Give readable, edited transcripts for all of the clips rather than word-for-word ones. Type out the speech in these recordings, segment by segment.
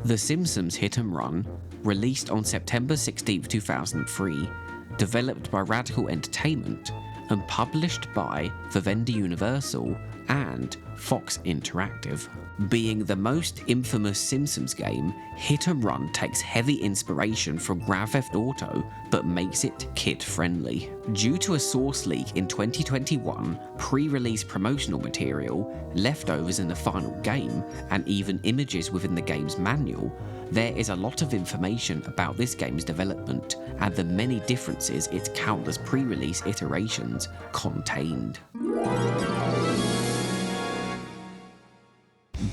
The Simpsons Hit and Run, released on September 16, 2003, developed by Radical Entertainment and published by Vivendi Universal and Fox Interactive. Being the most infamous Simpsons game, Hit and Run takes heavy inspiration from Grand Theft Auto but makes it kid-friendly. Due to a source leak in 2021, pre-release promotional material, leftovers in the final game, and even images within the game's manual, there is a lot of information about this game's development and the many differences its countless pre-release iterations contained.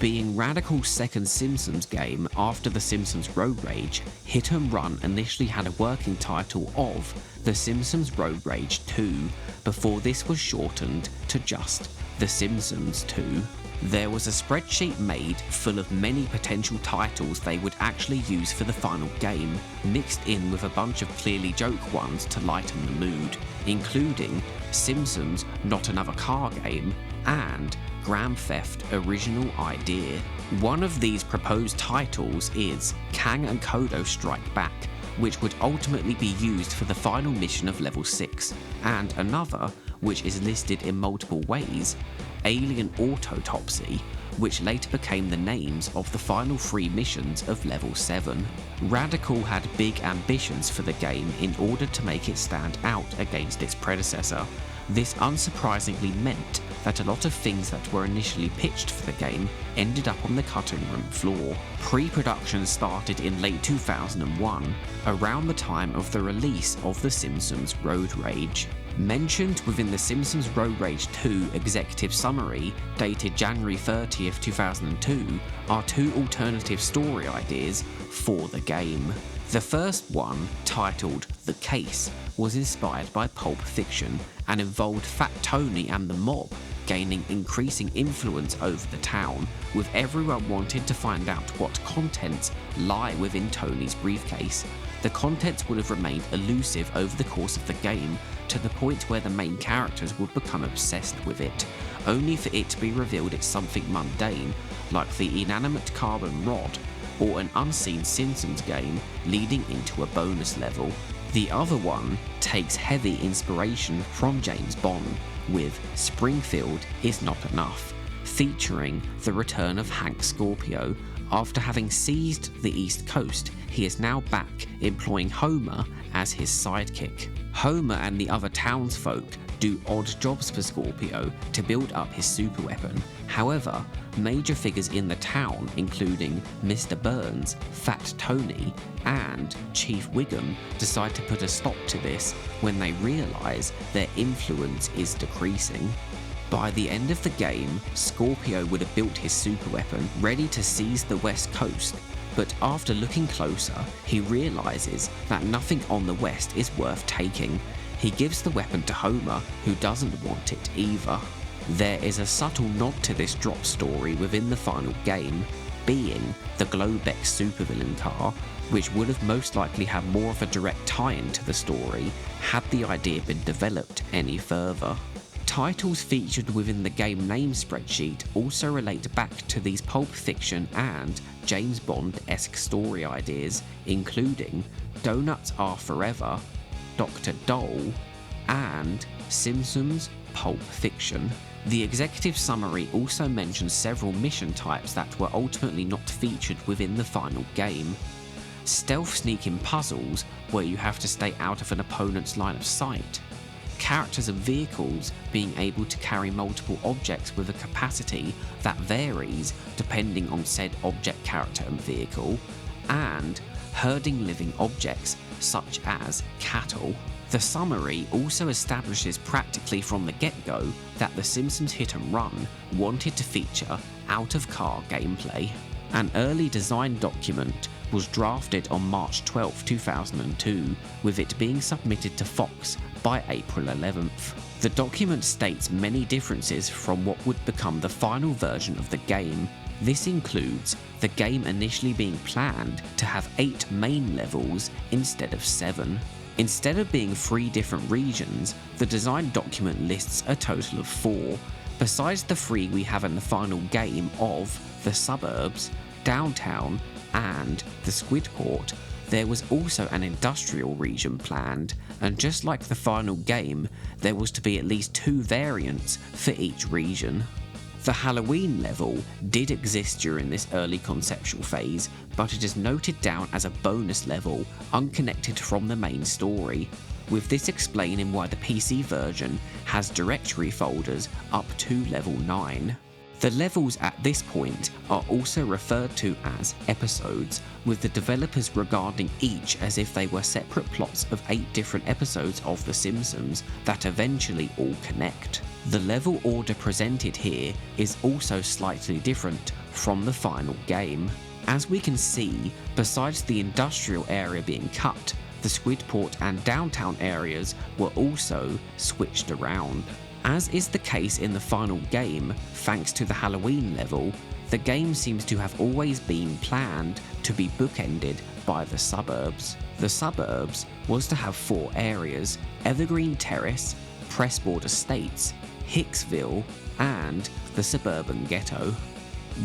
Being Radical's second Simpsons game after The Simpsons Road Rage, Hit and Run initially had a working title of The Simpsons Road Rage 2 before this was shortened to just The Simpsons 2. There was a spreadsheet made full of many potential titles they would actually use for the final game, mixed in with a bunch of clearly joke ones to lighten the mood, including Simpsons Not Another Car Game and Grand Theft Original Idea. One of these proposed titles is Kang and Kodo Strike Back, which would ultimately be used for the final mission of Level 6, and another, which is listed in multiple ways, Alien Autopsy, which later became the names of the final 3 missions of Level 7. Radical had big ambitions for the game in order to make it stand out against its predecessor. This unsurprisingly meant that a lot of things that were initially pitched for the game ended up on the cutting room floor. Pre-production started in late 2001, around the time of the release of The Simpsons Road Rage. Mentioned within The Simpsons Road Rage 2 executive summary, dated January 30th, 2002, are 2 alternative story ideas for the game. The first one, titled The Case, was inspired by Pulp Fiction and involved Fat Tony and the mob gaining increasing influence over the town, with everyone wanting to find out what contents lie within Tony's briefcase. The contents would have remained elusive over the course of the game, to the point where the main characters would become obsessed with it, only for it to be revealed it's something mundane, like the inanimate carbon rod, or an unseen Simpsons game leading into a bonus level. The other one takes heavy inspiration from James Bond, with Springfield Is Not Enough, featuring the return of Hank Scorpio. After having seized the East Coast, he is now back employing Homer as his sidekick. Homer and the other townsfolk do odd jobs for Scorpio to build up his superweapon. However, major figures in the town, including Mr. Burns, Fat Tony, and Chief Wiggum, decide to put a stop to this when they realise their influence is decreasing. By the end of the game, Scorpio would have built his superweapon ready to seize the West Coast, but after looking closer, he realises that nothing on the West is worth taking. He gives the weapon to Homer, who doesn't want it either. There is a subtle nod to this drop story within the final game, being the Globex supervillain car, which would have most likely had more of a direct tie-in to the story had the idea been developed any further. Titles featured within the game name spreadsheet also relate back to these Pulp Fiction and James Bond-esque story ideas, including Donuts Are Forever, Dr. Dole, and Simpsons Pulp Fiction. The executive summary also mentions several mission types that were ultimately not featured within the final game. Stealth sneaking puzzles, where you have to stay out of an opponent's line of sight. Characters and vehicles being able to carry multiple objects with a capacity that varies depending on said object, character and vehicle, and herding living objects such as cattle. The summary also establishes practically from the get-go that The Simpsons Hit and Run wanted to feature out-of-car gameplay. An early design document was drafted on March 12, 2002, with it being submitted to Fox by April 11th. The document states many differences from what would become the final version of the game. This includes the game initially being planned to have 8 main levels instead of 7. Instead of being 3 different regions, the design document lists a total of 4, besides the 3 we have in the final game of the suburbs, downtown, and the Squidport, there was also an industrial region planned, and just like the final game, there was to be at least 2 variants for each region. The Halloween level did exist during this early conceptual phase, but it is noted down as a bonus level, unconnected from the main story, with this explaining why the PC version has directory folders up to level 9. The levels at this point are also referred to as episodes, with the developers regarding each as if they were separate plots of 8 different episodes of The Simpsons that eventually all connect. The level order presented here is also slightly different from the final game. As we can see, besides the industrial area being cut, the Squidport and downtown areas were also switched around. As is the case in the final game, thanks to the Halloween level, the game seems to have always been planned to be bookended by the suburbs. The suburbs was to have 4 areas: Evergreen Terrace, Pressboard Estates, Hicksville, and the suburban ghetto.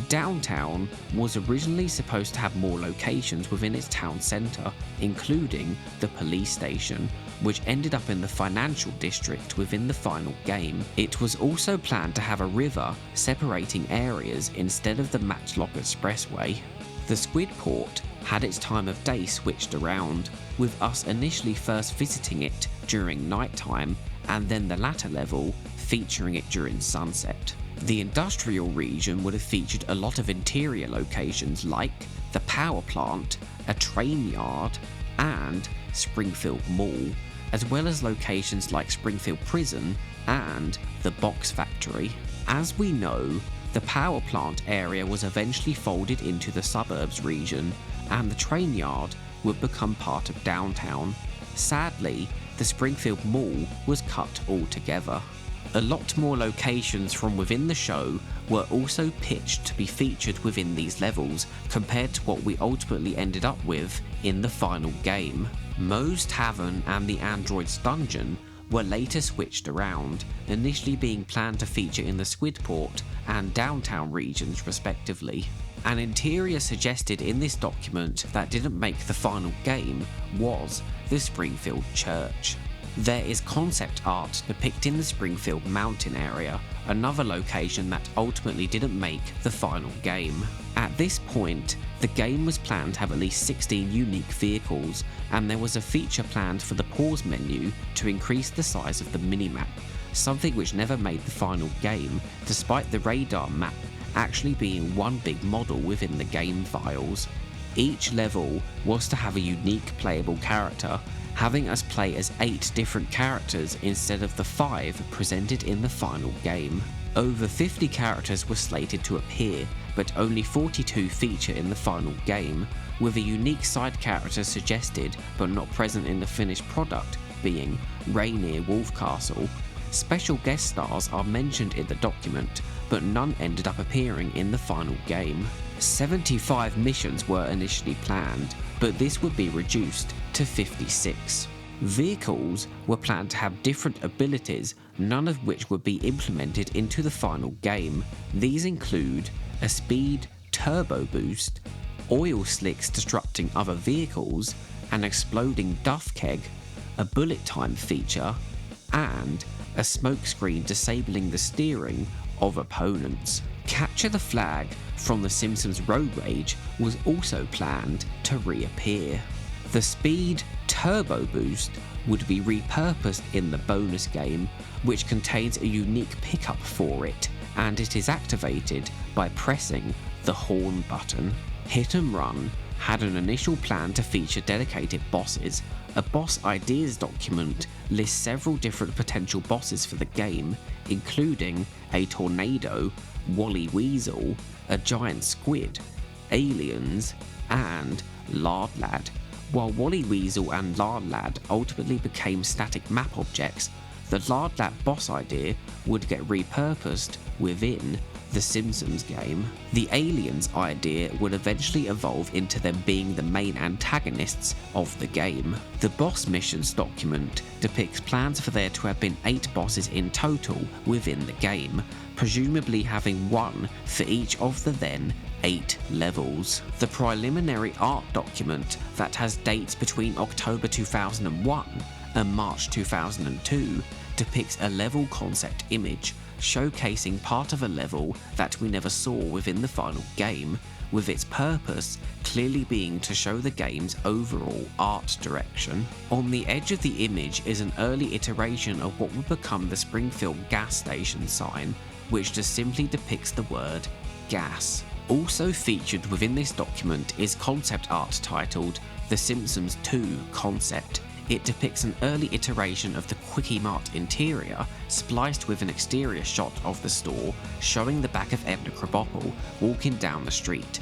Downtown was originally supposed to have more locations within its town centre, including the police station, which ended up in the financial district within the final game. It was also planned to have a river separating areas instead of the Matchlock Expressway. The Squidport had its time of day switched around, with us initially first visiting it during nighttime, and then the latter level featuring it during sunset. The industrial region would have featured a lot of interior locations like the power plant, a train yard, and Springfield Mall, as well as locations like Springfield Prison and the Box Factory. As we know, the power plant area was eventually folded into the suburbs region, and the train yard would become part of downtown. Sadly, the Springfield Mall was cut altogether. A lot more locations from within the show were also pitched to be featured within these levels compared to what we ultimately ended up with in the final game. Moe's Tavern and the Android's Dungeon were later switched around, initially being planned to feature in the Squidport and downtown regions respectively. An interior suggested in this document that didn't make the final game was the Springfield Church. There is concept art depicting the Springfield Mountain area, another location that ultimately didn't make the final game. At this point, the game was planned to have at least 16 unique vehicles, and there was a feature planned for the pause menu to increase the size of the minimap, something which never made the final game, despite the radar map actually being one big model within the game files. Each level was to have a unique playable character, having us play as 8 different characters instead of the 5 presented in the final game. Over 50 characters were slated to appear, but only 42 feature in the final game, with a unique side character suggested but not present in the finished product being Rainier Wolfcastle. Special guest stars are mentioned in the document, but none ended up appearing in the final game. 75 missions were initially planned, but this would be reduced to 56. Vehicles were planned to have different abilities, none of which would be implemented into the final game. These include a speed turbo boost, oil slicks disrupting other vehicles, an exploding duff keg, a bullet time feature, and a smokescreen disabling the steering of opponents. Capture the Flag from The Simpsons Road Rage was also planned to reappear. The speed turbo boost would be repurposed in the bonus game, which contains a unique pickup for it, and it is activated by pressing the horn button. Hit and Run had an initial plan to feature dedicated bosses. A boss ideas document lists several different potential bosses for the game, including a tornado, Wally Weasel, a giant squid, aliens, and Lard Lad. While Wally Weasel and Lard Lad ultimately became static map objects, the Lard Lad boss idea would get repurposed within the Simpsons game. The aliens idea would eventually evolve into them being the main antagonists of the game. The boss missions document depicts plans for there to have been 8 bosses in total within the game, presumably having one for each of the then 8 levels. The preliminary art document that has dates between October 2001 and March 2002 depicts a level concept image showcasing part of a level that we never saw within the final game, with its purpose clearly being to show the game's overall art direction. On the edge of the image is an early iteration of what would become the Springfield gas station sign, which just simply depicts the word gas. Also featured within this document is concept art titled The Simpsons 2 Concept. It depicts an early iteration of the Quickie Mart interior, spliced with an exterior shot of the store showing the back of Edna Krabappel walking down the street.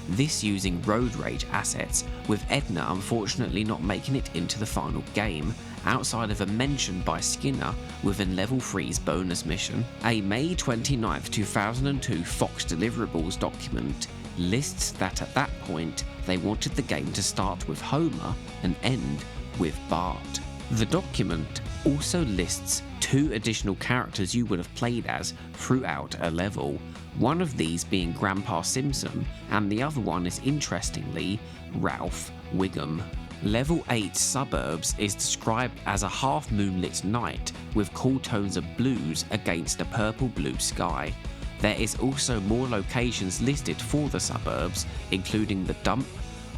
This using road rage assets, with Edna unfortunately not making it into the final game, outside of a mention by Skinner within Level 3's bonus mission. A May 29, 2002 Fox deliverables document lists that at that point they wanted the game to start with Homer and end with Bart. The document also lists 2 additional characters you would have played as throughout a level, one of these being Grandpa Simpson, and the other one is interestingly Ralph Wiggum. Level 8 Suburbs is described as a half moonlit night with cool tones of blues against a purple blue sky. There is also more locations listed for the suburbs, including the Dump,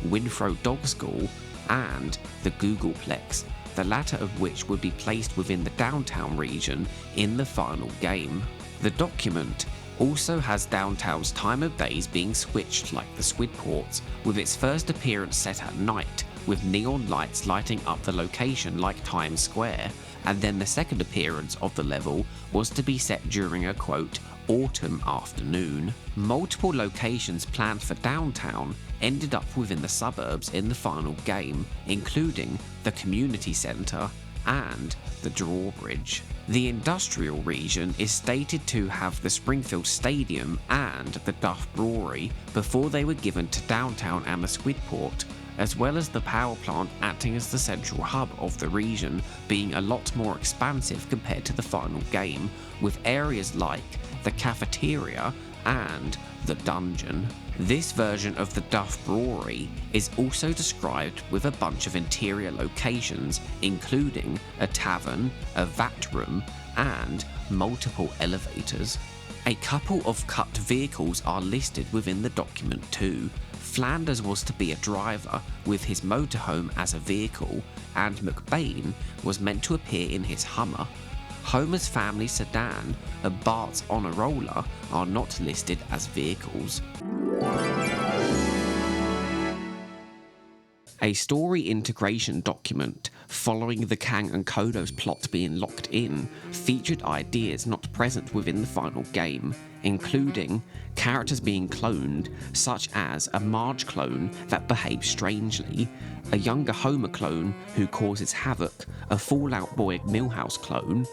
Winfro Dog School, and the Googleplex, the latter of which would be placed within the downtown region in the final game. The document also has downtown's time of days being switched like the Squidports, with its first appearance set at night, with neon lights lighting up the location like Times Square, and then the second appearance of the level was to be set during a quote, autumn afternoon. Multiple locations planned for downtown ended up within the suburbs in the final game, including the community centre and the drawbridge. The industrial region is stated to have the Springfield Stadium and the Duff Brewery before they were given to downtown and the Squidport, as well as the power plant acting as the central hub of the region, being a lot more expansive compared to the final game, with areas like the cafeteria and the dungeon. This version of the Duff Brewery is also described with a bunch of interior locations, including a tavern, a vat room, and multiple elevators. A couple of cut vehicles are listed within the document too. Flanders was to be a driver with his motorhome as a vehicle, and McBain was meant to appear in his Hummer. Homer's family sedan and Bart's on a roller are not listed as vehicles. A story integration document following the Kang and Kodos plot being locked in featured ideas not present within the final game, including characters being cloned, such as a Marge clone that behaves strangely, a younger Homer clone who causes havoc, a Fallout Boy Milhouse clone,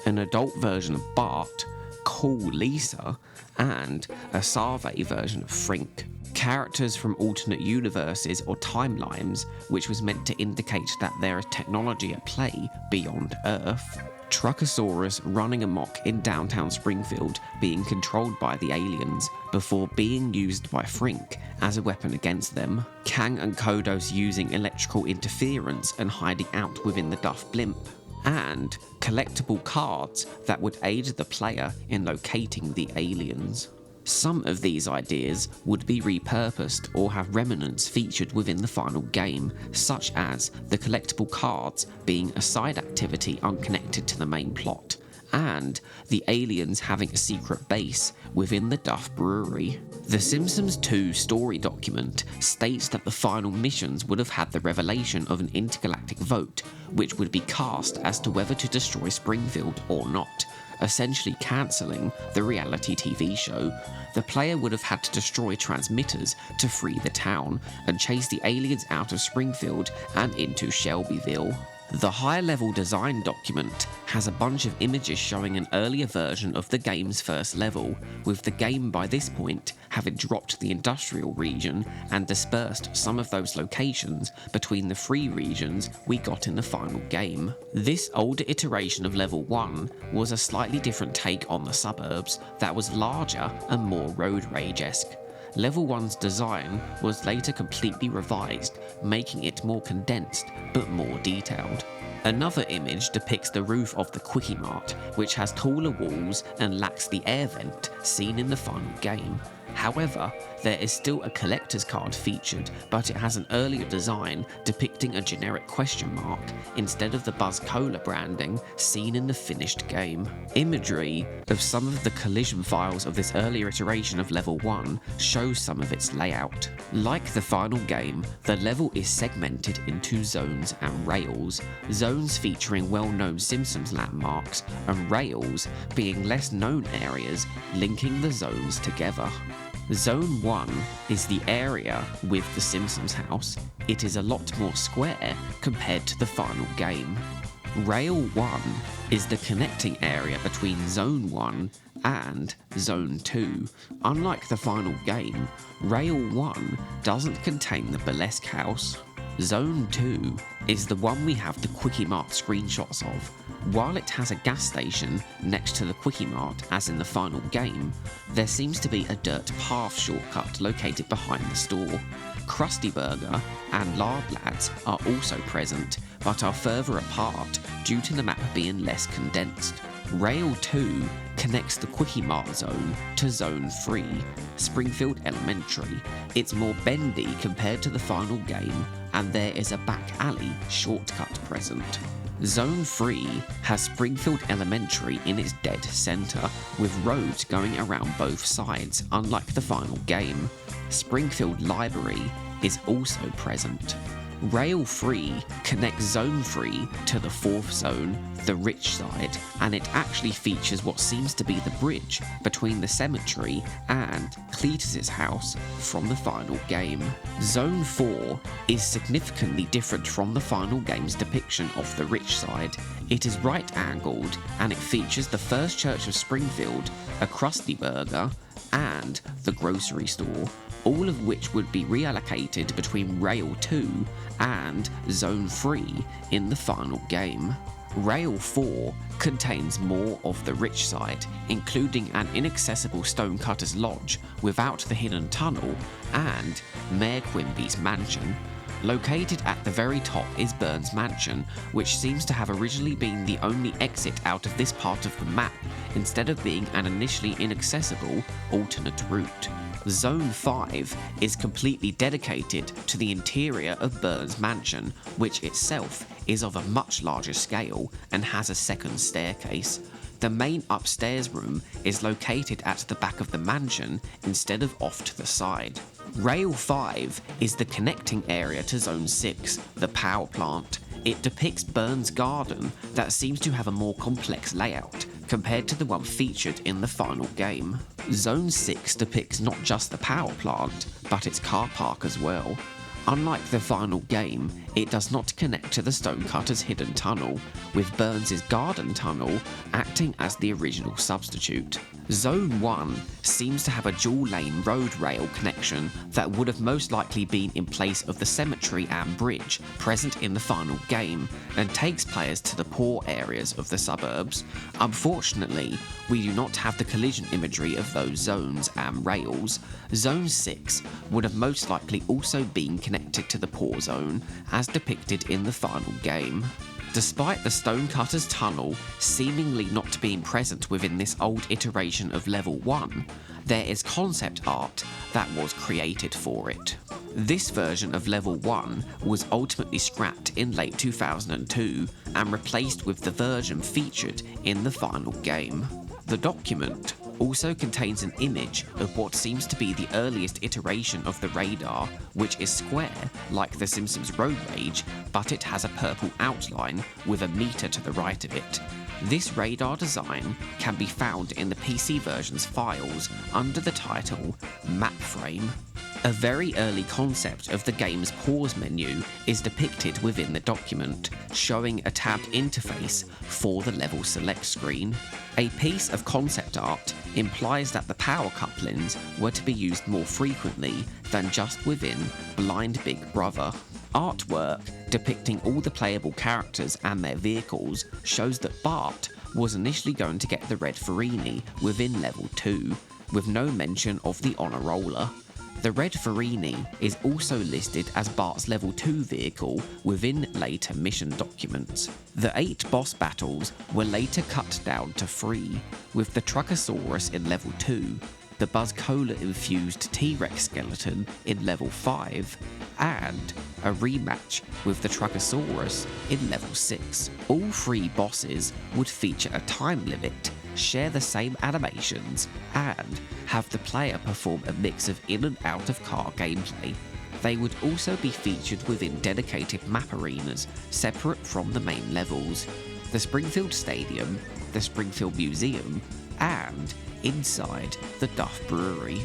an adult version of Bart, Cool Lisa, and a Sarve version of Frink. Characters from alternate universes or timelines, which was meant to indicate that there is technology at play beyond Earth. Truckosaurus running amok in downtown Springfield, being controlled by the aliens before being used by Frink as a weapon against them. Kang and Kodos using electrical interference and hiding out within the Duff blimp. And collectible cards that would aid the player in locating the aliens. Some of these ideas would be repurposed or have remnants featured within the final game, such as the collectible cards being a side activity unconnected to the main plot, and the aliens having a secret base within the Duff Brewery. The Simpsons 2 story document states that the final missions would have had the revelation of an intergalactic vote, which would be cast as to whether to destroy Springfield or not, essentially cancelling the reality TV show. The player would have had to destroy transmitters to free the town and chase the aliens out of Springfield and into Shelbyville. The high-level design document has a bunch of images showing an earlier version of the game's first level, with the game by this point having dropped the industrial region and dispersed some of those locations between the 3 regions we got in the final game. This older iteration of level 1 was a slightly different take on the suburbs that was larger and more road rage-esque. Level 1's design was later completely revised, making it more condensed but more detailed. Another image depicts the roof of the Quickie Mart, which has taller walls and lacks the air vent seen in the final game. However, there is still a collector's card featured, but it has an earlier design depicting a generic question mark instead of the Buzz Cola branding seen in the finished game. Imagery of some of the collision files of this earlier iteration of level 1 shows some of its layout. Like the final game, the level is segmented into zones and rails, zones featuring well-known Simpsons landmarks and rails being less known areas linking the zones together. Zone 1 is the area with the Simpsons house. It is a lot more square compared to the final game. Rail 1 is the connecting area between Zone 1 and Zone 2. Unlike the final game, Rail 1 doesn't contain the Burlesque house. Zone 2 is the one we have the Quickie Mart screenshots of. While it has a gas station next to the Quickie Mart as in the final game, there seems to be a dirt path shortcut located behind the store. Krusty Burger and Lard Lads are also present, but are further apart due to the map being less condensed. Rail 2 connects the Quickie Mart zone to Zone 3, Springfield Elementary. It's more bendy compared to the final game, and there is a back alley shortcut present. Zone 3 has Springfield Elementary in its dead centre, with roads going around both sides, unlike the final game. Springfield Library is also present. Rail 3 connects Zone 3 to the 4th zone, the rich side, and it actually features what seems to be the bridge between the cemetery and Cletus's house from the final game. Zone 4 is significantly different from the final game's depiction of the rich side. It is right-angled, and it features the First Church of Springfield, a Krusty Burger, and the grocery store, all of which would be reallocated between Rail 2 and Zone 3 in the final game. Rail 4 contains more of the rich side, including an inaccessible Stonecutter's Lodge without the hidden tunnel, and Mayor Quimby's mansion. Located at the very top is Burns' mansion, which seems to have originally been the only exit out of this part of the map, instead of being an initially inaccessible alternate route. Zone 5 is completely dedicated to the interior of Burns' mansion, which itself is of a much larger scale and has a second staircase. The main upstairs room is located at the back of the mansion instead of off to the side. Rail 5 is the connecting area to Zone 6, the power plant. It depicts Burns' garden that seems to have a more complex layout compared to the one featured in the final game. Zone 6 depicts not just the power plant, but its car park as well. Unlike the final game, it does not connect to the Stonecutter's hidden tunnel, with Burns' garden tunnel acting as the original substitute. Zone 1 seems to have a dual-lane road rail connection that would have most likely been in place of the cemetery and bridge present in the final game, and takes players to the poor areas of the suburbs. Unfortunately, we do not have the collision imagery of those zones and rails. Zone 6 would have most likely also been connected to the poor zone, as depicted in the final game. Despite the Stonecutter's tunnel seemingly not being present within this old iteration of level 1, there is concept art that was created for it. This version of level 1 was ultimately scrapped in late 2002 and replaced with the version featured in the final game. The document also contains an image of what seems to be the earliest iteration of the radar, which is square like the Simpsons road rage, but it has a purple outline with a meter to the right of it. This radar design can be found in the PC version's files under the title Map Frame. A very early concept of the game's pause menu is depicted within the document, showing a tabbed interface for the level select screen. A piece of concept art implies that the power couplings were to be used more frequently than just within Blind Big Brother. Artwork depicting all the playable characters and their vehicles shows that Bart was initially going to get the red Farini within level 2, with no mention of the Honor Roller. The red Farini is also listed as Bart's level 2 vehicle within later mission documents. The 8 boss battles were later cut down to 3, with the Truckosaurus in level 2, the Buzz Cola infused T-Rex skeleton in level 5, and a rematch with the Truckosaurus in level 6. All 3 bosses would feature a time limit, share the same animations, and have the player perform a mix of in and out of car gameplay. They would also be featured within dedicated map arenas separate from the main levels, the Springfield Stadium, the Springfield Museum, and inside the Duff Brewery.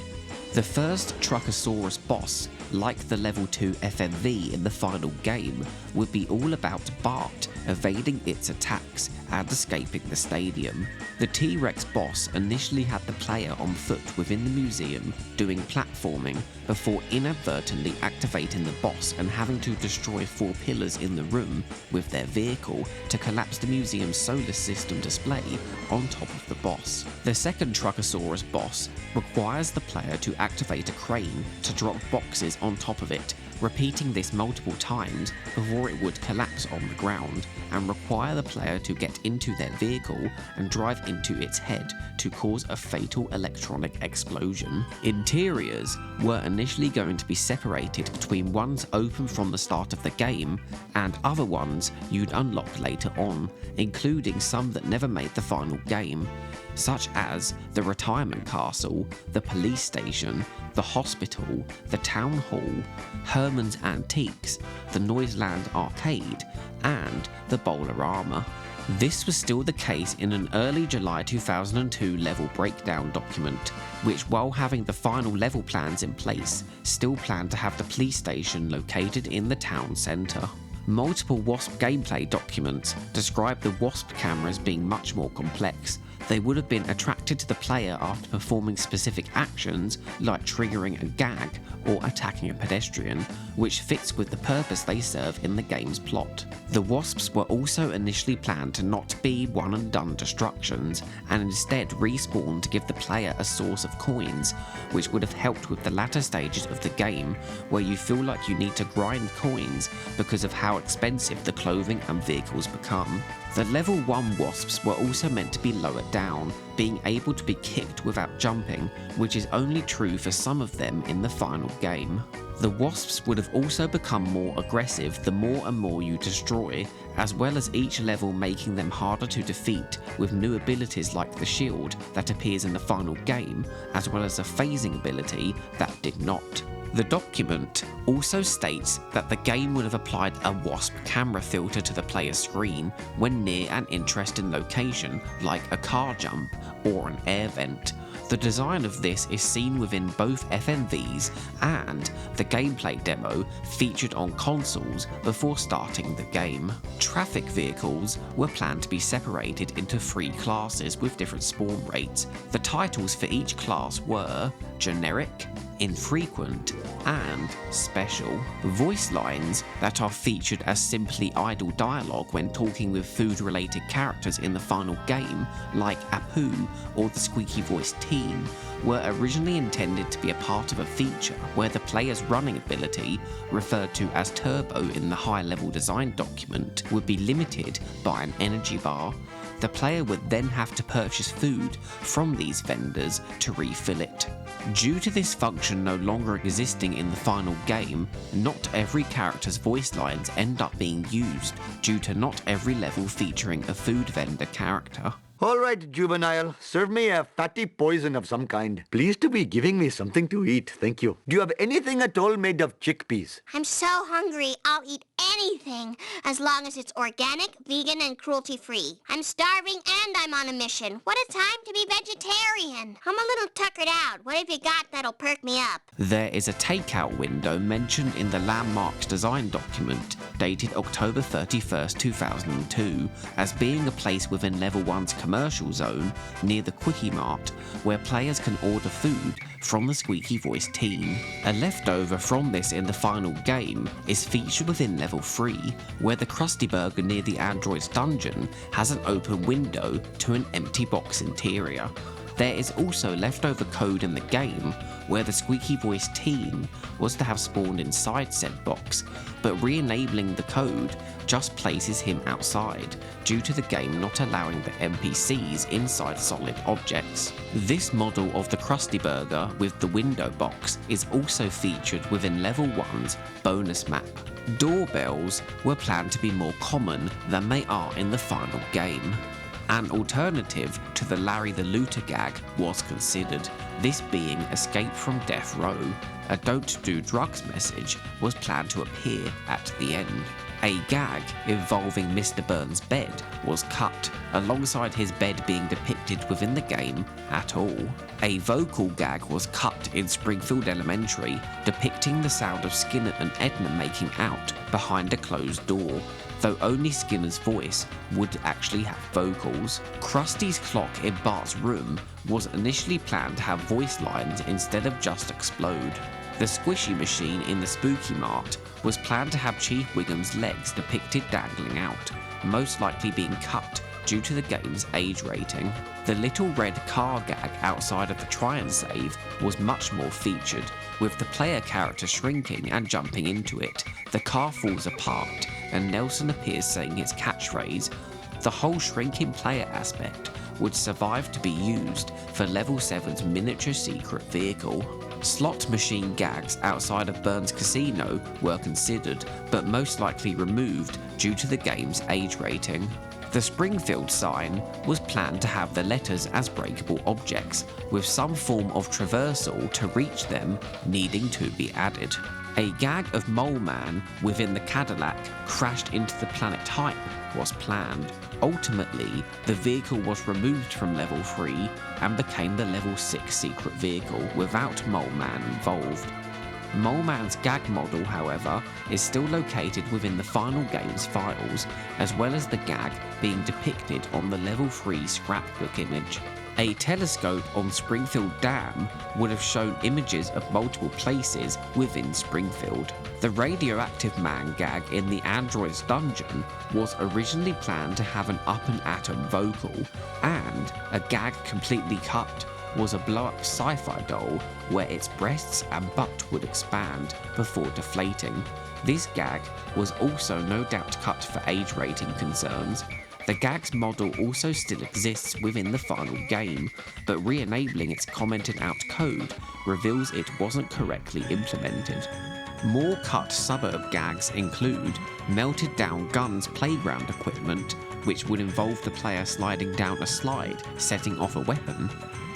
The first Truckosaurus boss, like the level 2 FMV in the final game, would be all about Bart evading its attacks and escaping the stadium. The T-Rex boss initially had the player on foot within the museum doing platforming before inadvertently activating the boss and having to destroy 4 pillars in the room with their vehicle to collapse the museum's solar system display on top of the boss. The second Truckosaurus boss requires the player to activate a crane to drop boxes on top of it, repeating this multiple times before it would collapse on the ground, and require the player to get into their vehicle and drive into its head to cause a fatal electronic explosion. Interiors were initially going to be separated between ones open from the start of the game and other ones you'd unlock later on, including some that never made the final game, such as the retirement castle, the police station, the hospital, the town hall, Herman's Antiques, the Noiseland Arcade, and the Bowl-O-Rama. This was still the case in an early July 2002 level breakdown document, which, while having the final level plans in place, still planned to have the police station located in the town centre. Multiple Wasp gameplay documents describe the Wasp cameras being much more complex. They would have been attracted to the player after performing specific actions like triggering a gag or attacking a pedestrian, which fits with the purpose they serve in the game's plot. The Wasps were also initially planned to not be one and done destructions, and instead respawn to give the player a source of coins, which would have helped with the latter stages of the game where you feel like you need to grind coins because of how expensive the clothing and vehicles become. The level 1 Wasps were also meant to be lowered down, being able to be kicked without jumping, which is only true for some of them in the final game. The Wasps would have also become more aggressive the more and more you destroy, as well as each level making them harder to defeat with new abilities like the shield that appears in the final game, as well as a phasing ability that did not. The document also states that the game would have applied a Wasp camera filter to the player's screen when near an interesting location like a car jump or an air vent. The design of this is seen within both FMVs and the gameplay demo featured on consoles before starting the game. Traffic vehicles were planned to be separated into 3 classes with different spawn rates. The titles for each class were Generic, Infrequent, and Special. Voice lines that are featured as simply idle dialogue when talking with food-related characters in the final game, like Apu or the squeaky voiced teen, were originally intended to be a part of a feature where the player's running ability, referred to as Turbo in the high-level design document, would be limited by an energy bar. The player would then have to purchase food from these vendors to refill it. Due to this function no longer existing in the final game, not every character's voice lines end up being used due to not every level featuring a food vendor character. All right, juvenile. Serve me a fatty poison of some kind. Please to be giving me something to eat. Thank you. Do you have anything at all made of chickpeas? I'm so hungry, I'll eat anything, as long as it's organic, vegan, and cruelty-free. I'm starving and I'm on a mission. What a time to be vegetarian. I'm a little tuckered out. What have you got that'll perk me up? There is a takeout window mentioned in the Landmarks design document, dated October 31st, 2002, as being a place within Level 1's commercial zone near the Quickie Mart, where players can order food from the squeaky voice team. A leftover from this in the final game is featured within Level 3, where the Krusty Burger near the android's dungeon has an open window to an empty box interior. There is also leftover code in the game where the squeaky voice teen was to have spawned inside said box, but re-enabling the code just places him outside due to the game not allowing the NPCs inside solid objects. This model of the Krusty Burger with the window box is also featured within Level 1's bonus map. Doorbells were planned to be more common than they are in the final game. An alternative to the Larry the Looter gag was considered, this being Escape from Death Row. A don't do drugs message was planned to appear at the end. A gag involving Mr. Burns' bed was cut, alongside his bed being depicted within the game at all. A vocal gag was cut in Springfield Elementary, depicting the sound of Skinner and Edna making out behind a closed door, though only Skinner's voice would actually have vocals. Krusty's clock in Bart's room was initially planned to have voice lines instead of just explode. The squishy machine in the Spooky Mart was planned to have Chief Wiggum's legs depicted dangling out, most likely being cut due to the game's age rating. The little red car gag outside of the try and save was much more featured, with the player character shrinking and jumping into it. The car falls apart and Nelson appears saying his catchphrase. The whole shrinking player aspect would survive to be used for Level 7's miniature secret vehicle. Slot machine gags outside of Burns Casino were considered, but most likely removed due to the game's age rating. The Springfield sign was planned to have the letters as breakable objects, with some form of traversal to reach them needing to be added. A gag of Mole Man within the Cadillac crashed into the planet Hype was planned. Ultimately, the vehicle was removed from Level 3 and became the Level 6 secret vehicle without Mole Man involved. Mole Man's gag model, however, is still located within the final game's files, as well as the gag being depicted on the Level 3 scrapbook image. A telescope on Springfield Dam would have shown images of multiple places within Springfield. The Radioactive Man gag in the android's dungeon was originally planned to have an Up and Atom vocal, and a gag completely cut was a blow-up sci-fi doll where its breasts and butt would expand before deflating. This gag was also no doubt cut for age rating concerns. The gag's model also still exists within the final game, but re-enabling its commented out code reveals it wasn't correctly implemented. More cut suburb gags include melted down guns playground equipment, which would involve the player sliding down a slide, setting off a weapon.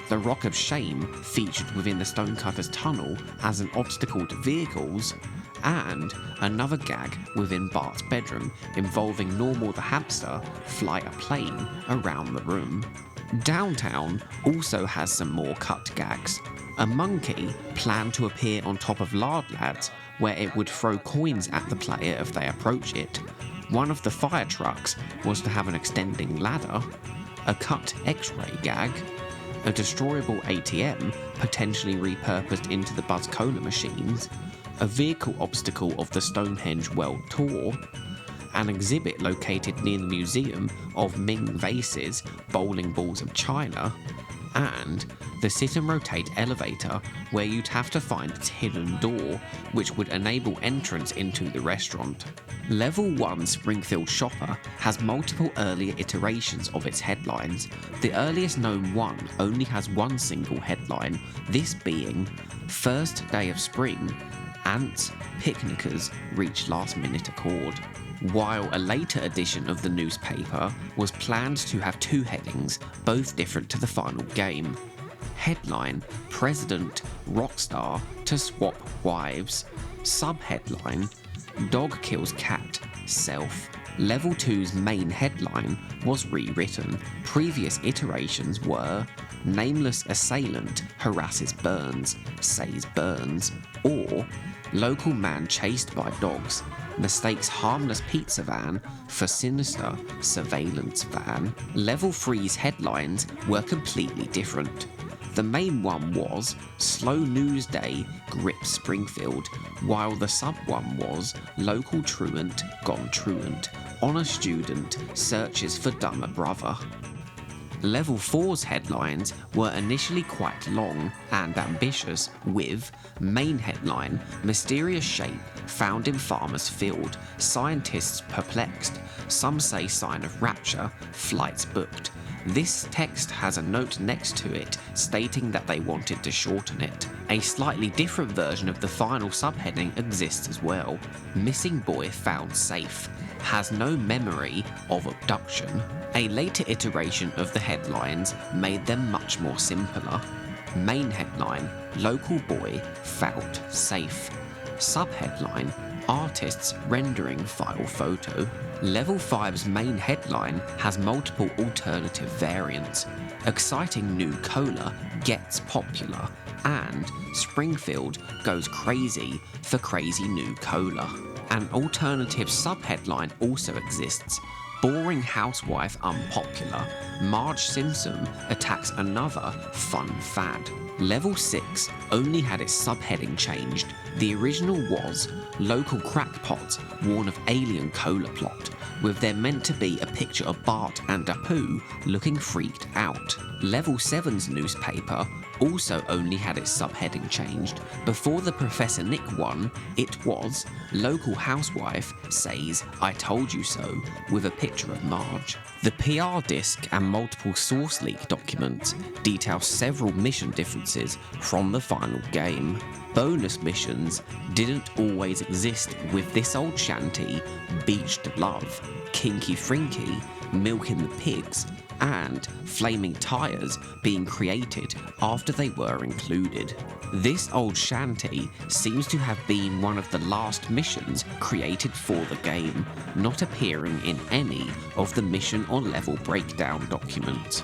The Rock of Shame featured within the Stonecutter's tunnel as an obstacle to vehicles, and another gag within Bart's bedroom involving Normal the hamster fly a plane around the room. Downtown also has some more cut gags. A monkey planned to appear on top of Lard Lads, where it would throw coins at the player if they approach it. One of the fire trucks was to have an extending ladder. A cut X-ray gag. A destroyable ATM, potentially repurposed into the Buzz Cola machines, a vehicle obstacle of the Stonehenge World Tour, an exhibit located near the Museum of Ming Vases, Bowling Balls of China, and the sit and rotate elevator where you'd have to find its hidden door, which would enable entrance into the restaurant. Level 1 Springfield Shopper has multiple earlier iterations of its headlines. The earliest known one only has one single headline, this being First Day of Spring, ants, picnickers reached last-minute accord. While a later edition of the newspaper was planned to have 2 headings, both different to the final game. Headline, President, Rockstar to swap wives. Subheadline, Dog kills cat, self. Level 2's main headline was rewritten. Previous iterations were Nameless assailant harasses Burns, says Burns, or Local man chased by dogs mistakes harmless pizza van for sinister surveillance van. Level 3's headlines were completely different. The main one was Slow News Day grips Springfield, while the sub one was Local truant gone truant. Honest student searches for dumber brother. Level 4's headlines were initially quite long and ambitious, with main headline, Mysterious shape found in farmer's field, scientists perplexed, some say sign of rapture, flights booked. This text has a note next to it stating that they wanted to shorten it. A slightly different version of the final subheading exists as well. Missing boy found safe, has no memory of abduction. A later iteration of the headlines made them much more simpler. Main headline, local boy felt safe. Subheadline, artists rendering file photo. Level 5's main headline has multiple alternative variants. Exciting new cola gets popular, and Springfield goes crazy for crazy new cola. An alternative subheadline also exists. Boring housewife unpopular. Marge Simpson attacks another fun fad. Level 6 only had its subheading changed. The original was Local crackpots warn of alien cola plot, with there meant to be a picture of Bart and Apu looking freaked out. Level 7's newspaper also only had its subheading changed. Before the Professor Nick one, it was Local housewife says I told you so, with a picture of Marge. The PR disc and multiple source leak documents detail several mission differences from the final game. Bonus missions didn't always exist, with This Old Shanty, Beached Love, Kinky Frinky, Milking the Pigs, and Flaming Tires being created after they were included. This Old Shanty seems to have been one of the last missions created for the game, not appearing in any of the mission or level breakdown documents.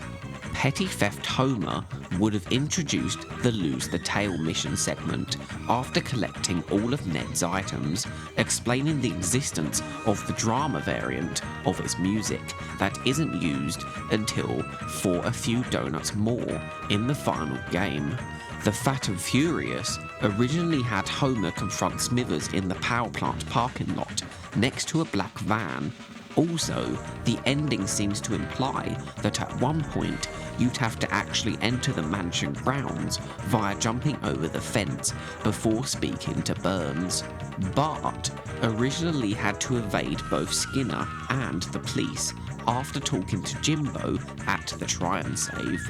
Petty Theft Homer would have introduced the Lose the Tail mission segment after collecting all of Ned's items, explaining the existence of the drama variant of its music that isn't used until For a Few Donuts More in the final game. The Fat and Furious originally had Homer confront Smithers in the power plant parking lot next to a black van. Also, the ending seems to imply that at one point you'd have to actually enter the mansion grounds via jumping over the fence before speaking to Burns. Bart originally had to evade both Skinner and the police after talking to Jimbo at the Try and Save.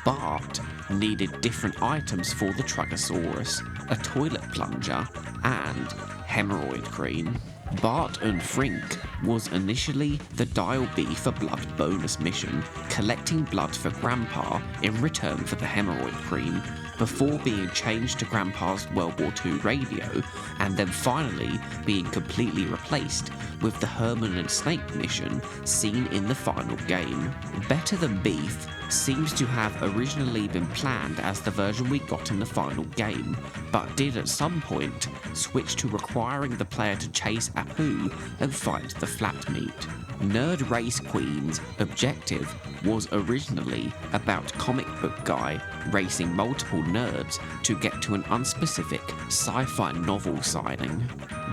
Bart needed different items for the Trugosaurus, a toilet plunger, and hemorrhoid cream. Bart and Frink was initially the Dial B for Blood bonus mission, collecting blood for Grandpa in return for the hemorrhoid cream, before being changed to Grandpa's World War II radio, and then finally being completely replaced with the Herman and Snake mission seen in the final game. Better Than Beef seems to have originally been planned as the version we got in the final game, but did at some point switch to requiring the player to chase Apu and fight the flat meat. Nerd Race Queen's objective was originally about comic book guy racing multiple nerds to get to an unspecific sci-fi novel signing.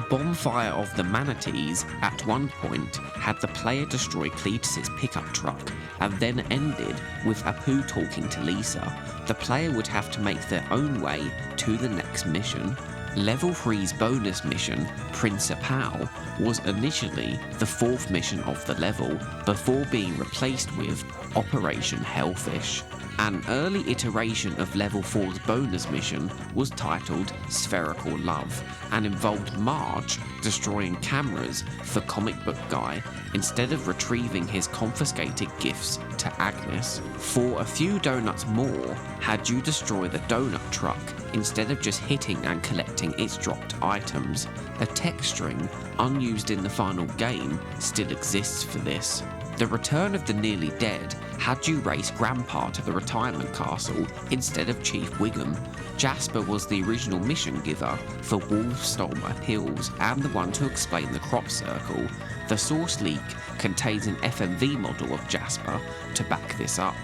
Bonfire of the Manatees at one point had the player destroy Cletus's pickup truck and then ended with Apu talking to Lisa. The player would have to make their own way to the next mission. Level 3's bonus mission, Principal, was initially the 4th mission of the level before being replaced with Operation Hellfish. An early iteration of Level 4's bonus mission was titled Spherical Love and involved Marge destroying cameras for Comic Book Guy instead of retrieving his confiscated gifts to Agnes. For a few donuts more, had you destroy the donut truck instead of just hitting and collecting its dropped items. A text string, unused in the final game, still exists for this. The Return of the Nearly Dead had you race Grandpa to the retirement castle instead of Chief Wiggum. Jasper was the original mission giver for Wolfstolmer Hills and the one to explain the crop circle. The source leak contains an FMV model of Jasper to back this up.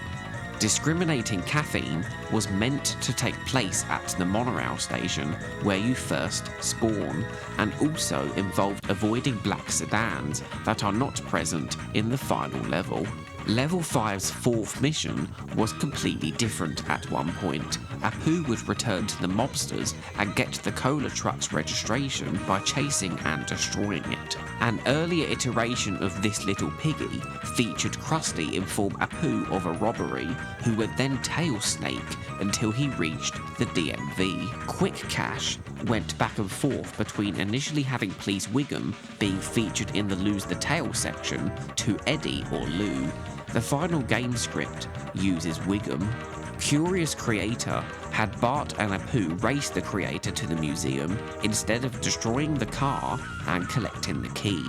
Discriminating caffeine was meant to take place at the monorail station where you first spawn, and also involved avoiding black sedans that are not present in the final level. Level 5's fourth mission was completely different at one point. Apu would return to the mobsters and get the cola truck's registration by chasing and destroying it. An earlier iteration of This Little Piggy featured Krusty inform Apu of a robbery, who would then tail snake until he reached the DMV. Quick Cash went back and forth between initially having Please Wiggum being featured in the Lose the Tail section to Eddie or Lou. The final game script uses Wiggum. Curious Creator had Bart and Apu race the creator to the museum instead of destroying the car and collecting the key.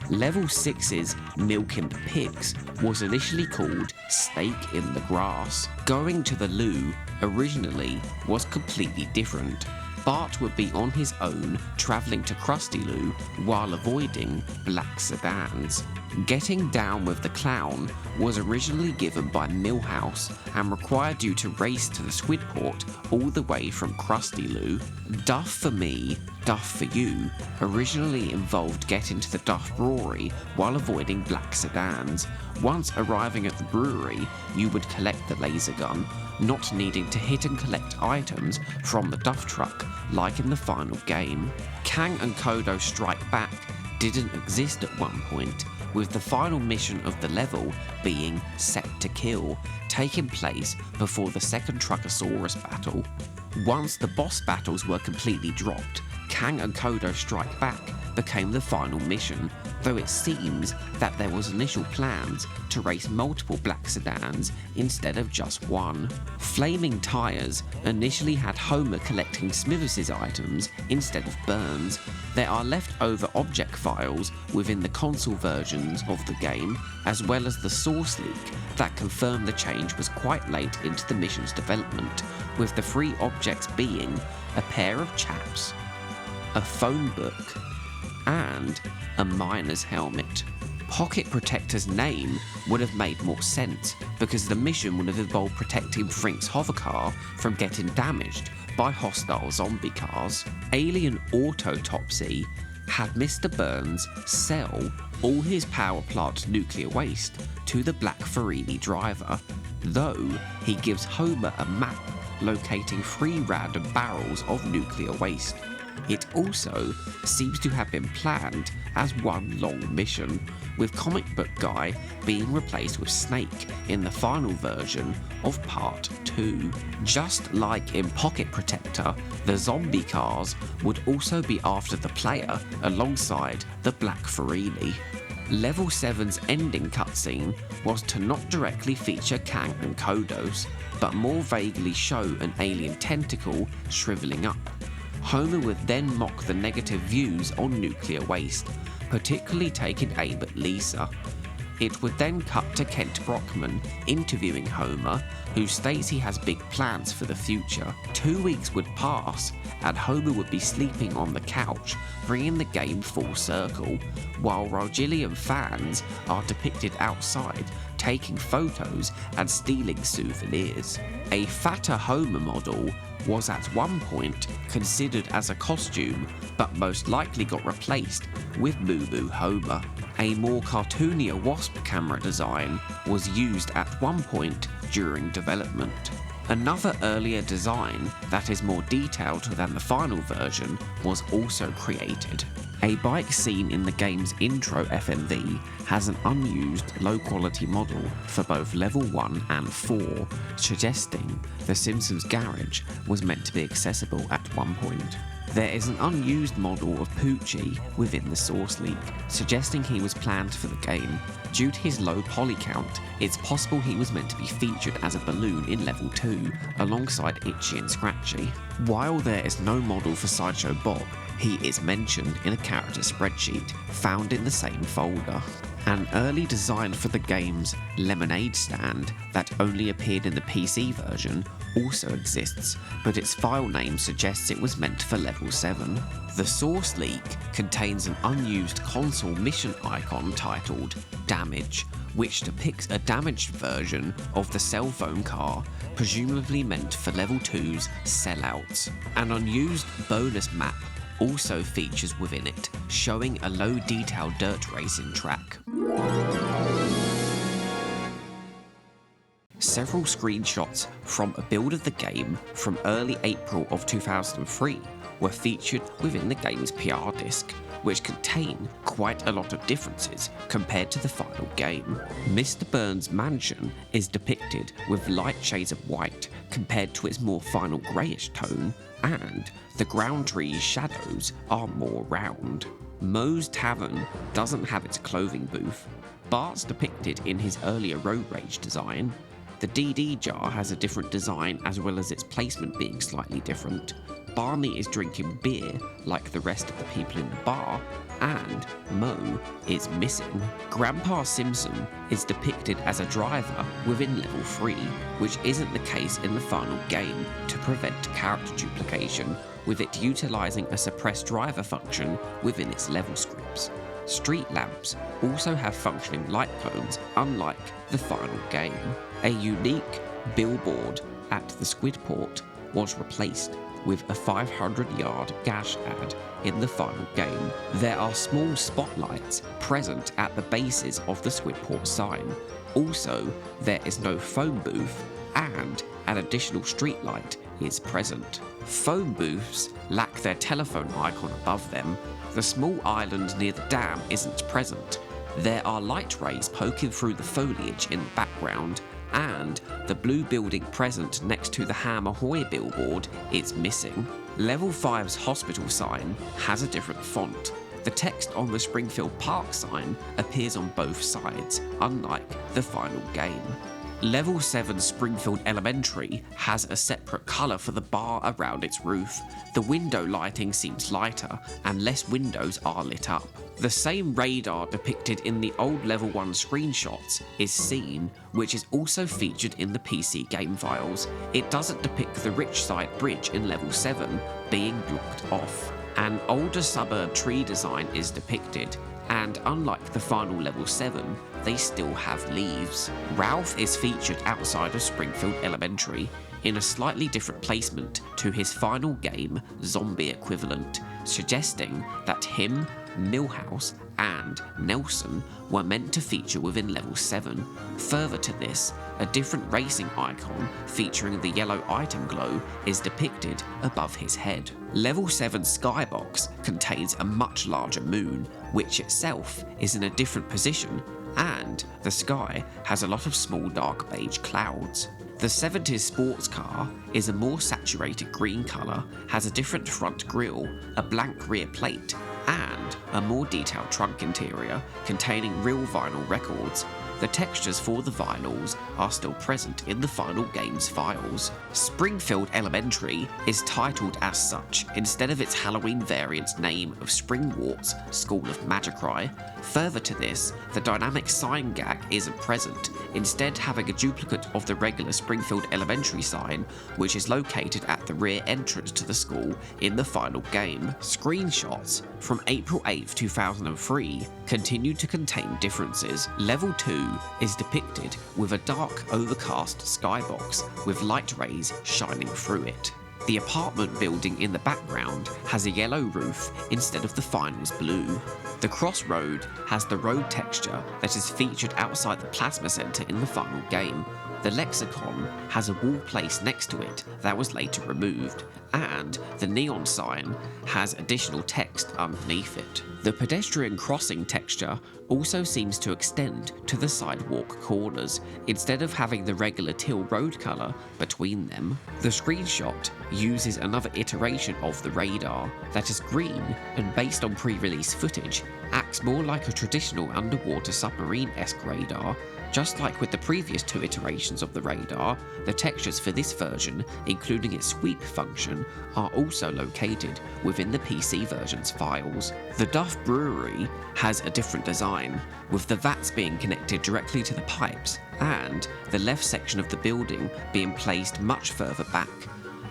Level 6's Milking the Pigs was initially called Snake in the Grass. Going to the loo originally was completely different. Bart would be on his own, travelling to Krusty Loo while avoiding black sedans. Getting Down with the Clown was originally given by Milhouse and required you to race to the Squidport all the way from Krusty Loo. Duff for Me, Duff for You originally involved getting to the Duff Brewery while avoiding black sedans. Once arriving at the brewery, you would collect the laser gun, not needing to hit and collect items from the Duff truck like in the final game. Kang and Kodo Strike Back didn't exist at one point, with the final mission of the level being Set to Kill, taking place before the second Truckosaurus battle. Once the boss battles were completely dropped, Kang and Kodo Strike Back became the final mission, though it seems that there was initial plans to race multiple black sedans instead of just one. Flaming Tires initially had Homer collecting Smithers' items instead of Burns. There are leftover object files within the console versions of the game, as well as the source leak that confirmed the change was quite late into the mission's development, with the three objects being a pair of chaps, a phone book, and a miner's helmet. Pocket Protector's name would have made more sense because the mission would have involved protecting Frink's hovercar from getting damaged by hostile zombie cars. Alien Autotopsy had Mr. Burns sell all his power plant nuclear waste to the Black Ferrini driver, though he gives Homer a map locating 3 random barrels of nuclear waste. It also seems to have been planned as one long mission, with Comic Book Guy being replaced with Snake in the final version of Part 2. Just like in Pocket Protector, the zombie cars would also be after the player alongside the Black Ferrini. Level 7's ending cutscene was to not directly feature Kang and Kodos, but more vaguely show an alien tentacle shriveling up. Homer would then mock the negative views on nuclear waste, particularly taking aim at Lisa. It would then cut to Kent Brockman interviewing Homer, who states he has big plans for the future. 2 weeks would pass, and Homer would be sleeping on the couch, bringing the game full circle, while Rogillian fans are depicted outside, taking photos and stealing souvenirs. A fatter Homer model was at one point considered as a costume, but most likely got replaced with Moo Moo Homer. A more cartoonier Wasp camera design was used at one point during development. Another earlier design that is more detailed than the final version was also created. A bike seen in the game's intro FMV has an unused, low-quality model for both level 1 and 4, suggesting the Simpsons garage was meant to be accessible at one point. There is an unused model of Poochie within the source leak, suggesting he was planned for the game. Due to his low poly count, it's possible he was meant to be featured as a balloon in level 2, alongside Itchy and Scratchy. While there is no model for Sideshow Bob, he is mentioned in a character spreadsheet found in the same folder. An early design for the game's lemonade stand that only appeared in the PC version also exists, but its file name suggests it was meant for level 7. The source leak contains an unused console mission icon titled Damage, which depicts a damaged version of the cell phone car, presumably meant for level 2's sellouts. An unused bonus map also features within it, showing a low-detail dirt racing track. Several screenshots from a build of the game from early April of 2003 were featured within the game's PR disc, which contain quite a lot of differences compared to the final game. Mr. Burns' mansion is depicted with light shades of white compared to its more final greyish tone, and the ground tree's shadows are more round. Moe's Tavern doesn't have its clothing booth. Bart's depicted in his earlier Road Rage design. The DD jar has a different design as well as its placement being slightly different. Barney is drinking beer like the rest of the people in the bar, and Moe is missing. Grandpa Simpson is depicted as a driver within level 3, which isn't the case in the final game to prevent character duplication, with it utilising a suppressed driver function within its level scripts. Street lamps also have functioning light cones, unlike the final game. A unique billboard at the Squidport was replaced with a 500-yard gash ad in the final game. There are small spotlights present at the bases of the Squidport sign. Also, there is no phone booth, and an additional streetlight is present. Phone booths lack their telephone icon above them. The small island near the dam isn't present. There are light rays poking through the foliage in the background, and the blue building present next to the Ham Ahoy billboard is missing. Level 5's hospital sign has a different font. The text on the Springfield Park sign appears on both sides, unlike the final game. Level 7 Springfield Elementary has a separate colour for the bar around its roof. The window lighting seems lighter, and less windows are lit up. The same radar depicted in the old Level 1 screenshots is seen, which is also featured in the PC game files. It doesn't depict the Richside Bridge in Level 7 being blocked off. An older suburb tree design is depicted, and unlike the final Level 7, they still have leaves. Ralph is featured outside of Springfield Elementary in a slightly different placement to his final game zombie equivalent, suggesting that him, Milhouse, and Nelson were meant to feature within Level 7. Further to this, a different racing icon featuring the yellow item glow is depicted above his head. Level 7 Skybox contains a much larger moon, which itself is in a different position, and the sky has a lot of small dark beige clouds. The 70s sports car is a more saturated green colour, has a different front grille, a blank rear plate, and a more detailed trunk interior containing real vinyl records. The textures for the vinyls are still present in the final game's files. Springfield Elementary is titled as such instead of its Halloween variant's name of Springwart's School of Magicry. Further to this, the dynamic sign gag isn't present, instead having a duplicate of the regular Springfield Elementary sign, which is located at the rear entrance to the school in the final game. Screenshots from April 8, 2003 continue to contain differences. Level 2 is depicted with a dark overcast skybox with light rays shining through it. The apartment building in the background has a yellow roof instead of the final's blue. The crossroad has the road texture that is featured outside the plasma center in the final game. The lexicon has a wall placed next to it that was later removed, and the neon sign has additional text underneath it. The pedestrian crossing texture also seems to extend to the sidewalk corners, instead of having the regular teal road colour between them. The screenshot uses another iteration of the radar that is green and, based on pre-release footage, acts more like a traditional underwater submarine-esque radar. Just like with the previous 2 iterations of the radar, the textures for this version, including its sweep function, are also located within the PC version's files. The Duff Brewery has a different design, with the vats being connected directly to the pipes, and the left section of the building being placed much further back.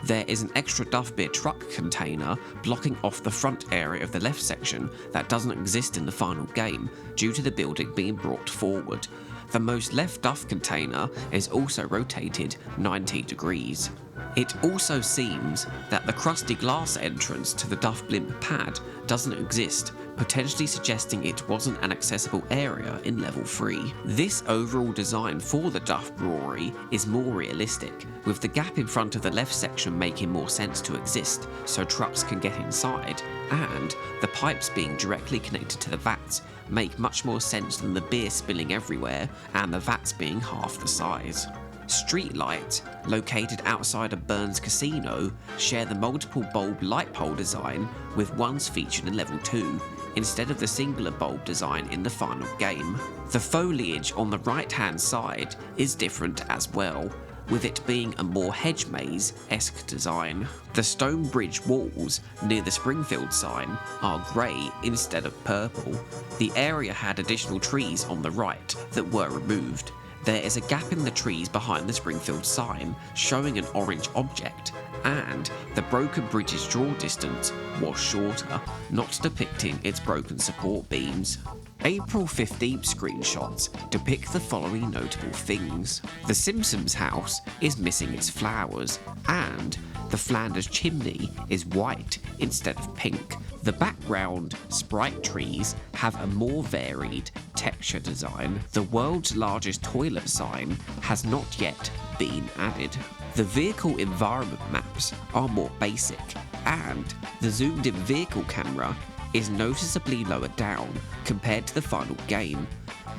There is an extra Duff Beer truck container blocking off the front area of the left section that doesn't exist in the final game due to the building being brought forward. The most left Duff container is also rotated 90 degrees. It also seems that the crusty glass entrance to the Duff Blimp pad doesn't exist, potentially suggesting it wasn't an accessible area in level 3. This overall design for the Duff Brewery is more realistic, with the gap in front of the left section making more sense to exist so trucks can get inside, and the pipes being directly connected to the vats make much more sense than the beer spilling everywhere and the vats being half the size. Streetlights, located outside of Burns Casino, share the multiple bulb light pole design, with ones featured in level 2, instead of the singular bulb design in the final game. The foliage on the right hand side is different as well, with it being a more hedge maze-esque design. The stone bridge walls near the Springfield sign are grey instead of purple. The area had additional trees on the right that were removed. There is a gap in the trees behind the Springfield sign showing an orange object, and the broken bridge's draw distance was shorter, not depicting its broken support beams. April 15th screenshots depict the following notable things. The Simpsons house is missing its flowers, and the Flanders chimney is white instead of pink. The background sprite trees have a more varied texture design. The world's largest toilet sign has not yet been added. The vehicle environment maps are more basic, and the zoomed in vehicle camera is noticeably lower down compared to the final game.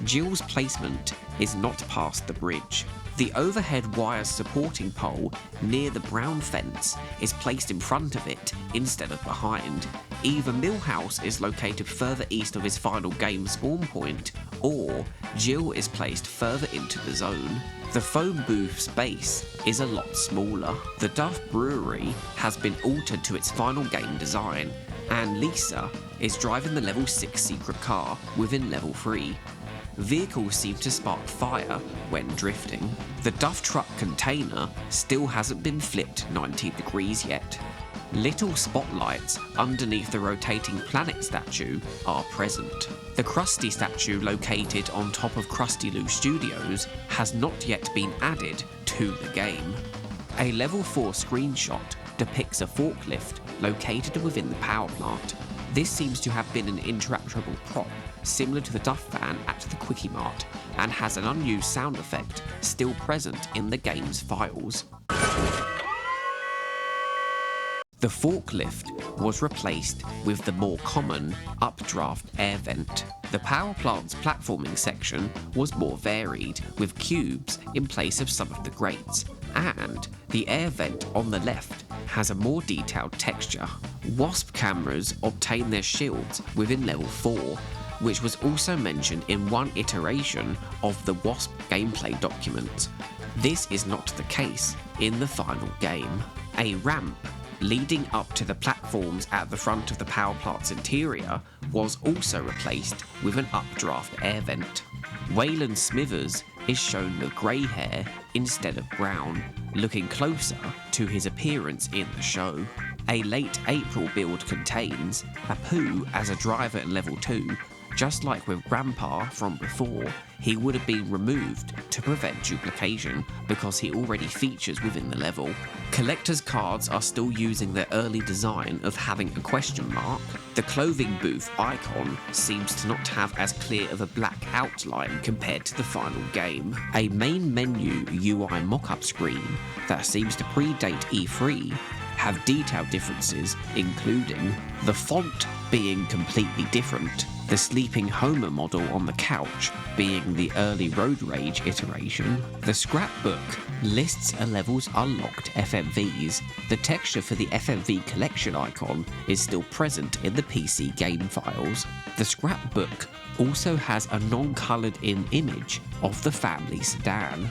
Jill's placement is not past the bridge. The overhead wire supporting pole near the brown fence is placed in front of it instead of behind. Either Milhouse is located further east of his final game spawn point, or Jill is placed further into the zone. The phone booth's base is a lot smaller. The Duff Brewery has been altered to its final game design, and Lisa is driving the level 6 secret car within level 3. Vehicles seem to spark fire when drifting. The Duff truck container still hasn't been flipped 90 degrees yet. Little spotlights underneath the rotating planet statue are present. The Krusty statue located on top of Krusty Lou Studios has not yet been added to the game. A level 4 screenshot depicts a forklift located within the power plant. This seems to have been an interactable prop similar to the Duff van at the Quickie Mart, and has an unused sound effect still present in the game's files. The forklift was replaced with the more common updraft air vent. The power plant's platforming section was more varied, with cubes in place of some of the grates, and the air vent on the left has a more detailed texture. Wasp cameras obtain their shields within level 4, which was also mentioned in one iteration of the Wasp gameplay document. This is not the case in the final game. A ramp leading up to the platforms at the front of the power plant's interior was also replaced with an updraft air vent. Waylon Smithers is shown with grey hair instead of brown, looking closer to his appearance in the show. A late April build contains Apu as a driver in level 2. Just like with Grandpa from before, he would have been removed to prevent duplication because he already features within the level. Collector's cards are still using their early design of having a question mark. The clothing booth icon seems to not have as clear of a black outline compared to the final game. A main menu UI mockup screen that seems to predate E3 have detailed differences, including the font being completely different, the sleeping Homer model on the couch being the early Road Rage iteration, the scrapbook lists a level's unlocked FMVs, the texture for the FMV collection icon is still present in the PC game files. The scrapbook also has a non-coloured in image of the family sedan.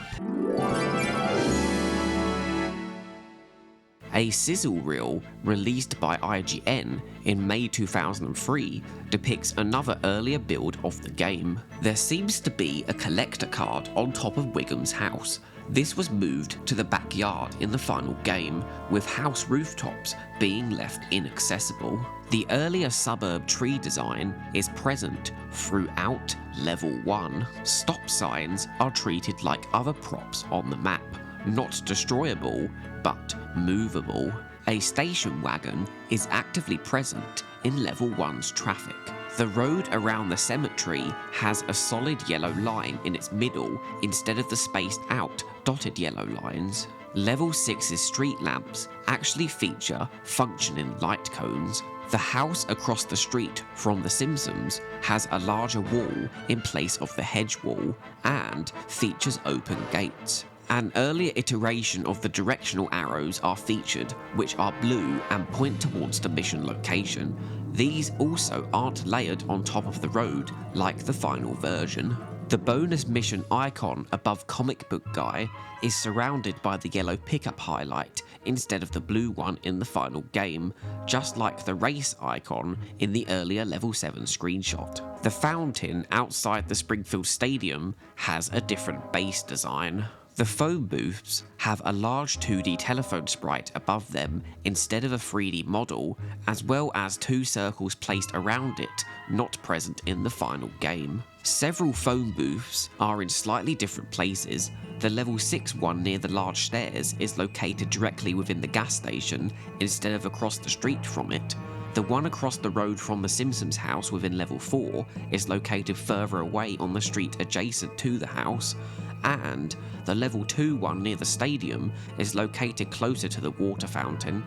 A sizzle reel released by IGN in May 2003 depicts another earlier build of the game. There seems to be a collector card on top of Wiggum's house. This was moved to the backyard in the final game, with house rooftops being left inaccessible. The earlier suburb tree design is present throughout Level 1. Stop signs are treated like other props on the map, not destroyable, but movable. A station wagon is actively present in Level 1's traffic. The road around the cemetery has a solid yellow line in its middle instead of the spaced out dotted yellow lines. Level 6's street lamps actually feature functioning light cones. The house across the street from The Simpsons has a larger wall in place of the hedge wall and features open gates. An earlier iteration of the directional arrows are featured, which are blue and point towards the mission location. These also aren't layered on top of the road like the final version. The bonus mission icon above Comic Book Guy is surrounded by the yellow pickup highlight instead of the blue one in the final game, just like the race icon in the earlier Level 7 screenshot. The fountain outside the Springfield Stadium has a different base design. The phone booths have a large 2D telephone sprite above them instead of a 3D model, as well as two circles placed around it, not present in the final game. Several phone booths are in slightly different places. The Level 6 one near the large stairs is located directly within the gas station instead of across the street from it. The one across the road from the Simpsons house within Level 4 is located further away on the street adjacent to the house, and the Level 2 one near the stadium is located closer to the water fountain.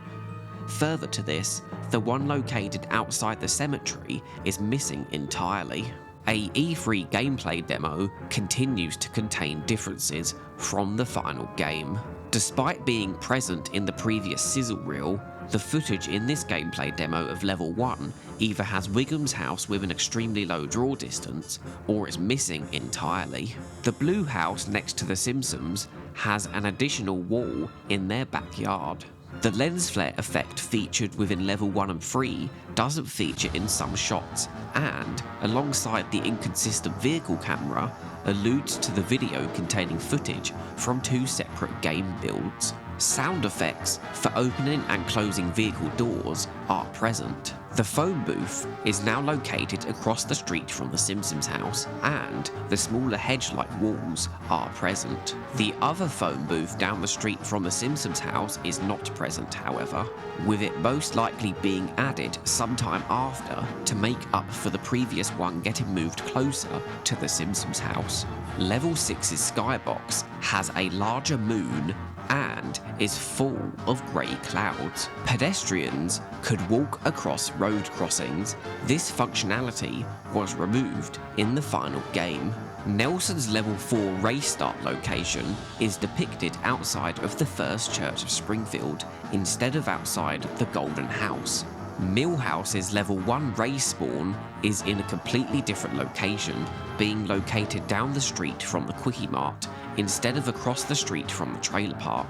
Further to this, the one located outside the cemetery is missing entirely. A E3 gameplay demo continues to contain differences from the final game. Despite being present in the previous sizzle reel, the footage in this gameplay demo of Level 1 either has Wiggum's house with an extremely low draw distance, or is missing entirely. The blue house next to The Simpsons has an additional wall in their backyard. The lens flare effect featured within Level 1 and 3 doesn't feature in some shots, and, alongside the inconsistent vehicle camera, alludes to the video containing footage from two separate game builds. Sound effects for opening and closing vehicle doors are present. The phone booth is now located across the street from the Simpsons house, and the smaller hedge-like walls are present. The other phone booth down the street from the Simpsons house is not present, however, with it most likely being added sometime after to make up for the previous one getting moved closer to the Simpsons house. Level 6's skybox has a larger moon and is full of grey clouds. Pedestrians could walk across road crossings. This functionality was removed in the final game. Nelson's Level 4 race start location is depicted outside of the First Church of Springfield instead of outside the Golden House. Millhouse's Level 1 race spawn is in a completely different location, being located down the street from the Quickie Mart instead of across the street from the trailer park.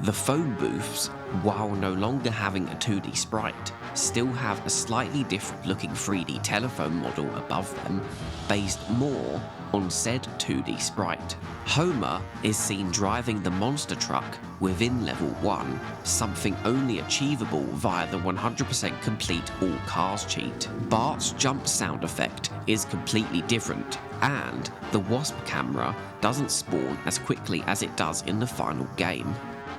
The phone booths, while no longer having a 2D sprite, still have a slightly different looking 3D telephone model above them, based more on said 2D sprite. Homer is seen driving the monster truck within Level 1, something only achievable via the 100% complete all cars cheat. Bart's jump sound effect is completely different, and the Wasp camera doesn't spawn as quickly as it does in the final game.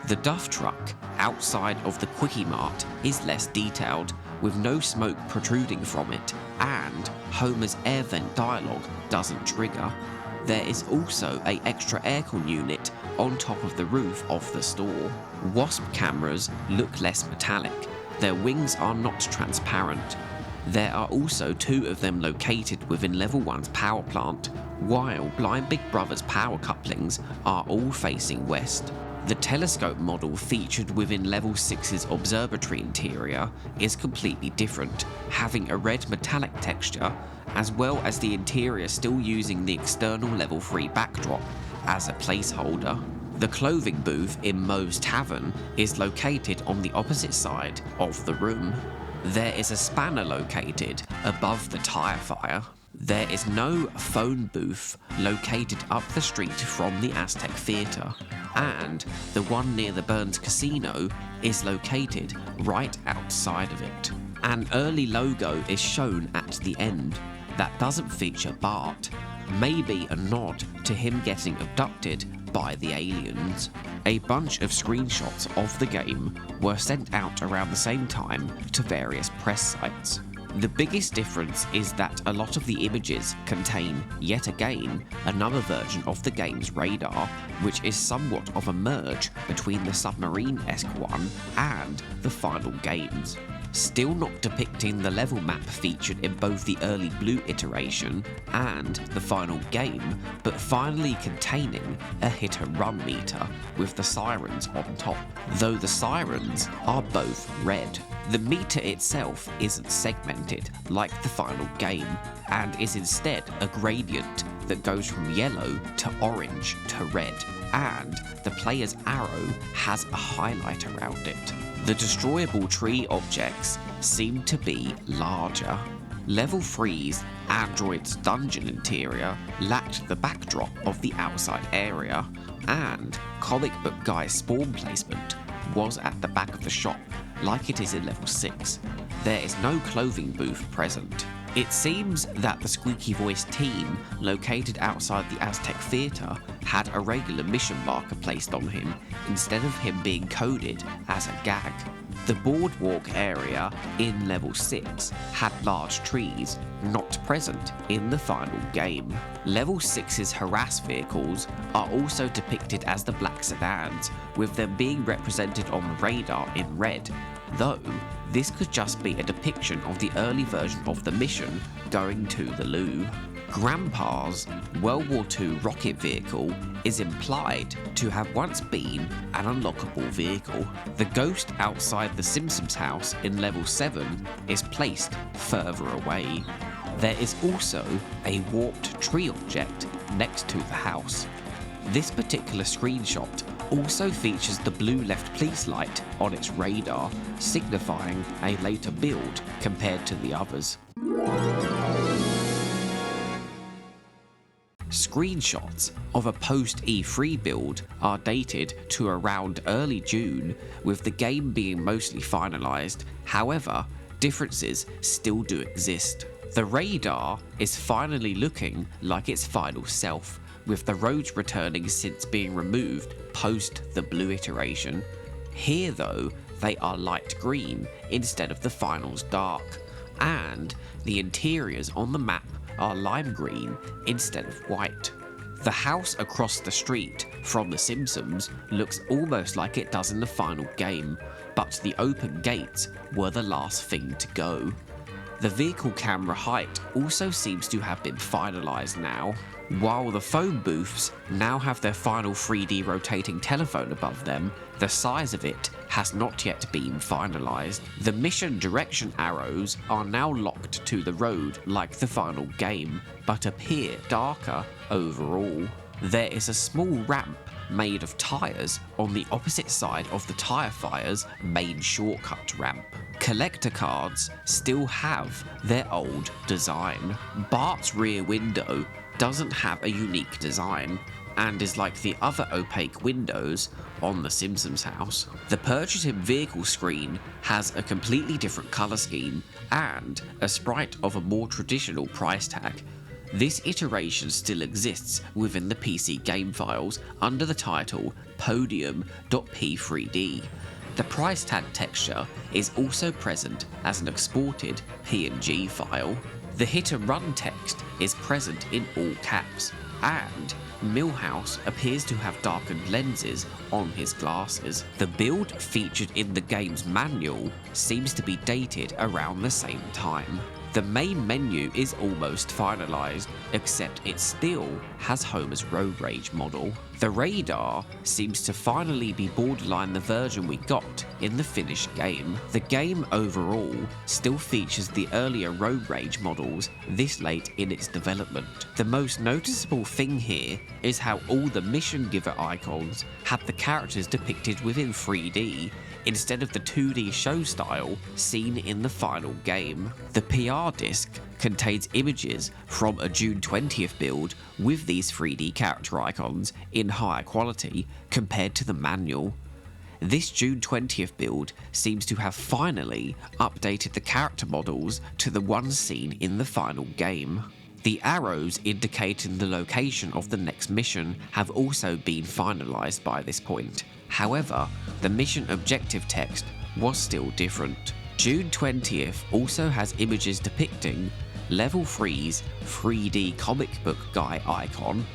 The Duff truck outside of the Quickie Mart is less detailed, with no smoke protruding from it, and Homer's air vent dialogue doesn't trigger. There is also an extra aircon unit on top of the roof of the store. Wasp cameras look less metallic. Their wings are not transparent. There are also 2 of them located within Level 1's power plant, while Blind Big Brother's power couplings are all facing west. The telescope model featured within Level 6's observatory interior is completely different, having a red metallic texture, as well as the interior still using the external Level 3 backdrop as a placeholder. The clothing booth in Moe's Tavern is located on the opposite side of the room. There is a spanner located above the tire fire. There is no phone booth located up the street from the Aztec Theatre, and the one near the Burns Casino is located right outside of it. An early logo is shown at the end that doesn't feature Bart, maybe a nod to him getting abducted by the aliens. A bunch of screenshots of the game were sent out around the same time to various press sites. The biggest difference is that a lot of the images contain, yet again, another version of the game's radar, which is somewhat of a merge between the submarine-esque one and the final games. Still not depicting the level map featured in both the early Blue iteration and the final game, but finally containing a hit-and-run meter with the sirens on top, though the sirens are both red. The meter itself isn't segmented like the final game, and is instead a gradient that goes from yellow to orange to red, and the player's arrow has a highlight around it. The destroyable tree objects seem to be larger. Level 3's Android's dungeon interior lacked the backdrop of the outside area, and Comic Book Guy's spawn placement was at the back of the shop, like it is in Level 6. There is no clothing booth present. It seems that the squeaky voiced team located outside the Aztec Theatre had a regular mission marker placed on him instead of him being coded as a gag. The boardwalk area in Level 6 had large trees, not present in the final game. Level 6's harass vehicles are also depicted as the black sedans, with them being represented on the radar in red, though this could just be a depiction of the early version of the mission going to the loo. Grandpa's World War II rocket vehicle is implied to have once been an unlockable vehicle. The ghost outside the Simpsons house in Level 7 is placed further away. There is also a warped tree object next to the house. This particular screenshot also features the blue left police light on its radar, signifying a later build compared to the others. Screenshots of a post-E3 build are dated to around early June, with the game being mostly finalised. However, differences still do exist. The radar is finally looking like its final self, with the roads returning since being removed post the Blue iteration. Here though, they are light green instead of the final's dark, and the interiors on the map are lime green instead of white. The house across the street from The Simpsons looks almost like it does in the final game, but the open gates were the last thing to go. The vehicle camera height also seems to have been finalised now, while the phone booths now have their final 3D rotating telephone above them. The size of it has not yet been finalised. The mission direction arrows are now locked to the road like the final game, but appear darker overall. There is a small ramp made of tyres on the opposite side of the tyre fire's main shortcut ramp. Collector cards still have their old design. Bart's rear window doesn't have a unique design, and is like the other opaque windows on the Simpsons house. The purchasing vehicle screen has a completely different colour scheme, and a sprite of a more traditional price tag. This iteration still exists within the PC game files under the title podium.p3d. The price tag texture is also present as an exported PNG file. The hit and run text is present in all caps, and Milhouse appears to have darkened lenses on his glasses. The build featured in the game's manual seems to be dated around the same time. The main menu is almost finalized, except it still has Homer's road rage model. The radar seems to finally be borderline the version we got in the finished game. The game overall still features the earlier road rage models this late in its development. The most noticeable thing here is how all the mission giver icons have the characters depicted within 3D instead of the 2D show style seen in the final game. The PR disc contains images from a June 20th build with these 3D character icons in higher quality compared to the manual. This June 20th build seems to have finally updated the character models to the ones seen in the final game. The arrows indicating the location of the next mission have also been finalized by this point. However, the mission objective text was still different. June 20th also has images depicting Level 3's 3D comic book guy icon,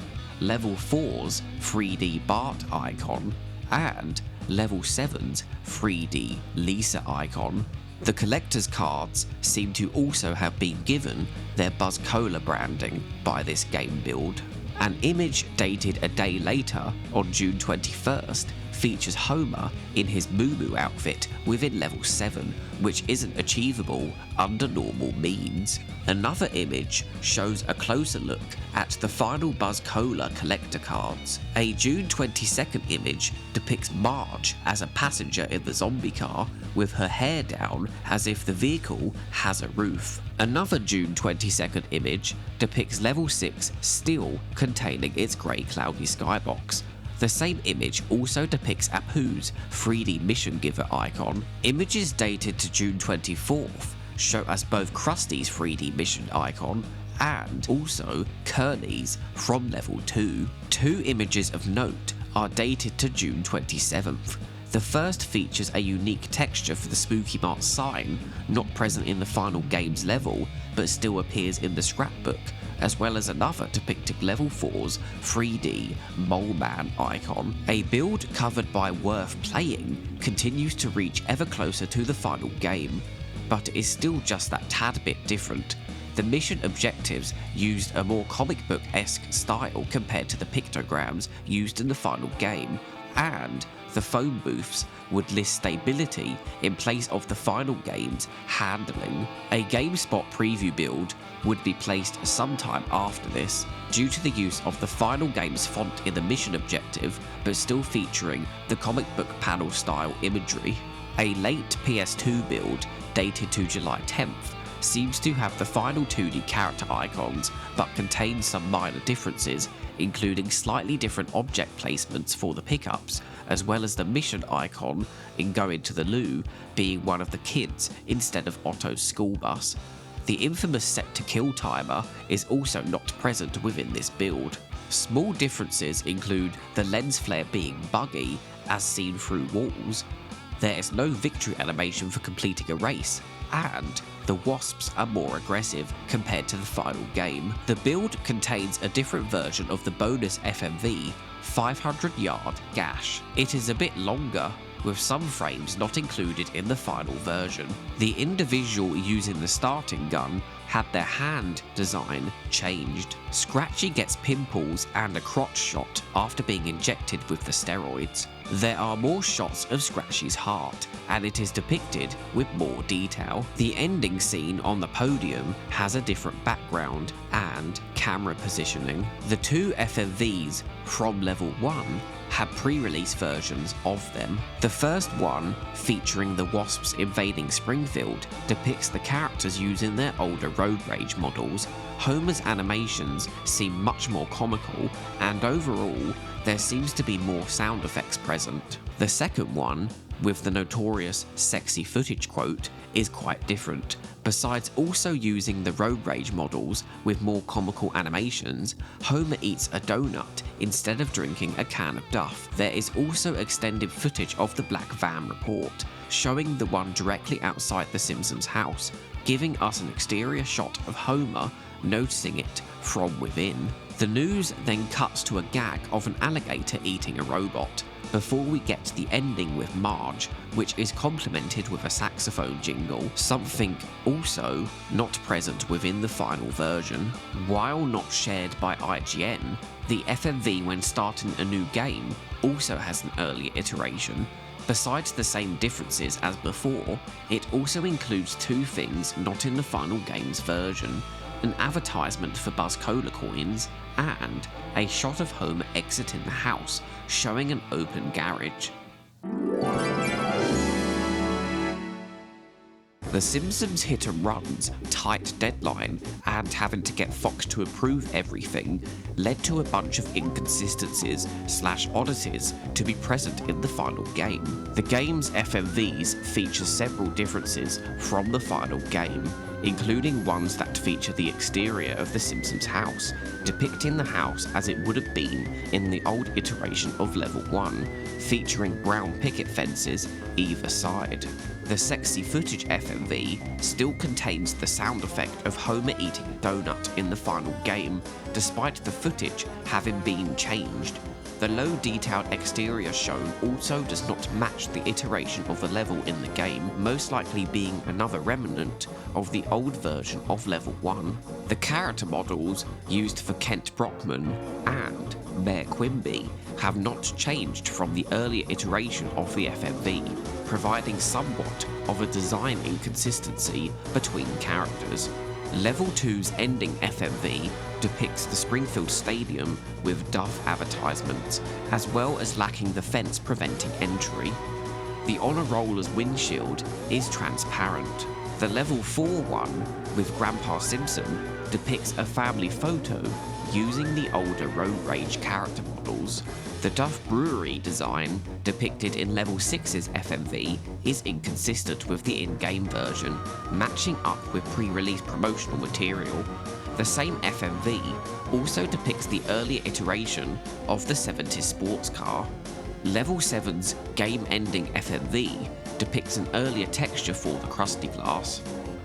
Level 4's 3D Bart icon, and Level 7's 3D Lisa icon. The collector's cards seem to also have been given their Buzz Cola branding by this game build. An image dated a day later, on June 21st, features Homer in his Moo outfit within level 7, which isn't achievable under normal means. Another image shows a closer look at the final Buzz Cola collector cards. A June 22nd image depicts Marge as a passenger in the zombie car with her hair down as if the vehicle has a roof. Another June 22nd image depicts level 6 still containing its grey cloudy skybox. The same image also depicts Apu's 3D mission giver icon. Images dated to June 24th show us both Krusty's 3D mission icon and also Kearney's from level 2. Two images of note are dated to June 27th. The first features a unique texture for the Spooky Mart sign, not present in the final game's level, but still appears in the scrapbook, as well as another depicting level 4's 3D Mole Man icon. A build covered by Worth Playing continues to reach ever closer to the final game, but it is still just that tad bit different. The mission objectives used a more comic book-esque style compared to the pictograms used in the final game, and the phone booths would list stability in place of the final game's handling. A GameSpot preview build would be placed sometime after this, due to the use of the final game's font in the mission objective, but still featuring the comic book panel style imagery. A late PS2 build, dated to July 10th, seems to have the final 2D character icons, but contains some minor differences, including slightly different object placements for the pickups, as well as the mission icon in Going to the Loo being one of the kids instead of Otto's school bus. The infamous set to kill timer is also not present within this build. Small differences include the lens flare being buggy as seen through walls, there is no victory animation for completing a race, and the wasps are more aggressive compared to the final game. The build contains a different version of the bonus FMV 500-yard gash. It is a bit longer, with some frames not included in the final version. The individual using the starting gun had their hand design changed. Scratchy gets pimples and a crotch shot after being injected with the steroids. There are more shots of Scratchy's heart, and it is depicted with more detail. The ending scene on the podium has a different background and camera positioning. The two FMVs from level 1 had pre-release versions of them. The first one, featuring the Wasps invading Springfield, depicts the characters using their older road rage models. Homer's animations seem much more comical, and overall, there seems to be more sound effects present. The second one, with the notorious sexy footage quote, is quite different. Besides also using the road rage models with more comical animations, Homer eats a donut instead of drinking a can of Duff. There is also extended footage of the Black Van report, showing the one directly outside the Simpsons house, giving us an exterior shot of Homer noticing it from within. The news then cuts to a gag of an alligator eating a robot, before we get to the ending with Marge, which is complemented with a saxophone jingle, something also not present within the final version. While not shared by IGN, the FMV when starting a new game also has an earlier iteration. Besides the same differences as before, it also includes two things not in the final game's version: an advertisement for Buzz Cola coins, and a shot of Homer exiting the house, showing an open garage. The Simpsons hit and run's tight deadline and having to get Fox to approve everything led to a bunch of inconsistencies / oddities to be present in the final game. The game's FMVs feature several differences from the final game, including ones that feature the exterior of the Simpsons house, depicting the house as it would have been in the old iteration of Level 1, featuring brown picket fences either side. The Sexy Footage FMV still contains the sound effect of Homer eating a donut in the final game, despite the footage having been changed. The low-detailed exterior shown also does not match the iteration of the level in the game, most likely being another remnant of the old version of Level 1. The character models used for Kent Brockman and Mayor Quimby have not changed from the earlier iteration of the FMV, providing somewhat of a design inconsistency between characters. Level 2's ending FMV depicts the Springfield Stadium with Duff advertisements, as well as lacking the fence preventing entry. The Honor Roller's windshield is transparent. The Level 4 one, with Grandpa Simpson, depicts a family photo using the older Road Rage character models. The Duff Brewery design, depicted in Level 6's FMV, is inconsistent with the in-game version, matching up with pre-release promotional material. The same FMV also depicts the earlier iteration of the 70s sports car. Level 7's game-ending FMV depicts an earlier texture for the Krusty Glass,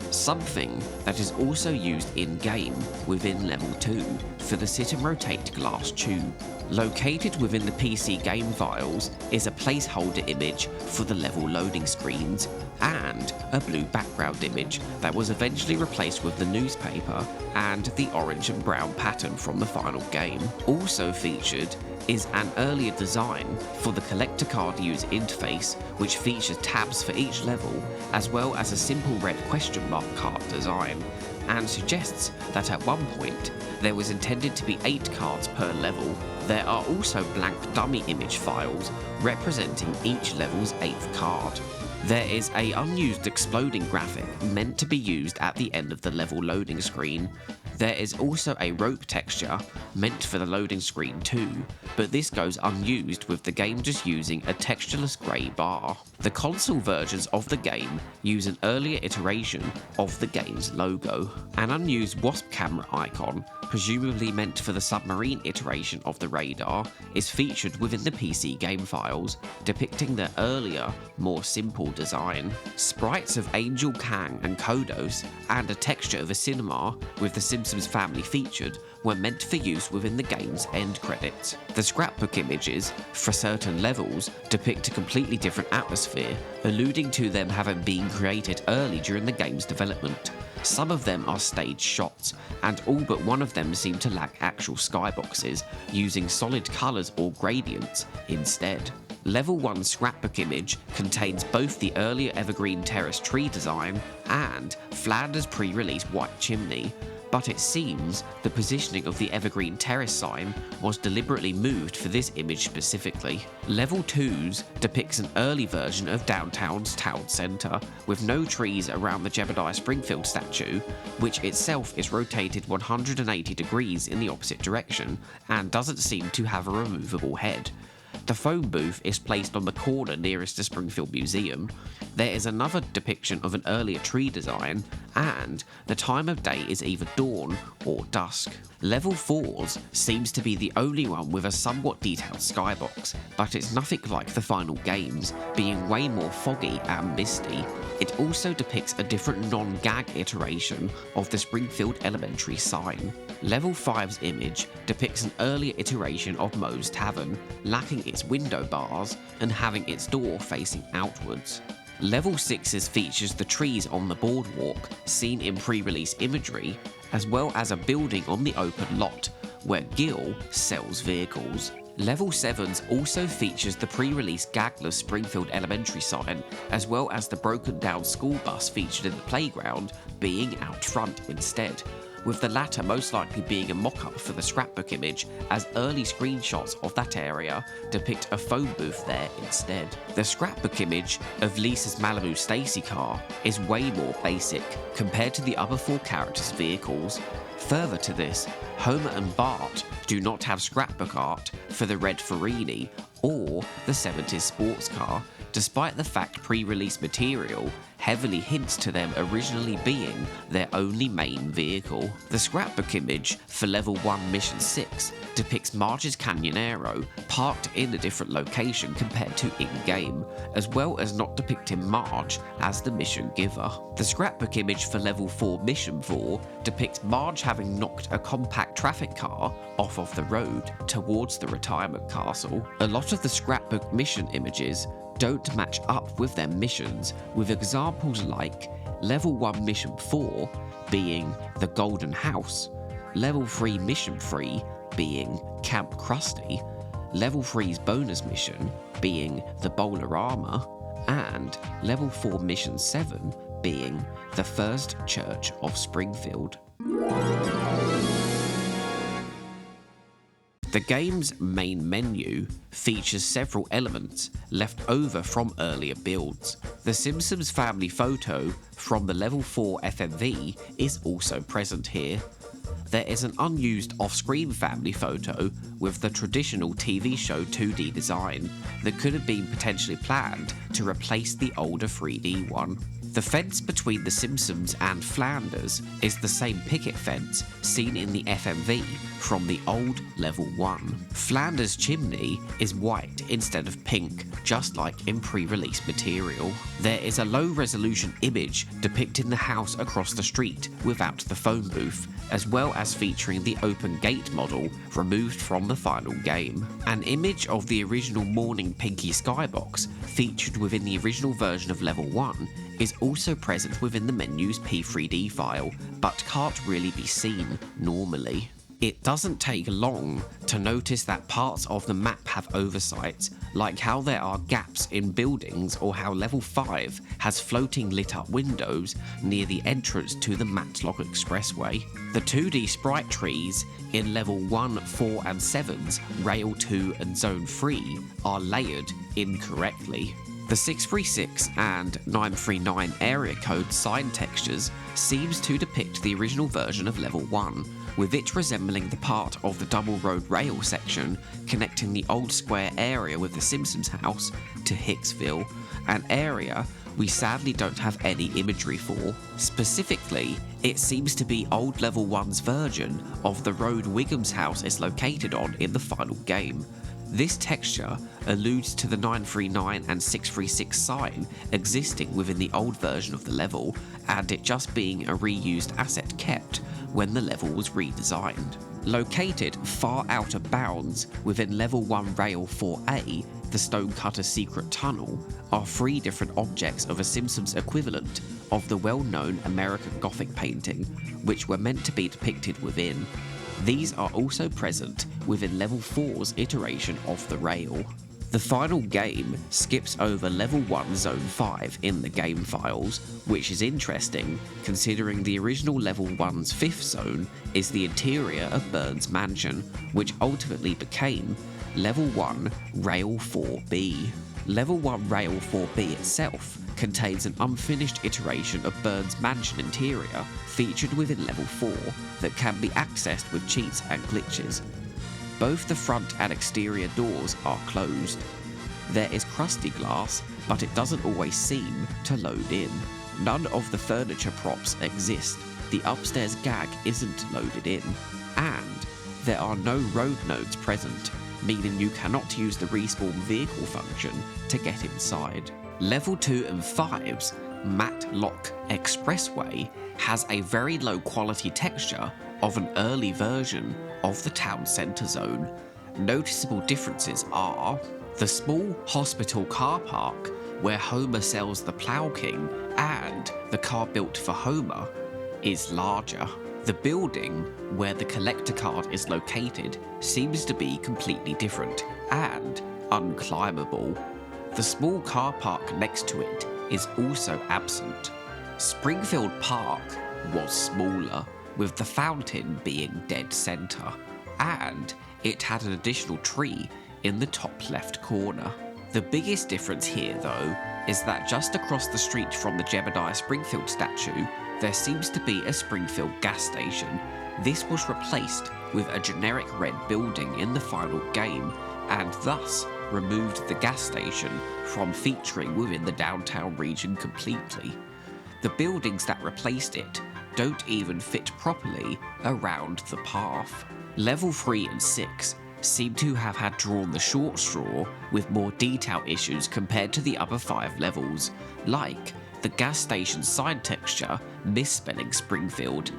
something that is also used in-game within Level 2 for the sit and rotate glass tube. Located within the PC game files is a placeholder image for the level loading screens and a blue background image that was eventually replaced with the newspaper and the orange and brown pattern from the final game. Also featured is an earlier design for the collector card user interface, which features tabs for each level, as well as a simple red question mark card design, and suggests that at one point there was intended to be 8 cards per level. There are also blank dummy image files representing each level's 8th card. There is an unused exploding graphic meant to be used at the end of the level loading screen. There is also a rope texture meant for the loading screen too, but this goes unused with the game just using a textureless grey bar. The console versions of the game use an earlier iteration of the game's logo. An unused wasp camera icon, presumably meant for the submarine iteration of the radar, is featured within the PC game files, depicting the earlier, more simple design. Sprites of Angel, Kang and Kodos, and a texture of a cinema with the Simpsons family featured, were meant for use within the game's end credits. The scrapbook images for certain levels depict a completely different atmosphere, alluding to them having been created early during the game's development. Some of them are staged shots, and all but one of them seem to lack actual skyboxes, using solid colours or gradients instead. Level 1 scrapbook image contains both the earlier Evergreen Terrace tree design and Flanders' pre-release white chimney, but it seems the positioning of the Evergreen Terrace sign was deliberately moved for this image specifically. Level 2's depicts an early version of downtown's town centre, with no trees around the Jebediah Springfield statue, which itself is rotated 180 degrees in the opposite direction and doesn't seem to have a removable head. The phone booth is placed on the corner nearest the Springfield Museum. There is another depiction of an earlier tree design, and the time of day is either dawn or dusk. Level 4's seems to be the only one with a somewhat detailed skybox, but it's nothing like the final games, being way more foggy and misty. It also depicts a different non-gag iteration of the Springfield Elementary sign. Level 5's image depicts an earlier iteration of Moe's Tavern, lacking its window bars and having its door facing outwards. Level 6's features the trees on the boardwalk, seen in pre-release imagery, as well as a building on the open lot, where Gil sells vehicles. Level 7's also features the pre-release gagless Springfield Elementary sign, as well as the broken down school bus featured in the playground being out front instead, with the latter most likely being a mock-up for the scrapbook image, as early screenshots of that area depict a phone booth there instead. The scrapbook image of Lisa's Malibu Stacy car is way more basic compared to the other 4 characters' vehicles. Further to this, Homer and Bart do not have scrapbook art for the red Ferrini or the 70s sports car, despite the fact pre-release material heavily hints to them originally being their only main vehicle. The scrapbook image for Level 1 Mission 6 depicts Marge's Canyonero parked in a different location compared to in-game, as well as not depicting Marge as the mission giver. The scrapbook image for Level 4 Mission 4 depicts Marge having knocked a compact traffic car off of the road towards the retirement castle. A lot of the scrapbook mission images don't match up with their missions, with examples like Level 1 Mission 4 being the Golden House, Level 3 Mission 3 being Camp Krusty, Level 3's bonus mission being the Bowl-O-Rama, and Level 4 Mission 7 being the First Church of Springfield. The game's main menu features several elements left over from earlier builds. The Simpsons family photo from the Level 4 FMV is also present here. There is an unused off-screen family photo with the traditional TV show 2D design that could have been potentially planned to replace the older 3D one. The fence between the Simpsons and Flanders is the same picket fence seen in the FMV from the old Level 1. Flanders' chimney is white instead of pink, just like in pre-release material. There is a low-resolution image depicting the house across the street without the phone booth, as well as featuring the open gate model removed from the final game. An image of the original Morning Pinky skybox featured within the original version of Level 1 is also present within the menu's P3D file, but can't really be seen normally. It doesn't take long to notice that parts of the map have oversights, like how there are gaps in buildings or how Level 5 has floating lit up windows near the entrance to the Matlock Expressway. The 2D sprite trees in Level 1, 4 and 7's Rail 2 and Zone 3 are layered incorrectly. The 636 and 939 area code sign textures seems to depict the original version of Level 1, with it resembling the part of the double road rail section connecting the old square area with the Simpsons house to Hicksville, an area we sadly don't have any imagery for. Specifically, it seems to be old Level 1's version of the road Wiggum's house is located on in the final game. This texture alludes to the 939 and 636 sign existing within the old version of the level, and it just being a reused asset kept when the level was redesigned. Located far out of bounds within Level 1 Rail 4A, the Stonecutter's secret tunnel, are 3 different objects of a Simpsons equivalent of the well-known American Gothic painting, which were meant to be depicted within. These are also present within Level 4's iteration of the rail. The final game skips over Level 1 Zone 5 in the game files, which is interesting considering the original Level 1's 5th zone is the interior of Burns' mansion, which ultimately became Level 1 Rail 4B. Level 1 Rail 4B itself contains an unfinished iteration of Burns' mansion interior featured within Level 4 that can be accessed with cheats and glitches. Both the front and exterior doors are closed. There is crusty glass, but it doesn't always seem to load in. None of the furniture props exist. The upstairs gag isn't loaded in. And there are no road nodes present, meaning you cannot use the respawn vehicle function to get inside. Level 2 and 5's Matlock Expressway has a very low quality texture of an early version of the town centre zone. Noticeable differences are the small hospital car park where Homer sells the Plow King and the car built for Homer is larger. The building where the collector card is located seems to be completely different and unclimbable. The small car park next to it is also absent. Springfield Park was smaller, with the fountain being dead centre, and it had an additional tree in the top left corner. The biggest difference here, though, is that just across the street from the Jebediah Springfield statue, there seems to be a Springfield gas station. This was replaced with a generic red building in the final game, and thus removed the gas station from featuring within the downtown region completely. The buildings that replaced it don't even fit properly around the path. Level 3 and 6 seem to have had drawn the short straw with more detail issues compared to the other 5 levels, like the gas station sign texture misspelling Springfield,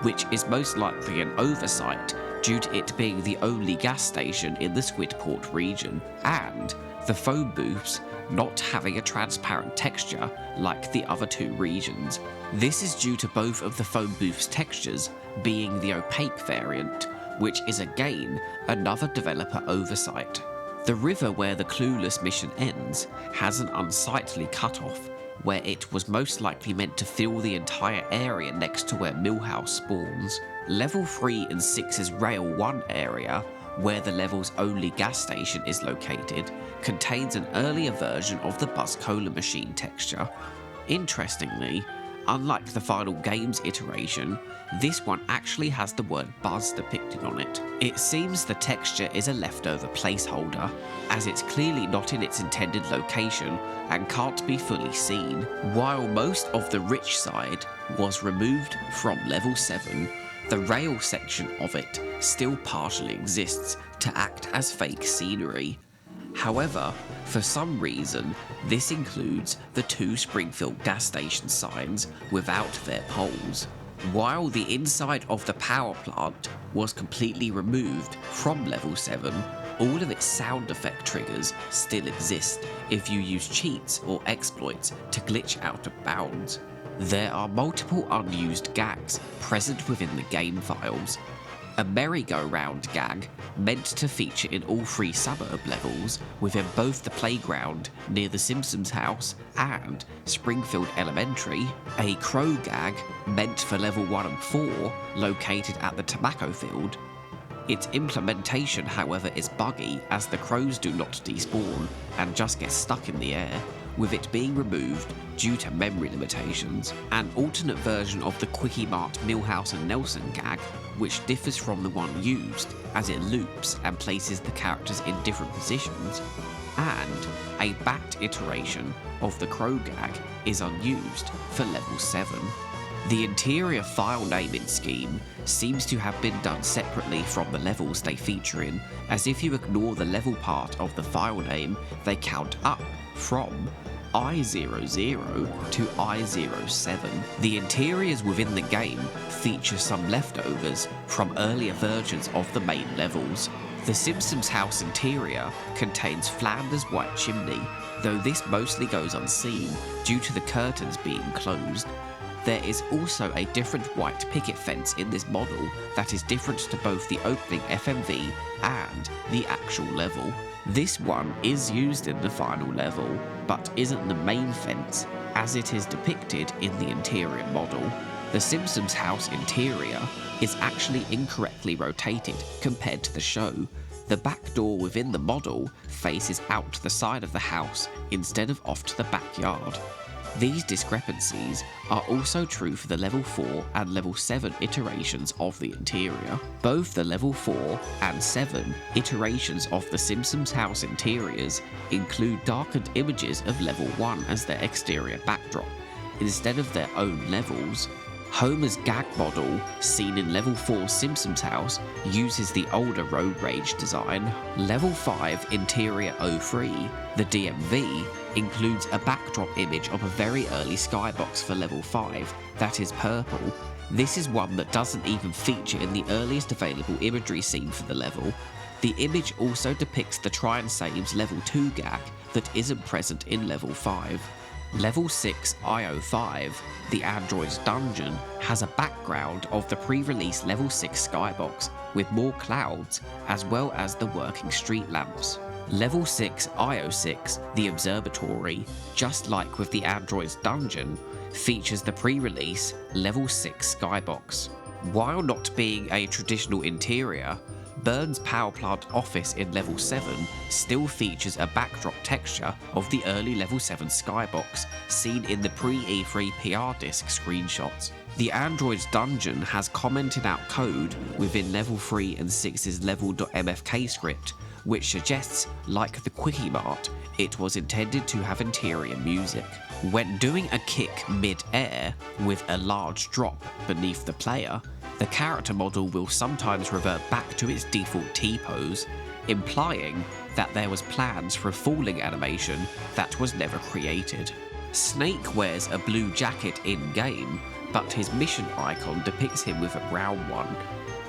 which is most likely an oversight due to it being the only gas station in the Squidport region, and the phone booths not having a transparent texture like the other 2 regions. This is due to both of the phone booths' textures being the opaque variant, which is again another developer oversight. The river where the Clueless mission ends has an unsightly cutoff, where it was most likely meant to fill the entire area next to where Millhouse spawns. Level 3 and 6's Rail 1 area, where the level's only gas station is located, contains an earlier version of the Buzz Cola machine texture. Interestingly, unlike the final game's iteration, this one actually has the word Buzz depicted on it. It seems the texture is a leftover placeholder, as it's clearly not in its intended location and can't be fully seen. While most of the rich side was removed from level 7, the rail section of it still partially exists to act as fake scenery. However, for some reason, this includes the 2 Springfield gas station signs without their poles. While the inside of the power plant was completely removed from level 7, all of its sound effect triggers still exist if you use cheats or exploits to glitch out of bounds. There are multiple unused gags present within the game files. A merry-go-round gag meant to feature in all 3 suburb levels within both the playground near the Simpsons house and Springfield Elementary. A crow gag meant for level 1 and 4 located at the tobacco field. Its implementation, however, is buggy as the crows do not despawn and just get stuck in the air, with it being removed due to memory limitations. An alternate version of the Quickie Mart Millhouse and Nelson gag, which differs from the one used as it loops and places the characters in different positions, and a backed iteration of the crow gag is unused for level 7. The interior file naming scheme seems to have been done separately from the levels they feature in, as if you ignore the level part of the file name, they count up from I00 to I07. The interiors within the game feature some leftovers from earlier versions of the main levels. The Simpsons house interior contains Flanders' white chimney, though this mostly goes unseen due to the curtains being closed. There is also a different white picket fence in this model that is different to both the opening FMV and the actual level. This one is used in the final level, but isn't the main fence, as it is depicted in the interior model. The Simpsons house interior is actually incorrectly rotated compared to the show. The back door within the model faces out to the side of the house instead of off to the backyard. These discrepancies are also true for the level 4 and level 7 iterations of the interior. Both the level 4 and 7 iterations of the Simpsons house interiors include darkened images of level 1 as their exterior backdrop, instead of their own levels. Homer's gag model, seen in Level 4 Simpsons house, uses the older road rage design. Level 5 Interior 03, the DMV, includes a backdrop image of a very early skybox for Level 5 that is purple. This is one that doesn't even feature in the earliest available imagery scene for the level. The image also depicts the Try and Saves Level 2 gag that isn't present in Level 5. Level 6 IO5, the android's dungeon, has a background of the pre-release Level 6 skybox with more clouds as well as the working street lamps. Level 6 IO6, the observatory, just like with the android's dungeon, features the pre-release Level 6 skybox. While not being a traditional interior, Burns' power plant office in Level 7 still features a backdrop texture of the early Level 7 skybox seen in the pre-E3 PR disc screenshots. The android's dungeon has commented out code within Level 3 and 6's level.mfk script, which suggests, like the Quickie Mart, it was intended to have interior music. When doing a kick mid-air with a large drop beneath the player, the character model will sometimes revert back to its default T-pose, implying that there was plans for a falling animation that was never created. Snake wears a blue jacket in-game, but his mission icon depicts him with a brown one.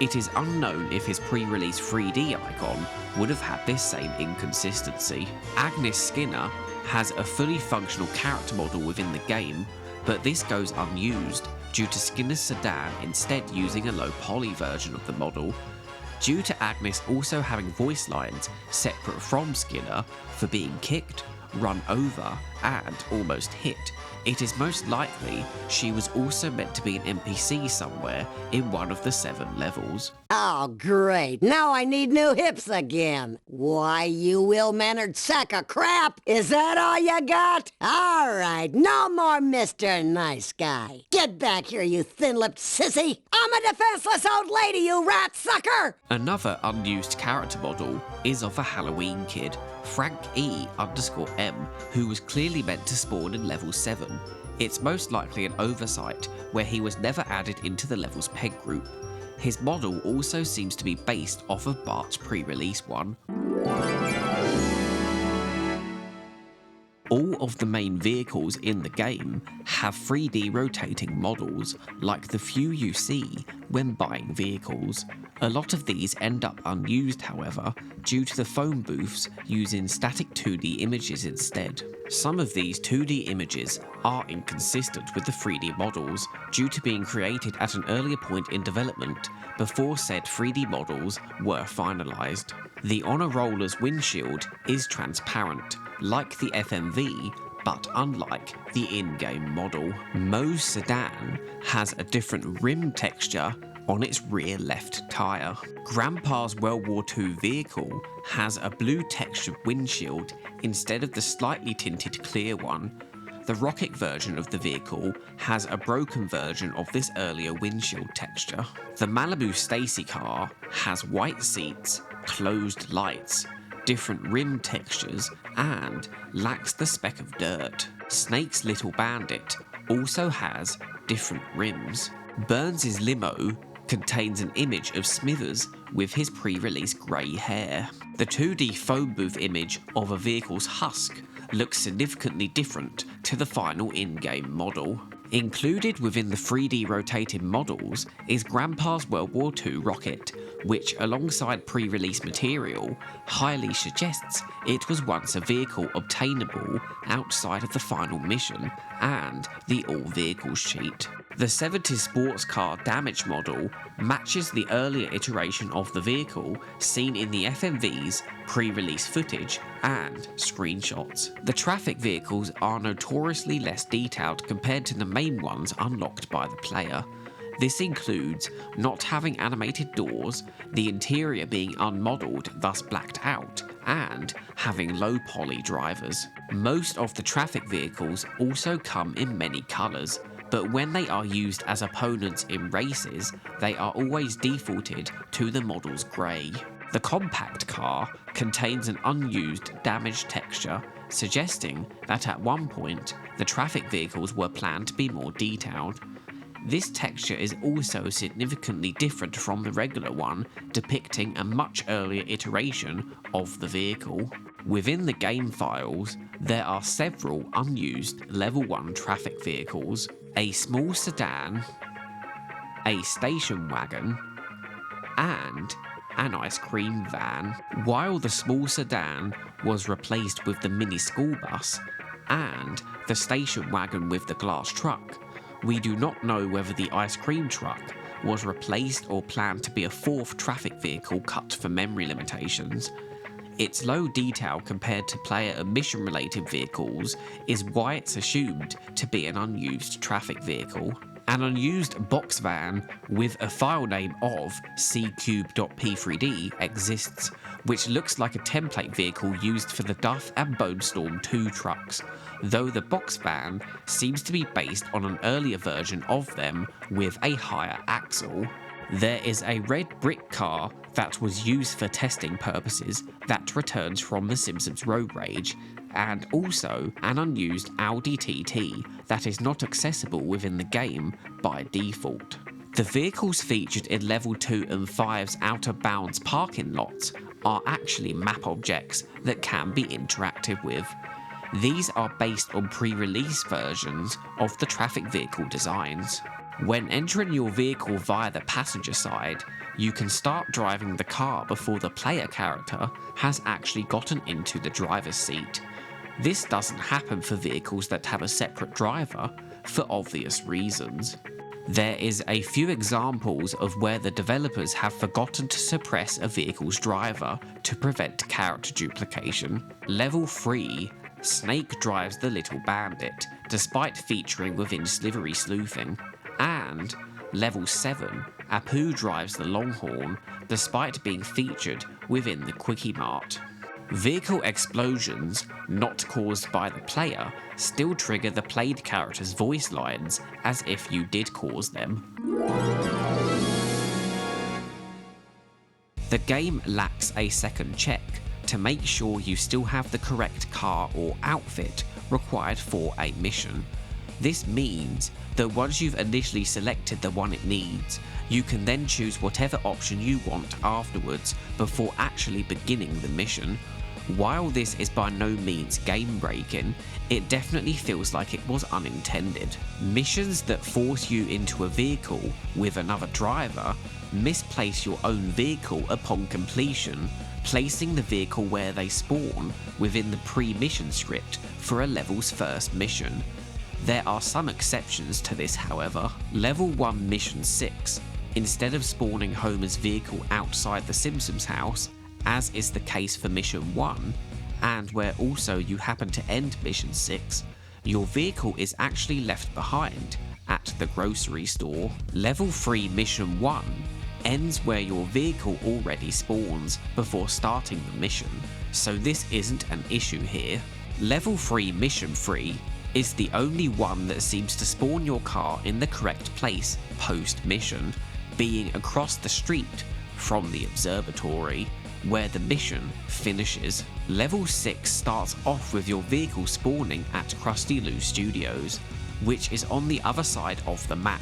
It is unknown if his pre-release 3D icon would have had this same inconsistency. Agnes Skinner has a fully functional character model within the game, but this goes unused due to Skinner's sedan instead using a low poly version of the model. Due to Agnes also having voice lines separate from Skinner for being kicked, run over, and almost hit, it is most likely she was also meant to be an NPC somewhere in one of the 7 levels. Oh, great. Now I need new hips again. Why, you ill-mannered sack of crap. Is that all you got? All right, no more Mr. Nice Guy. Get back here, you thin-lipped sissy. I'm a defenseless old lady, you rat sucker. Another unused character model is of a Halloween kid, Frank E_M, who was clearly meant to spawn in level 7. It's most likely an oversight where he was never added into the level's peg group. His model also seems to be based off of Bart's pre-release one. All of the main vehicles in the game have 3D rotating models, like the few you see when buying vehicles. A lot of these end up unused, however, due to the phone booths using static 2D images instead. Some of these 2D images are inconsistent with the 3D models due to being created at an earlier point in development before said 3D models were finalised. The Honor Roller's windshield is transparent, like the FMV, but unlike the in-game model. Moe's sedan has a different rim texture on its rear left tyre. Grandpa's World War II vehicle has a blue textured windshield instead of the slightly tinted clear one. The Rocket version of the vehicle has a broken version of this earlier windshield texture. The Malibu Stacy car has white seats, closed lights, different rim textures, and lacks the speck of dirt. Snake's Little Bandit also has different rims. Burns' limo contains an image of Smithers with his pre-release grey hair. The 2D phone booth image of a vehicle's husk looks significantly different to the final in-game model. Included within the 3D rotated models is Grandpa's World War II rocket, which alongside pre-release material highly suggests it was once a vehicle obtainable outside of the final mission and the all vehicles sheet. The 70s sports car damage model matches the earlier iteration of the vehicle seen in the FMV's pre-release footage and screenshots. The traffic vehicles are notoriously less detailed compared to the main ones unlocked by the player. This includes not having animated doors, the interior being unmodelled, thus blacked out, and having low poly drivers. Most of the traffic vehicles also come in many colours, but when they are used as opponents in races, they are always defaulted to the model's grey. The compact car contains an unused damaged texture, suggesting that at one point the traffic vehicles were planned to be more detailed. This texture is also significantly different from the regular one, depicting a much earlier iteration of the vehicle. Within the game files, there are several unused Level 1 traffic vehicles, a small sedan, a station wagon, and an ice cream van. While the small sedan was replaced with the mini school bus and the station wagon with the glass truck, we do not know whether the ice cream truck was replaced or planned to be a fourth traffic vehicle cut for memory limitations. Its low detail compared to player and mission related vehicles is why it's assumed to be an unused traffic vehicle. An unused box van with a file name of ccube.p3d exists, which looks like a template vehicle used for the Duff and Bone Storm 2 trucks, though the box van seems to be based on an earlier version of them with a higher axle. There is a red brick car that was used for testing purposes that returns from the Simpsons Road Rage, and also an unused Audi TT that is not accessible within the game by default. The vehicles featured in Level 2 and 5's Outer Bounds parking lots are actually map objects that can be interacted with. These are based on pre-release versions of the traffic vehicle designs. When entering your vehicle via the passenger side, you can start driving the car before the player character has actually gotten into the driver's seat. This doesn't happen for vehicles that have a separate driver, for obvious reasons. There is a few examples of where the developers have forgotten to suppress a vehicle's driver to prevent character duplication. Level 3, Snake drives the Little Bandit, despite featuring within Slivery Sleuthing. And Level 7, Apu drives the Longhorn, despite being featured within the Quickie Mart. Vehicle explosions, not caused by the player, still trigger the played character's voice lines as if you did cause them. The game lacks a second check to make sure you still have the correct car or outfit required for a mission. This means that once you've initially selected the one it needs, you can then choose whatever option you want afterwards before actually beginning the mission. While this is by no means game breaking, it definitely feels like it was unintended. Missions that force you into a vehicle with another driver misplace your own vehicle upon completion, placing the vehicle where they spawn within the pre-mission script for a level's first mission. There are some exceptions to this, however. Level 1 Mission 6, instead of spawning Homer's vehicle outside the Simpsons house, as is the case for Mission 1, and where also you happen to end Mission 6, your vehicle is actually left behind at the grocery store. Level 3 Mission 1 ends where your vehicle already spawns before starting the mission, so this isn't an issue here. Level 3 Mission 3 is the only one that seems to spawn your car in the correct place post-mission, being across the street from the observatory, where the mission finishes. Level 6 starts off with your vehicle spawning at Krusty Lou Studios, which is on the other side of the map.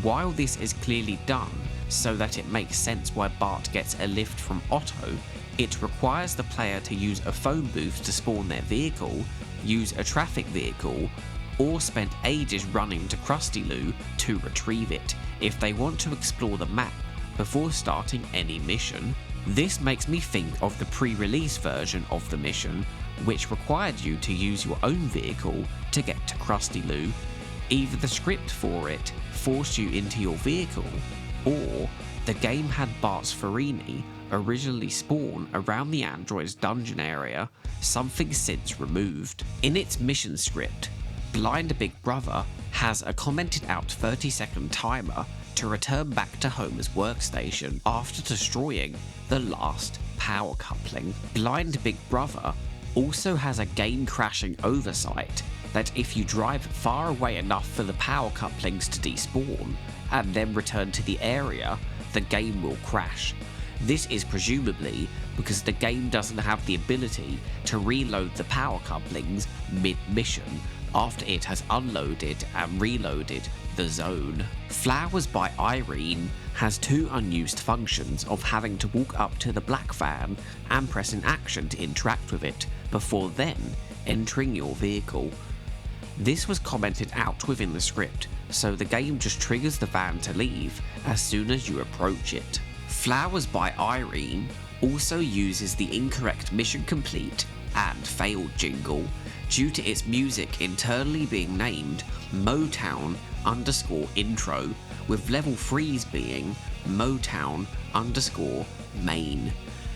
While this is clearly done so that it makes sense why Bart gets a lift from Otto, it requires the player to use a phone booth to spawn their vehicle, use a traffic vehicle, or spend ages running to Krusty Lou to retrieve it if they want to explore the map before starting any mission. This makes me think of the pre-release version of the mission, which required you to use your own vehicle to get to Krusty Lou. Either the script for it forced you into your vehicle, or the game had Bart's Farini originally spawn around the android's dungeon area, something since removed. In its mission script, Blind Big Brother has a commented out 30-second timer to return back to Homer's workstation after destroying the last power coupling. Blind Big Brother also has a game-crashing oversight that if you drive far away enough for the power couplings to despawn, and then return to the area, the game will crash. This is presumably because the game doesn't have the ability to reload the power couplings mid-mission after it has unloaded and reloaded the zone. Flowers by Irene has two unused functions of having to walk up to the black van and press an action to interact with it before then entering your vehicle. This was commented out within the script, so the game just triggers the van to leave as soon as you approach it. Flowers by Irene also uses the incorrect mission complete and failed jingle due to its music internally being named Motown_intro, with level 3's being Motown_main.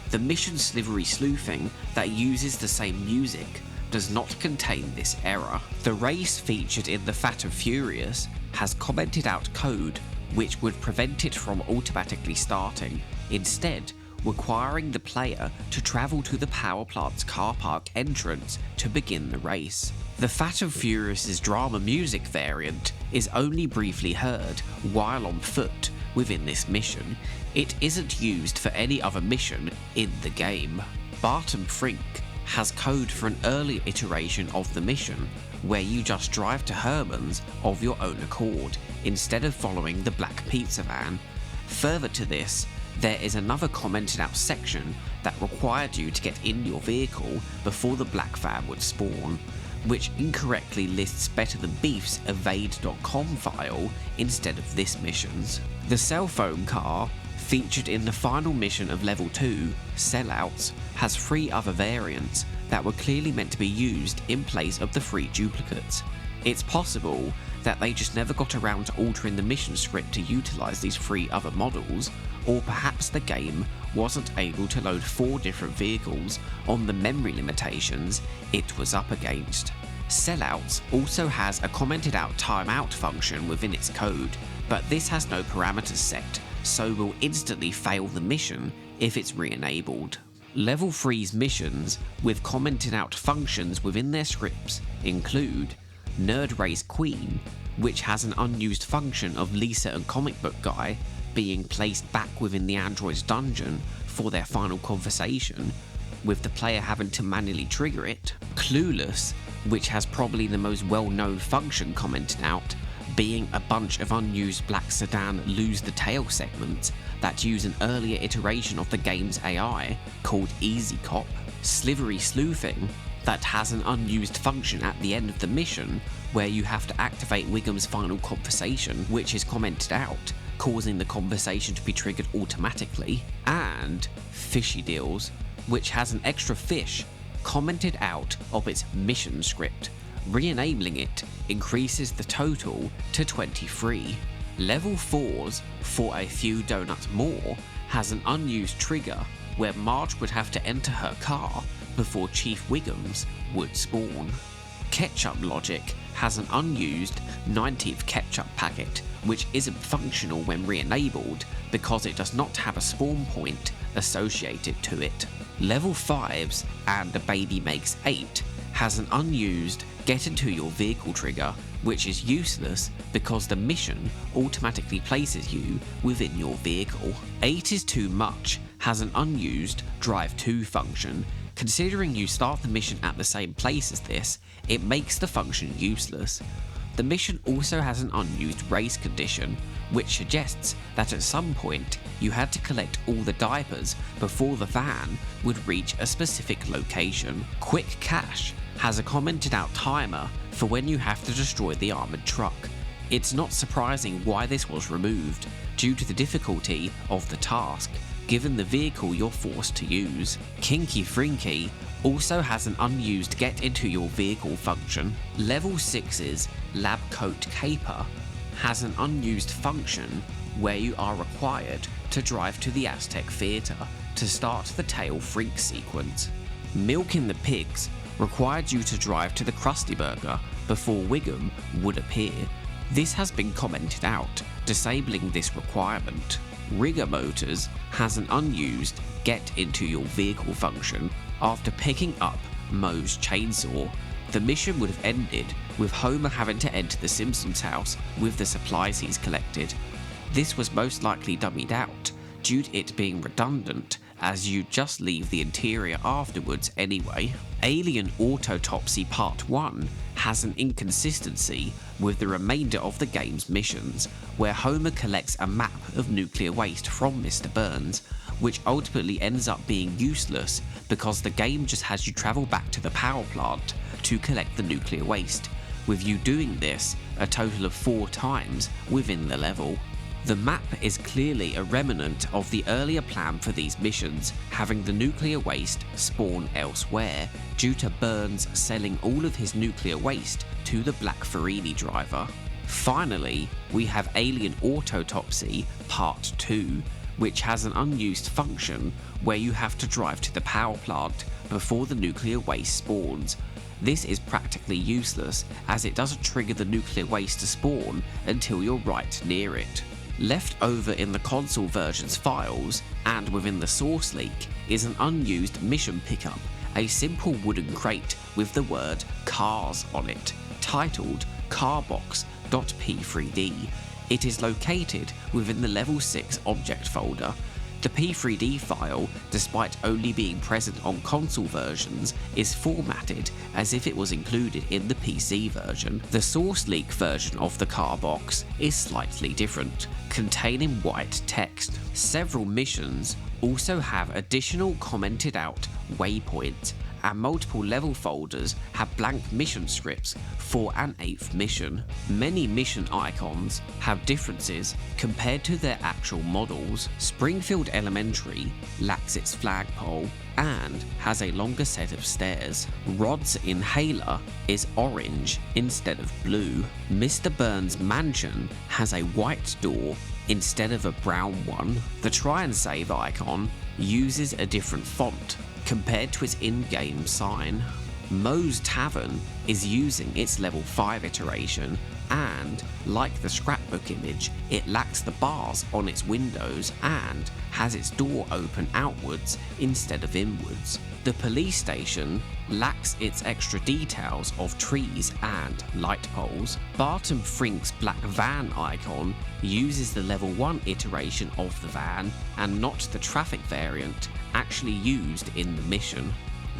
The mission Slivery Sleuthing that uses the same music does not contain this error. The race featured in the Fat and Furious has commented out code which would prevent it from automatically starting, instead requiring the player to travel to the power plant's car park entrance to begin the race. The Fat and Furious's drama music variant is only briefly heard while on foot within this mission. It isn't used for any other mission in the game. Barton Frink has code for an earlier iteration of the mission where you just drive to Herman's of your own accord instead of following the black pizza van. Further to this, there is another commented out section that required you to get in your vehicle before the black van would spawn, which incorrectly lists Better Than Beef's evade.com file instead of this mission's. The cell phone car, featured in the final mission of level 2, Sellouts, has 3 other variants that were clearly meant to be used in place of the 3 duplicates. It's possible that they just never got around to altering the mission script to utilise these 3 other models, or perhaps the game wasn't able to load 4 different vehicles on the memory limitations it was up against. Sellouts also has a commented out timeout function within its code, but this has no parameters set, so will instantly fail the mission if it's re-enabled. Level 3's missions with commented out functions within their scripts include Nerd Race Queen, which has an unused function of Lisa and Comic Book Guy being placed back within the android's dungeon for their final conversation, with the player having to manually trigger it. Clueless, which has probably the most well-known function commented out, being a bunch of unused black sedan lose the tail segments that use an earlier iteration of the game's AI called Easy Cop. Slivery Sleuthing, that has an unused function at the end of the mission where you have to activate Wiggum's final conversation, which is commented out, causing the conversation to be triggered automatically. And Fishy Deals, which has an extra fish commented out of its mission script. Re-enabling it increases the total to 23. Level 4's For a Few Donuts More has an unused trigger where Marge would have to enter her car before Chief Wiggum's would spawn. Ketchup Logic has an unused 19th ketchup packet, which isn't functional when re-enabled because it does not have a spawn point associated to it. Level 5's And a Baby Makes 8 has an unused Get Into Your Vehicle trigger, which is useless because the mission automatically places you within your vehicle. 8 is Too Much has an unused Drive To function. Considering you start the mission at the same place as this, it makes the function useless. The mission also has an unused race condition, which suggests that at some point you had to collect all the diapers before the van would reach a specific location. Quick Cash has a commented out timer for when you have to destroy the armoured truck. It's not surprising why this was removed, due to the difficulty of the task, given the vehicle you're forced to use. Kinky Frinky also has an unused Get Into Your Vehicle function. Level 6's Lab Coat Caper has an unused function where you are required to drive to the Aztec Theatre to start the Tail Freak sequence. Milking the Pigs required you to drive to the Krusty Burger before Wiggum would appear. This has been commented out, disabling this requirement. Rigger Motors has an unused get into your vehicle function. After picking up Moe's chainsaw, the mission would have ended with Homer having to enter the Simpsons house with the supplies he's collected. This was most likely dummied out due to it being redundant, as you just leave the interior afterwards anyway. Alien Autopsy Part 1 has an inconsistency with the remainder of the game's missions, where Homer collects a map of nuclear waste from Mr. Burns, which ultimately ends up being useless because the game just has you travel back to the power plant to collect the nuclear waste, with you doing this a total of 4 times within the level. The map is clearly a remnant of the earlier plan for these missions, having the nuclear waste spawn elsewhere due to Burns selling all of his nuclear waste to the Black Farini driver. Finally, we have Alien Autopsy Part 2, which has an unused function where you have to drive to the power plant before the nuclear waste spawns. This is practically useless as it doesn't trigger the nuclear waste to spawn until you're right near it. Left over in the console version's files and within the source leak is an unused mission pickup, a simple wooden crate with the word cars on it, titled carbox.p3d. It is located within the level 6 object folder. The P3D file, despite only being present on console versions, is formatted as if it was included in the PC version. The source leak version of the car box is slightly different, containing white text. Several missions also have additional commented out waypoints, and multiple level folders have blank mission scripts for an 8th mission. Many mission icons have differences compared to their actual models. Springfield Elementary lacks its flagpole and has a longer set of stairs. Rod's Inhaler is orange instead of blue. Mr. Burns' mansion has a white door instead of a brown one. The try and save icon uses a different font compared to its in-game sign. Moe's Tavern is using its level 5 iteration, and like the scrapbook image, it lacks the bars on its windows and has its door open outwards instead of inwards. The police station lacks its extra details of trees and light poles. Barton Frink's black van icon uses the level 1 iteration of the van and not the traffic variant actually used in the mission.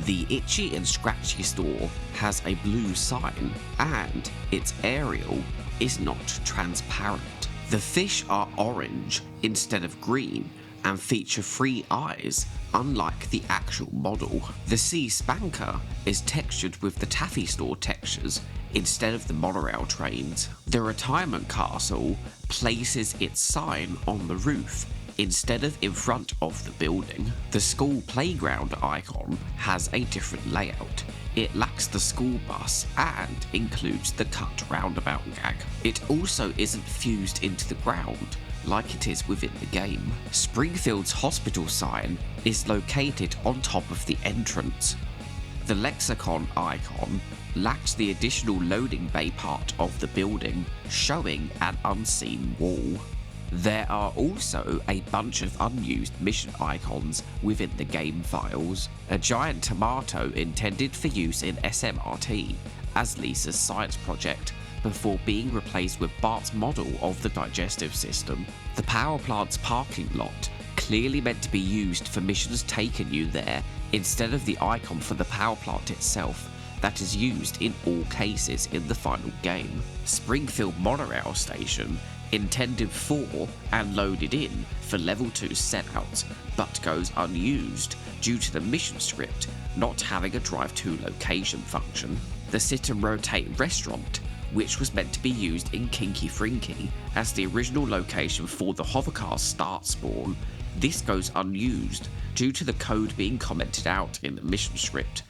The Itchy and Scratchy store has a blue sign and its aerial is not transparent. The fish are orange instead of green and feature 3 eyes, unlike the actual model. The Sea Spanker is textured with the Taffy store textures instead of the monorail trains. The Retirement Castle places its sign on the roof instead of in front of the building. The school playground icon has a different layout. It lacks the school bus and includes the cut roundabout gag. It also isn't fused into the ground like it is within the game. Springfield's hospital sign is located on top of the entrance. The lexicon icon lacks the additional loading bay part of the building, showing an unseen wall. There are also a bunch of unused mission icons within the game files. A giant tomato intended for use in SMRT as Lisa's science project before being replaced with Bart's model of the digestive system. The power plant's parking lot, clearly meant to be used for missions taking you there instead of the icon for the power plant itself that is used in all cases in the final game. Springfield Monorail Station, intended for and loaded in for level 2 sellouts, but goes unused due to the mission script not having a drive to location function. The Sit and Rotate restaurant, which was meant to be used in Kinky Frinky as the original location for the hovercar start spawn, this goes unused due to the code being commented out in the mission script.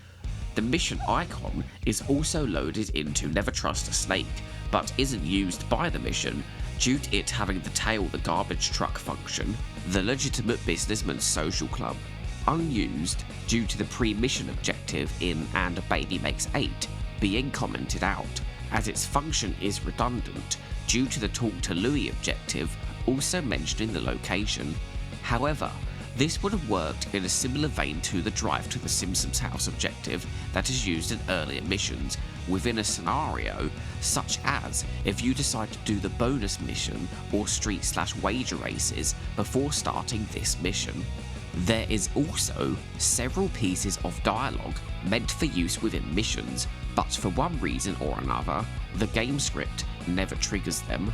The mission icon is also loaded into Never Trust a Snake, but isn't used by the mission due to it having the tail the garbage truck function. The Legitimate Businessman's Social Club, unused due to the pre-mission objective in And a Baby Makes 8 being commented out, as its function is redundant due to the Talk to Louie objective also mentioned in the location. However, this would have worked in a similar vein to the Drive to the Simpsons house objective that is used in earlier missions within a scenario, such as if you decide to do the bonus mission or street/wager races before starting this mission. There is also several pieces of dialogue meant for use within missions, but for one reason or another, the game script never triggers them.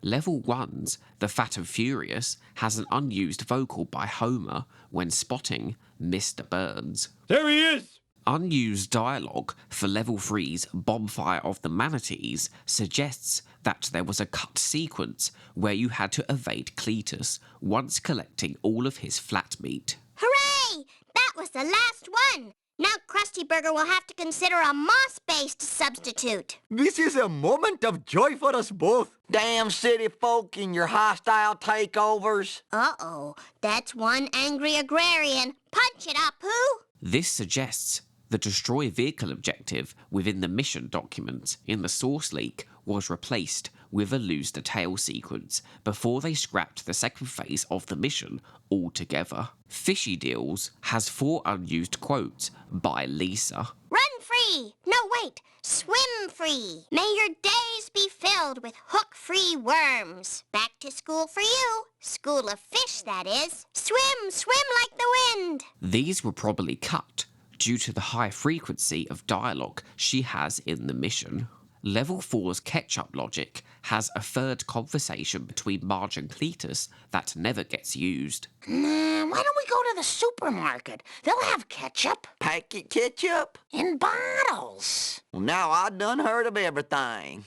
Level 1's The Fat and Furious has an unused vocal by Homer when spotting Mr. Burns. There he is! Unused dialogue for Level 3's Bonfire of the Manatees suggests that there was a cut sequence where you had to evade Cletus once collecting all of his flat meat. Hooray! That was the last one! Now Krusty Burger will have to consider a moss-based substitute. This is a moment of joy for us both. Damn city folk and your hostile takeovers. Uh-oh, that's one angry agrarian. Punch it up, Pooh! This suggests the destroy vehicle objective within the mission document in the source leak was replaced with a lose the tail sequence before they scrapped the second phase of the mission altogether. Fishy Deals has 4 unused quotes by Lisa. Run free! No, wait! Swim free! May your days be filled with hook-free worms. Back to school for you. School of fish, that is. Swim, swim like the wind! These were probably cut due to the high frequency of dialogue she has in the mission. Level 4's Ketchup Logic has a third conversation between Marge and Cletus that never gets used. Why don't we go to the supermarket? They'll have ketchup. Packet ketchup? In bottles. Well, now I done heard of everything.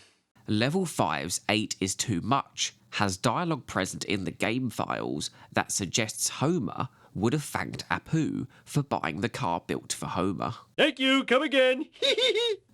Level 5's 8 is Too Much has dialogue present in the game files that suggests Homer would have thanked Apu for buying the car built for Homer. Thank you, come again.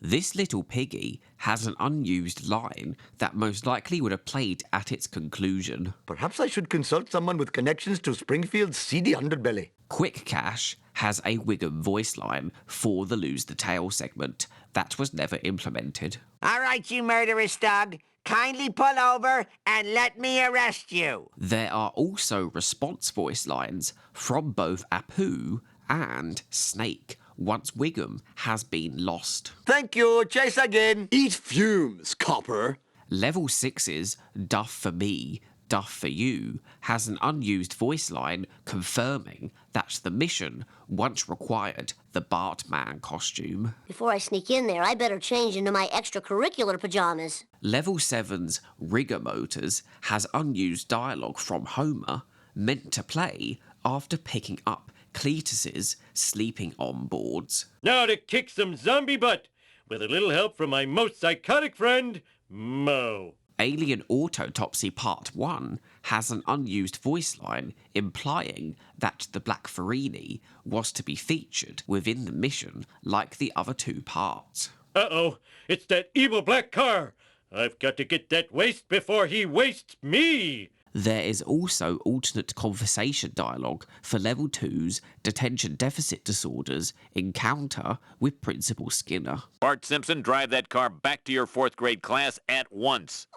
This little piggy has an unused line that most likely would have played at its conclusion. Perhaps I should consult someone with connections to Springfield's seedy underbelly. Quick Cash has a Wiggum voice line for the Lose the Tail segment that was never implemented. All right, you murderous thug. Kindly pull over and let me arrest you. There are also response voice lines from both Apu and Snake once Wiggum has been lost. Thank you, chase again. Eat fumes, copper. Level 6's Duff for Me, Duff for You has an unused voice line confirming that the mission once required the Bartman costume. Before I sneak in there, I better change into my extracurricular pajamas. Level 7's Rigger Motors has unused dialogue from Homer meant to play after picking up Cletus's sleeping on boards. Now to kick some zombie butt, with a little help from my most psychotic friend, Mo. Alien Autopsy Part 1 has an unused voice line implying that the Black Farini was to be featured within the mission like the other 2 parts. Uh-oh, it's that evil black car. I've got to get that waste before he wastes me. There is also alternate conversation dialogue for Level 2's Detention Deficit Disorders encounter with Principal Skinner. Bart Simpson, drive that car back to your 4th grade class at once.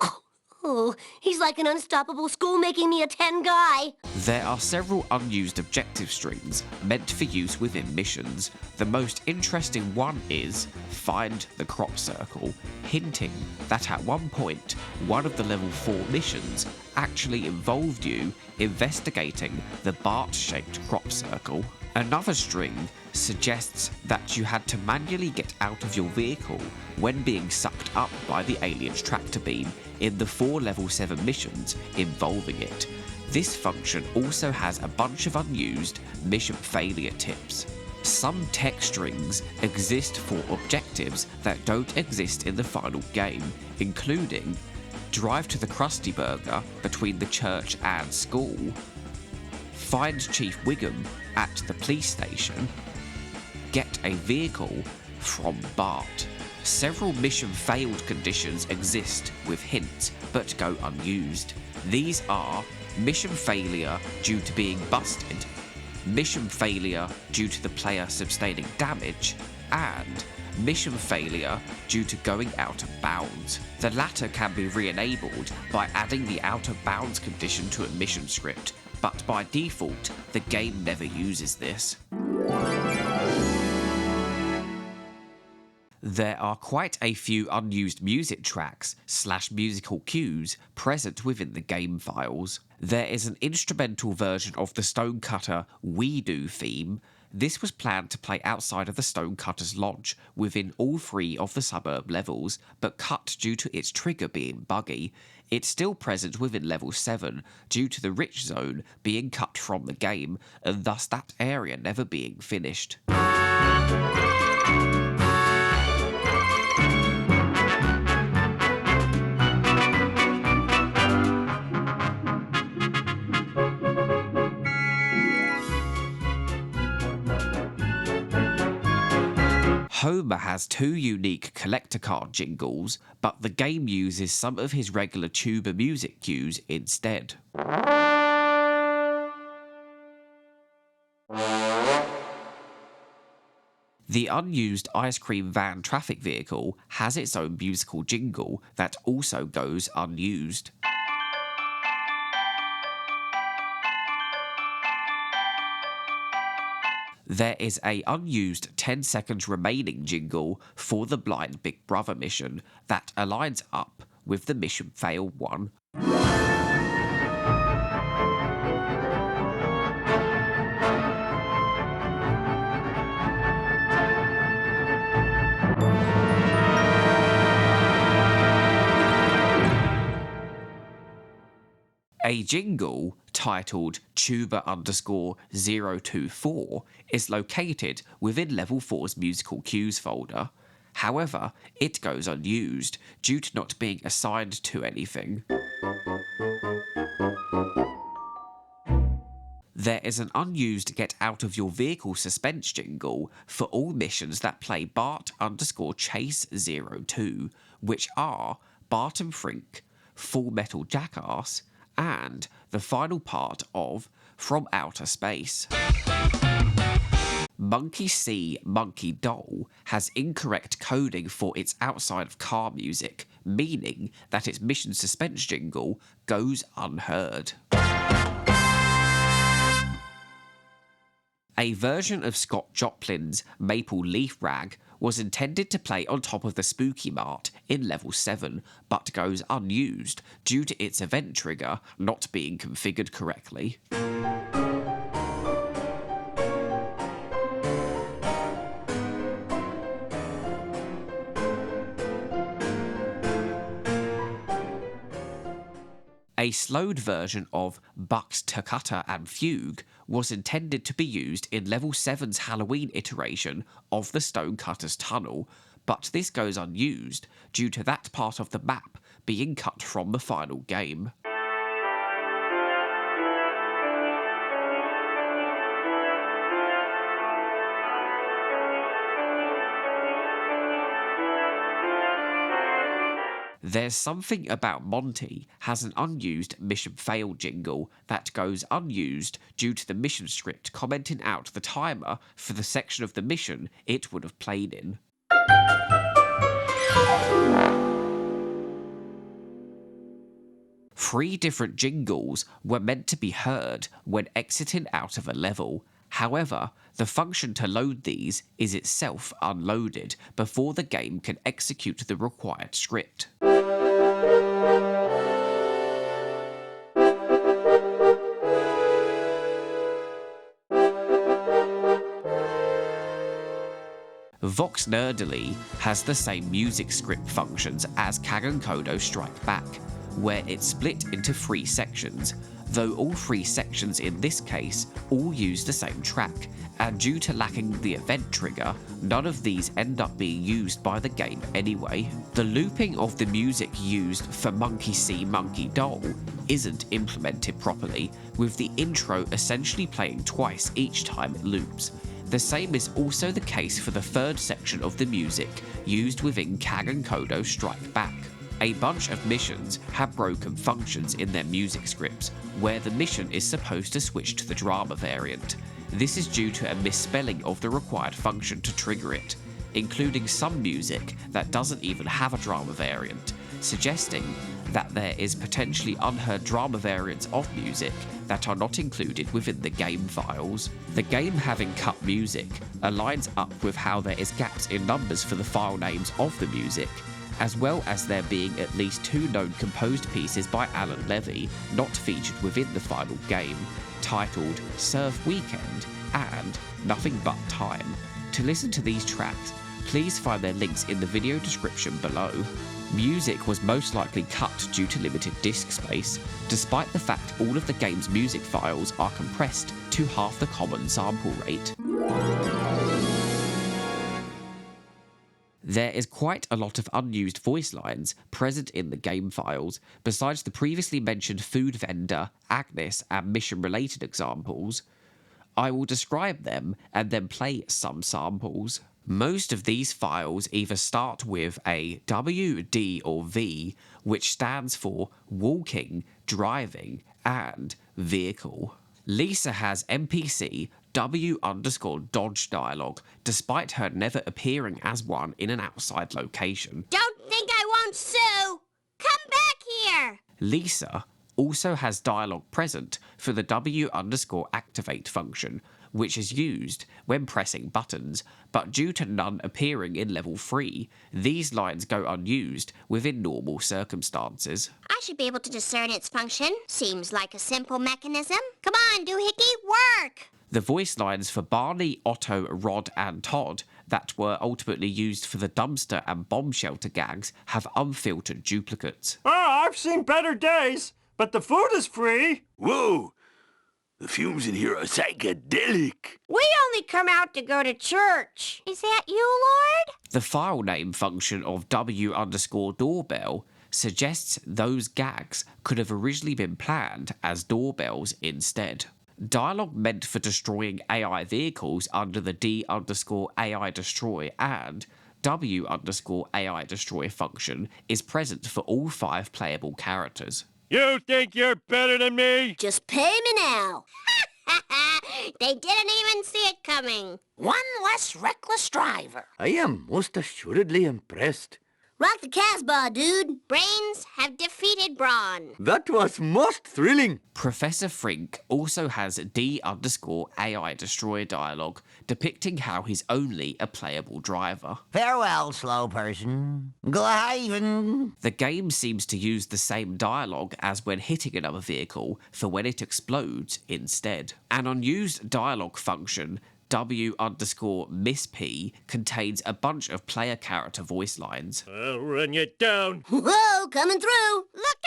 Oh, he's like an unstoppable school making me a 10 guy. There are several unused objective strings meant for use within missions. The most interesting one is Find the Crop Circle, hinting that at one point, one of the Level 4 missions actually involved you investigating the Bart-shaped crop circle. Another string suggests that you had to manually get out of your vehicle when being sucked up by the alien's tractor beam in the 4 Level 7 missions involving it. This function also has a bunch of unused mission failure tips. Some text strings exist for objectives that don't exist in the final game, including drive to the Krusty Burger between the church and school, find Chief Wiggum at the police station, get a vehicle from Bart. Several mission failed conditions exist with hints but go unused. These are mission failure due to being busted, mission failure due to the player sustaining damage, and mission failure due to going out of bounds. The latter can be re-enabled by adding the out of bounds condition to a mission script, but by default, the game never uses this. There are quite a few unused music tracks / musical cues present within the game files. There is an instrumental version of the Stonecutter We Do theme. This was planned to play outside of the Stonecutter's lodge within all 3 of the suburb levels, but cut due to its trigger being buggy. It's still present within level 7 due to the rich zone being cut from the game, and thus that area never being finished. Homer has 2 unique collector card jingles, but the game uses some of his regular tuba music cues instead. The unused ice cream van traffic vehicle has its own musical jingle that also goes unused. There is a unused 10 seconds remaining jingle for the Blind Big Brother mission that aligns up with the mission fail one. A jingle titled Tuba_024 is located within Level 4's musical cues folder. However, it goes unused due to not being assigned to anything. There is an unused Get Out of Your Vehicle suspense jingle for all missions that play Bart_Chase02, which are Bart and Frink, Full Metal Jackass, and the final part of From Outer Space. Monkey See, Monkey Doll has incorrect coding for its outside of car music, meaning that its mission suspense jingle goes unheard. A version of Scott Joplin's Maple Leaf Rag was intended to play on top of the Spooky Mart in Level 7, but goes unused due to its event trigger not being configured correctly. A slowed version of Bucks Toccata and Fugue was intended to be used in Level 7's Halloween iteration of the Stonecutter's Tunnel, but this goes unused due to that part of the map being cut from the final game. There's Something About Monty has an unused mission fail jingle that goes unused due to the mission script commenting out the timer for the section of the mission it would have played in. Three different jingles were meant to be heard when exiting out of a level. However, the function to load these is itself unloaded before the game can execute the required script. Vox Nerdily has the same music script functions as Kagan Kodo Strike Back, where it's split into 3 sections, though all 3 sections in this case all use the same track, and due to lacking the event trigger, none of these end up being used by the game anyway. The looping of the music used for Monkey See, Monkey Doll isn't implemented properly, with the intro essentially playing twice each time it loops. The same is also the case for the 3rd section of the music used within Kagan Kodo Strike Back. A bunch of missions have broken functions in their music scripts, where the mission is supposed to switch to the drama variant. This is due to a misspelling of the required function to trigger it. including some music that doesn't even have a drama variant, suggesting that there is potentially unheard drama variants of music that are not included within the game files. The game having cut music aligns up with how there is gaps in numbers for the file names of the music, as well as there being at least 2 known composed pieces by Alan Levy not featured within the final game, titled Surf Weekend and Nothing But Time. To listen to these tracks, please find their links in the video description below. Music was most likely cut due to limited disk space, despite the fact all of the game's music files are compressed to half the common sample rate. There is quite a lot of unused voice lines present in the game files, besides the previously mentioned food vendor, Agnes, and mission-related examples. I will describe them and then play some samples. Most of these files either start with a W, D, or V, which stands for walking, driving, and vehicle. Lisa has NPC W_Dodge dialogue, despite her never appearing as one in an outside location. Don't think I won't sue! Come back here! Lisa also has dialogue present for the W_activate function, which is used when pressing buttons, but due to none appearing in level 3, these lines go unused within normal circumstances. I should be able to discern its function. Seems like a simple mechanism. Come on, Doohickey, work! The voice lines for Barney, Otto, Rod, and Todd that were ultimately used for the dumpster and bomb shelter gags have unfiltered duplicates. I've seen better days, but the food is free. Whoa! The fumes in here are psychedelic. We only come out to go to church. Is that you, Lord? The file name function of W_doorbell suggests those gags could have originally been planned as doorbells instead. Dialogue meant for destroying AI vehicles under the D_AI destroy and W_AI destroy function is present for all 5 playable characters. You think you're better than me? Just pay me now. They didn't even see it coming. One less reckless driver. I am most assuredly impressed. Rock the Casbah, dude. Brains have defeated brawn. That was most thrilling. Professor Frink also has D_AI destroy dialogue depicting how he's only a playable driver. Farewell, slow person. Glyven. The game seems to use the same dialogue as when hitting another vehicle for when it explodes instead. An unused dialogue function W_Miss P contains a bunch of player character voice lines. I'll run you down. Whoa, coming through. Look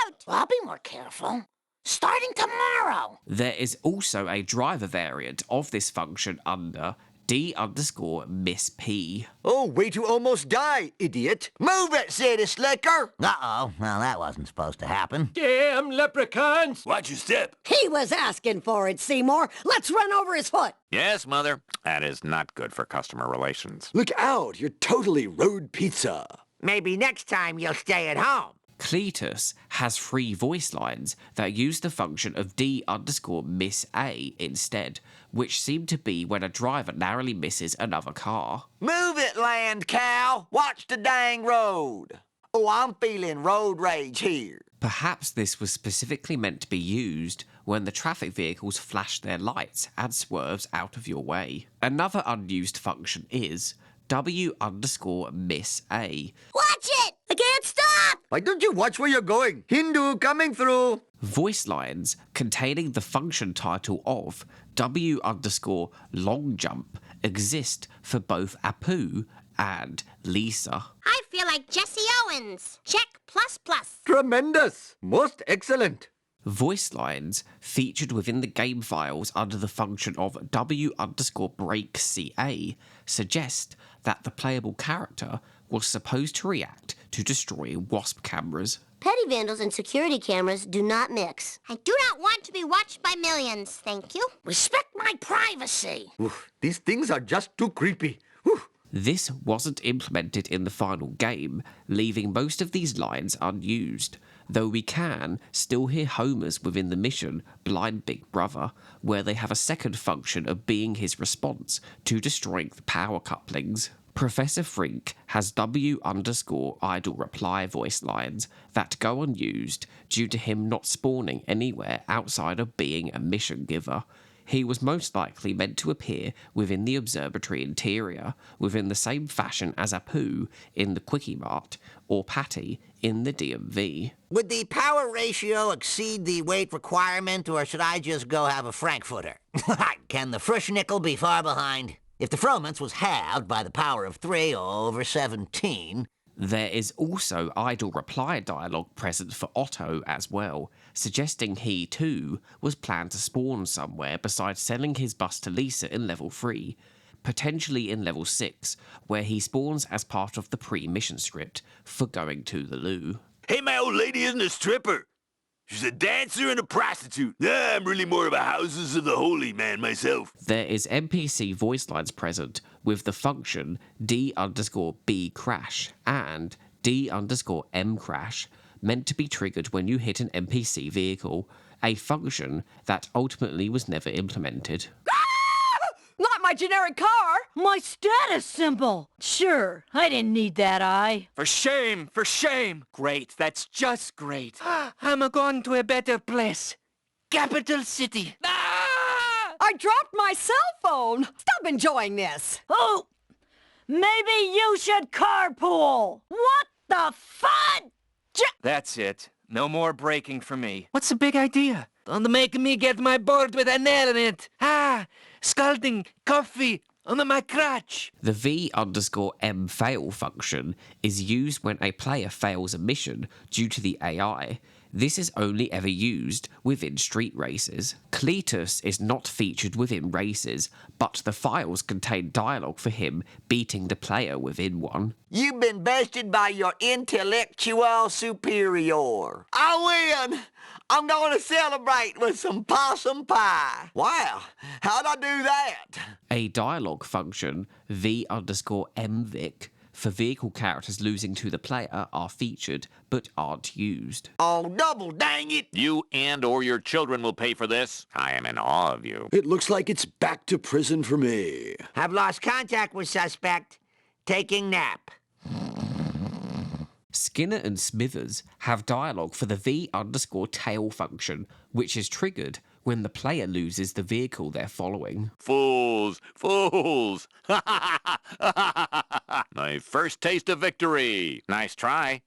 out! Well, I'll be more careful. Starting tomorrow. There is also a driver variant of this function under D_Miss P. Oh, wait, you almost die, idiot. Move it, City Slicker. Uh-oh. Well, that wasn't supposed to happen. Damn leprechauns! Watch your step. He was asking for it, Seymour. Let's run over his foot. Yes, Mother. That is not good for customer relations. Look out, you're totally road pizza. Maybe next time you'll stay at home. Cletus has 3 voice lines that use the function of D_Miss A instead, which seem to be when a driver narrowly misses another car. Move it, land cow. Watch the dang road. Oh, I'm feeling road rage here. Perhaps this was specifically meant to be used when the traffic vehicles flash their lights and swerves out of your way. Another unused function is W_Miss A. Watch it! I can't stop! Why don't you watch where you're going? Hindu coming through. Voice lines containing the function title of W_long jump exist for both Apu and Lisa. I feel like Jesse Owens. Check ++. Tremendous. Most excellent. Voice lines featured within the game files under the function of W_break_CA suggest that the playable character was supposed to react to destroying wasp cameras. Petty vandals and security cameras do not mix. I do not want to be watched by millions, thank you. Respect my privacy. Oof, these things are just too creepy. Oof. This wasn't implemented in the final game, leaving most of these lines unused, though we can still hear Homer's within the mission Blind Big Brother, where they have a second function of being his response to destroying the power couplings. Professor Frink has W_idle reply voice lines that go unused due to him not spawning anywhere outside of being a mission giver. He was most likely meant to appear within the observatory interior within the same fashion as Apu in the Quickie Mart or Patty in the DMV. Would the power ratio exceed the weight requirement, or should I just go have a Frankfurter? Can the Frischnickel be far behind? If the Fromans was halved by the power of 3/17... There is also idle reply dialogue present for Otto as well, suggesting he too was planned to spawn somewhere besides selling his bus to Lisa in level 3, potentially in level 6, where he spawns as part of the pre-mission script for going to the loo. Hey, my old lady isn't a stripper. She's a dancer and a prostitute. I'm really more of a Houses of the Holy man myself. There is NPC voice lines present with the function D_B crash and D_M crash, meant to be triggered when you hit an NPC vehicle, a function that ultimately was never implemented. Not my generic car! My status symbol! Sure, I didn't need that, For shame, for shame! Great, that's just great. I'm a-going to a better place. Capital City. I dropped my cell phone! Stop enjoying this! Oh! Maybe you should carpool! What the fudge? That's it. No more braking for me. What's the big idea? Don't make me get my board with a nail in it. Scalding coffee under my crotch. The V_M fail function is used when a player fails a mission due to the AI. This is only ever used within street races. Cletus is not featured within races, but the files contain dialogue for him beating the player within one. You've been bested by your intellectual superior. I win! I'm going to celebrate with some possum pie. Wow, how'd I do that? A dialogue function, V_MVic, for vehicle characters losing to the player are featured but aren't used. Oh, double dang it! You and/or your children will pay for this. I am in awe of you. It looks like it's back to prison for me. Have lost contact with suspect. Taking nap. Skinner and Smithers have dialogue for the V_tail function, which is triggered when the player loses the vehicle they're following. Fools! Fools! My first taste of victory. Nice try.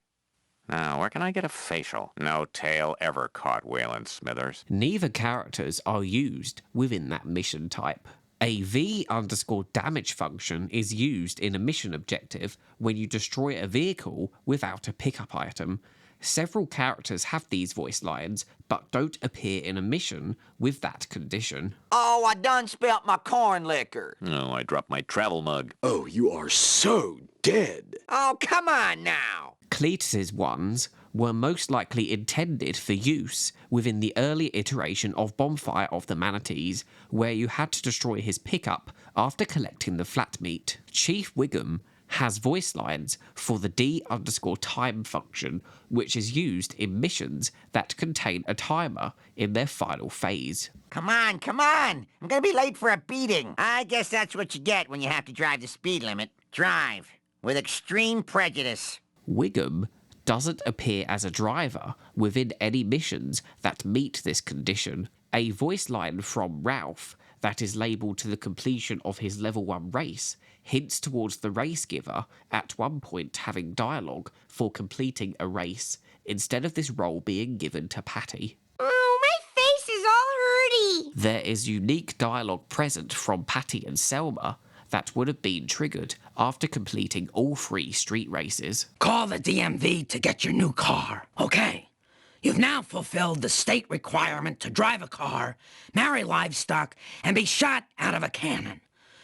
Now, where can I get a facial? No tail ever caught Waylon Smithers. Neither characters are used within that mission type. A V_damage function is used in a mission objective when you destroy a vehicle without a pickup item. Several characters have these voice lines, but don't appear in a mission with that condition. Oh, I done spilt my corn liquor. Oh, I dropped my travel mug. Oh, you are so dead. Oh, come on now. Cletus's ones were most likely intended for use within the early iteration of Bonfire of the Manatees, where you had to destroy his pickup after collecting the flat meat. Chief Wiggum has voice lines for the D_time function, which is used in missions that contain a timer in their final phase. Come on, come on. I'm gonna be late for a beating. I guess that's what you get when you have to drive the speed limit. Drive with extreme prejudice. Wiggum doesn't appear as a driver within any missions that meet this condition. A voice line from Ralph that is labelled to the completion of his level 1 race hints towards the race giver at one point having dialogue for completing a race, instead of this role being given to Patty. Oh, my face is all hurty. There is unique dialogue present from Patty and Selma that would have been triggered after completing all 3 street races. Call the DMV to get your new car, okay? You've now fulfilled the state requirement to drive a car, marry livestock, and be shot out of a cannon.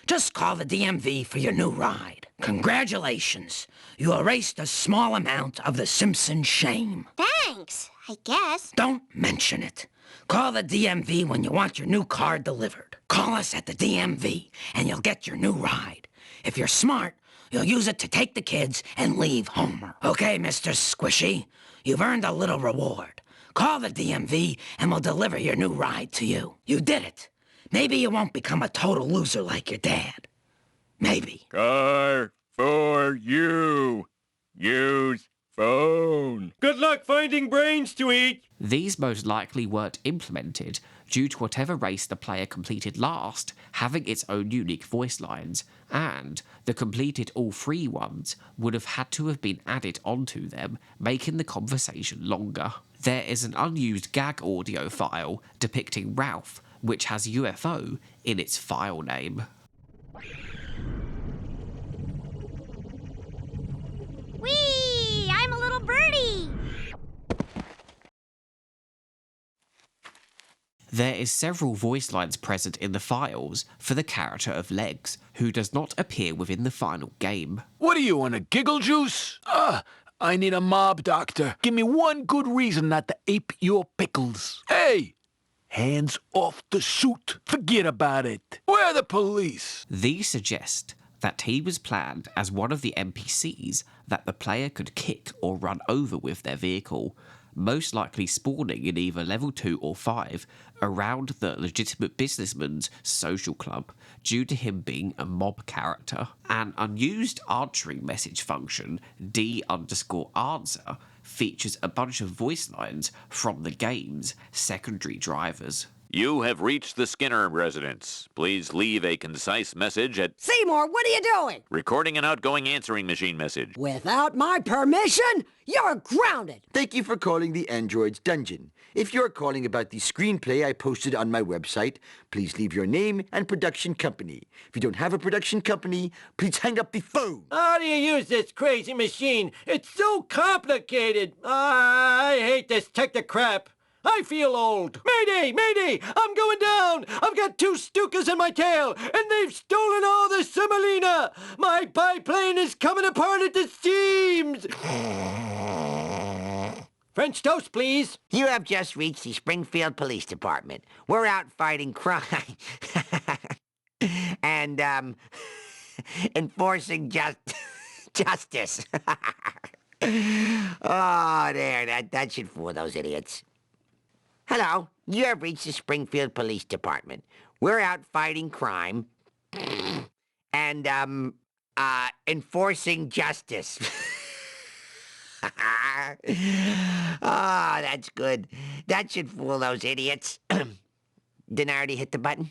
Just call the DMV for your new ride. Congratulations. You erased a small amount of the Simpsons shame. Thanks, I guess. Don't mention it. Call the DMV when you want your new car delivered. Call us at the DMV, and you'll get your new ride. If you're smart, you'll use it to take the kids and leave Homer. Okay, Mr. Squishy, you've earned a little reward. Call the DMV, and we'll deliver your new ride to you. You did it. Maybe you won't become a total loser like your dad. Maybe. Car for You. Use phone. Good luck finding brains to eat. These most likely weren't implemented due to whatever race the player completed last having its own unique voice lines, and the completed all three ones would have had to have been added onto them, making the conversation longer. There is an unused gag audio file depicting Ralph, which has UFO in its file name. Whee! I'm a little birdie! There is several voice lines present in the files for the character of Legs, who does not appear within the final game. What do you want, a giggle juice? I need a mob doctor. Give me one good reason not to ape your pickles. Hey! Hands off the suit. Forget about it. Where are the police? These suggest that he was planned as one of the NPCs that the player could kick or run over with their vehicle, most likely spawning in either level 2 or 5 around the legitimate businessman's social club, due to him being a mob character. An unused answering message function, D_answer, features a bunch of voice lines from the game's secondary drivers. You have reached the Skinner residence. Please leave a concise message at... Seymour, what are you doing? Recording an outgoing answering machine message. Without my permission, you're grounded. Thank you for calling the Android's Dungeon. If you're calling about the screenplay I posted on my website, please leave your name and production company. If you don't have a production company, please hang up the phone. How do you use this crazy machine? It's so complicated. I hate this technocrap. I feel old. Mayday! Mayday! I'm going down! I've got 2 Stukas in my tail, and they've stolen all the semolina! My biplane is coming apart at the seams! French toast, please. You have just reached the Springfield Police Department. We're out fighting crime. and, enforcing justice. Oh, there, that should fool those idiots. Hello, you have reached the Springfield Police Department. We're out fighting crime and, enforcing justice. Oh, that's good. That should fool those idiots. Didn't I already hit the button?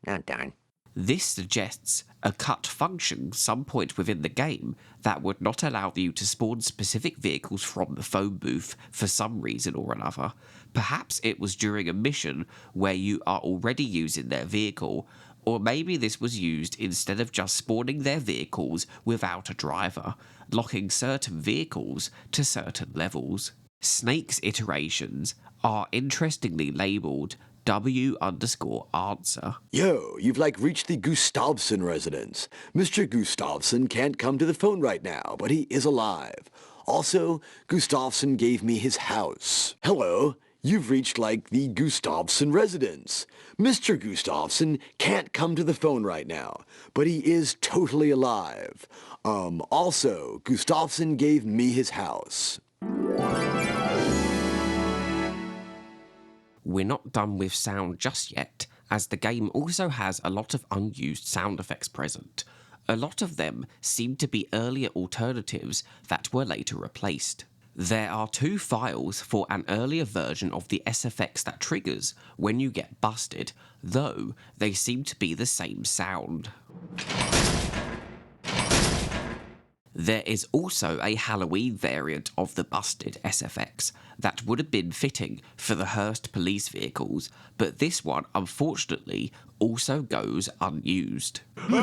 Oh, darn. This suggests a cut function some point within the game that would not allow you to spawn specific vehicles from the phone booth for some reason or another. Perhaps it was during a mission where you are already using their vehicle, or maybe this was used instead of just spawning their vehicles without a driver, locking certain vehicles to certain levels. Snake's iterations are interestingly labelled W_answer. Yo, you've reached the Gustavson residence. Mr. Gustavson can't come to the phone right now, but he is alive. Also, Gustavson gave me his house. Hello, you've reached the Gustavson residence. Mr. Gustavson can't come to the phone right now, but he is totally alive. Also, Gustavson gave me his house. We're not done with sound just yet, as the game also has a lot of unused sound effects present. A lot of them seem to be earlier alternatives that were later replaced. There are 2 files for an earlier version of the SFX that triggers when you get busted, though they seem to be the same sound. There is also a Halloween variant of the busted SFX that would have been fitting for the Hearst police vehicles, but this one unfortunately also goes unused. Ow,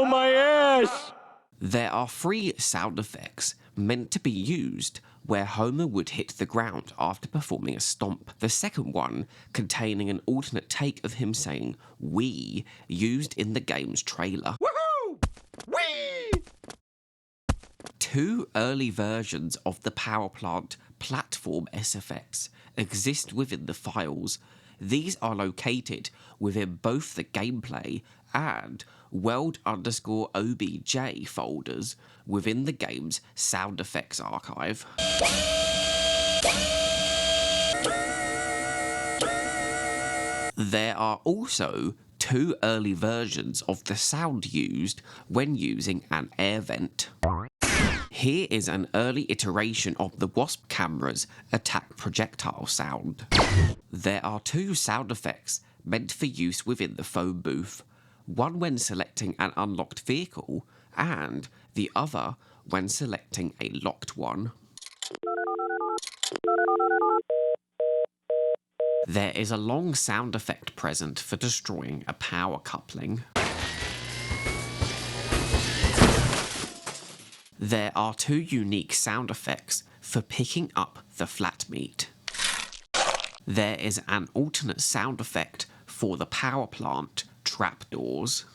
my ass! There are 3 sound effects meant to be used where Homer would hit the ground after performing a stomp. The second one, containing an alternate take of him saying "we," used in the game's trailer. Woohoo! Whee! 2 early versions of the power plant platform SFX exist within the files. These are located within both the gameplay and world_obj folders within the game's sound effects archive. There are also two early versions of the sound used when using an air vent. Here is an early iteration of the Wasp camera's attack projectile sound. There are two sound effects meant for use within the phone booth, one when selecting an unlocked vehicle and the other when selecting a locked one. There is a long sound effect present for destroying a power coupling. There are two unique sound effects for picking up the flat meat. There is an alternate sound effect for the power plant trapdoors.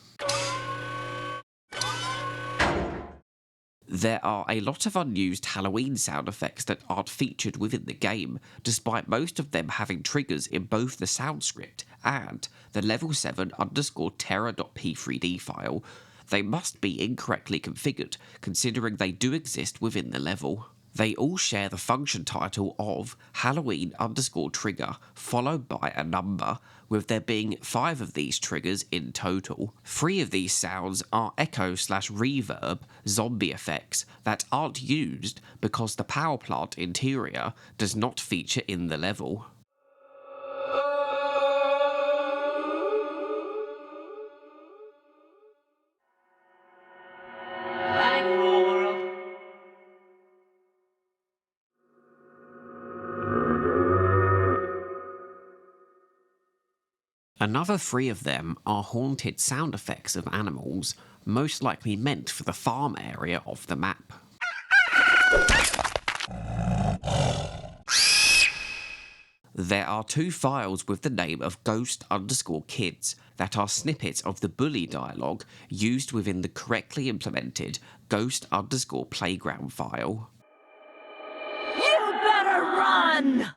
There are a lot of unused Halloween sound effects that aren't featured within the game, despite most of them having triggers in both the sound script and the level 7_terror.p3d file. They must be incorrectly configured, considering they do exist within the level. They all share the function title of Halloween_trigger, followed by a number, with there being 5 of these triggers in total. 3 of these sounds are echo/reverb zombie effects that aren't used because the power plant interior does not feature in the level. Another 3 of them are haunted sound effects of animals, most likely meant for the farm area of the map. There are 2 files with the name of Ghost_Kids that are snippets of the bully dialogue used within the correctly implemented Ghost_Playground file. You better run!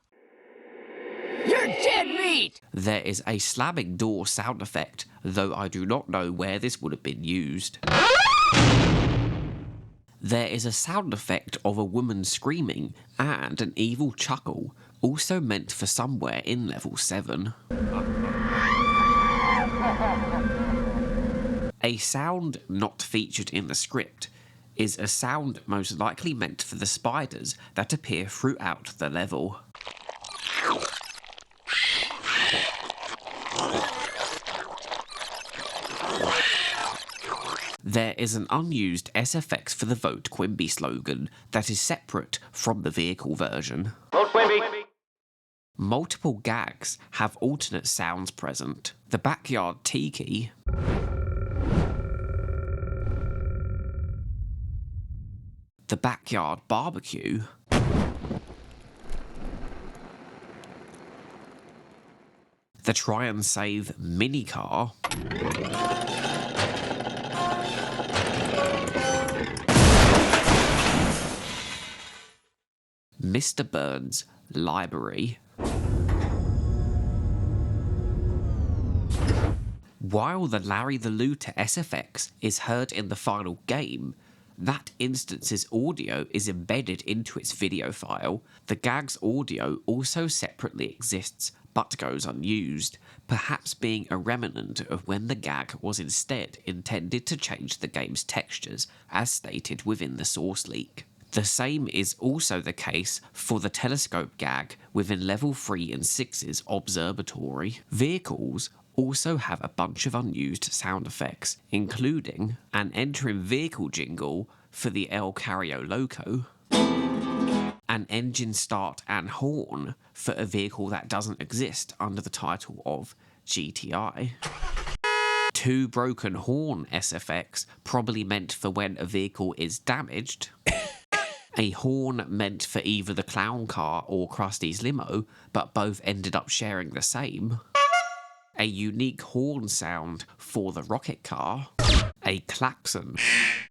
You're dead meat! There is a slamming door sound effect, though I do not know where this would have been used. There is a sound effect of a woman screaming and an evil chuckle, also meant for somewhere in level 7. A sound not featured in the script is a sound most likely meant for the spiders that appear throughout the level. There is an unused SFX for the Vote Quimby slogan that is separate from the vehicle version. Vote Quimby! Multiple gags have alternate sounds present. The backyard tiki, the backyard barbecue, the try and save minicar, Mr. Burns' library. While the Larry the Looter SFX is heard in the final game, that instance's audio is embedded into its video file. The gag's audio also separately exists, but goes unused, perhaps being a remnant of when the gag was instead intended to change the game's textures, as stated within the source leak. The same is also the case for the telescope gag within level 3 and 6's observatory. Vehicles also have a bunch of unused sound effects, including an entering vehicle jingle for the El Carrio Loco, an engine start and horn for a vehicle that doesn't exist under the title of GTI, 2 broken horn SFX probably meant for when a vehicle is damaged, a horn meant for either the clown car or Krusty's limo, but both ended up sharing the same, a unique horn sound for the rocket car, a klaxon,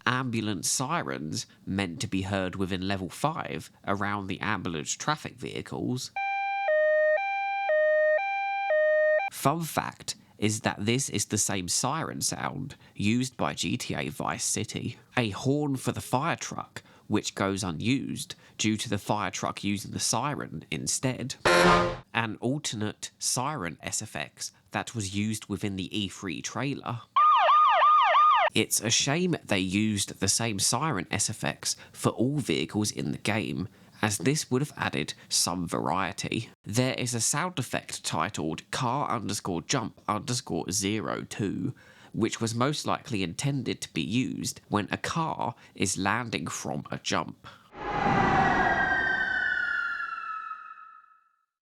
ambulance sirens meant to be heard within level 5 around the ambulance traffic vehicles. Fun fact is that this is the same siren sound used by GTA Vice City. A horn for the fire truck which goes unused due to the fire truck using the siren instead. An alternate siren SFX that was used within the E3 trailer. It's a shame they used the same siren SFX for all vehicles in the game, as this would have added some variety. There is a sound effect titled car_jump_02, which was most likely intended to be used when a car is landing from a jump.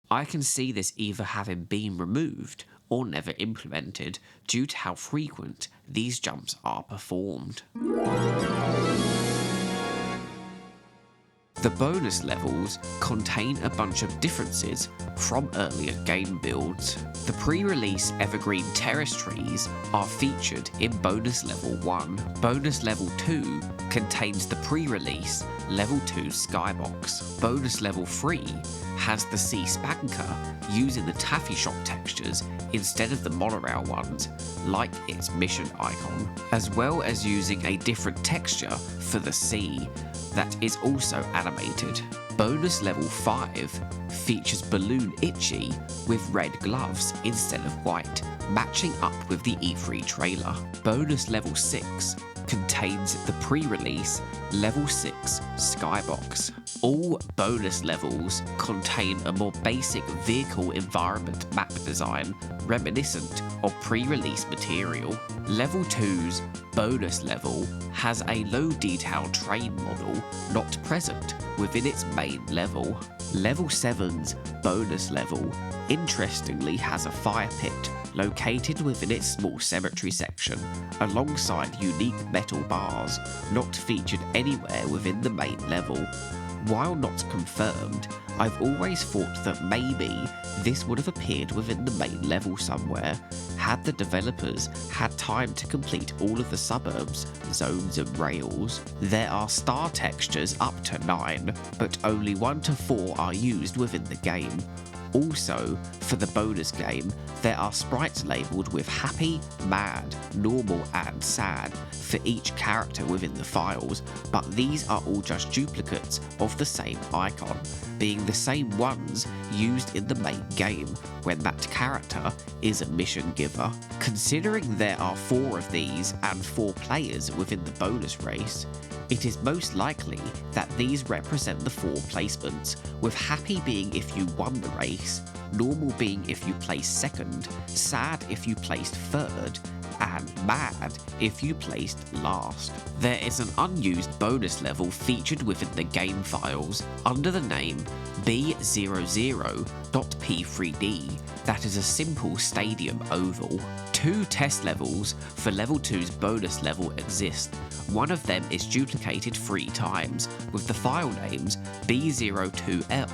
I can see this either having been removed or never implemented due to how frequent these jumps are performed. The bonus levels contain a bunch of differences from earlier game builds. The pre-release evergreen terrace trees are featured in bonus level 1. Bonus level 2 contains the pre-release level 2 skybox. Bonus level 3 has the sea spanker using the taffy shop textures instead of the monorail ones, like its mission icon, as well as using a different texture for the sea that is also animated. Bonus level 5 features Balloon Itchy with red gloves instead of white, matching up with the E3 trailer. Bonus level 6 contains the pre-release level 6 skybox. All bonus levels contain a more basic vehicle environment map design reminiscent of pre-release material. Level 2's bonus level has a low detail train model not present within its main level. Level 7's bonus level interestingly has a fire pit located within its small cemetery section, alongside unique metal bars not featured anywhere within the main level. While not confirmed, I've always thought that maybe this would have appeared within the main level somewhere, had the developers had time to complete all of the suburbs, zones and rails. There are star textures up to 9, but only 1 to 4 are used within the game. Also, for the bonus game, there are sprites labelled with happy, mad, normal and sad for each character within the files, but these are all just duplicates of the same icon, being the same ones used in the main game when that character is a mission giver. Considering there are 4 of these and 4 players within the bonus race, it is most likely that these represent the 4 placements, with happy being if you won the race, normal being if you placed second, sad if you placed third, and mad if you placed last. There is an unused bonus level featured within the game files under the name B00.p3d that is a simple stadium oval. 2 test levels for level 2's bonus level exist. One of them is duplicated 3 times, with the file names B02L,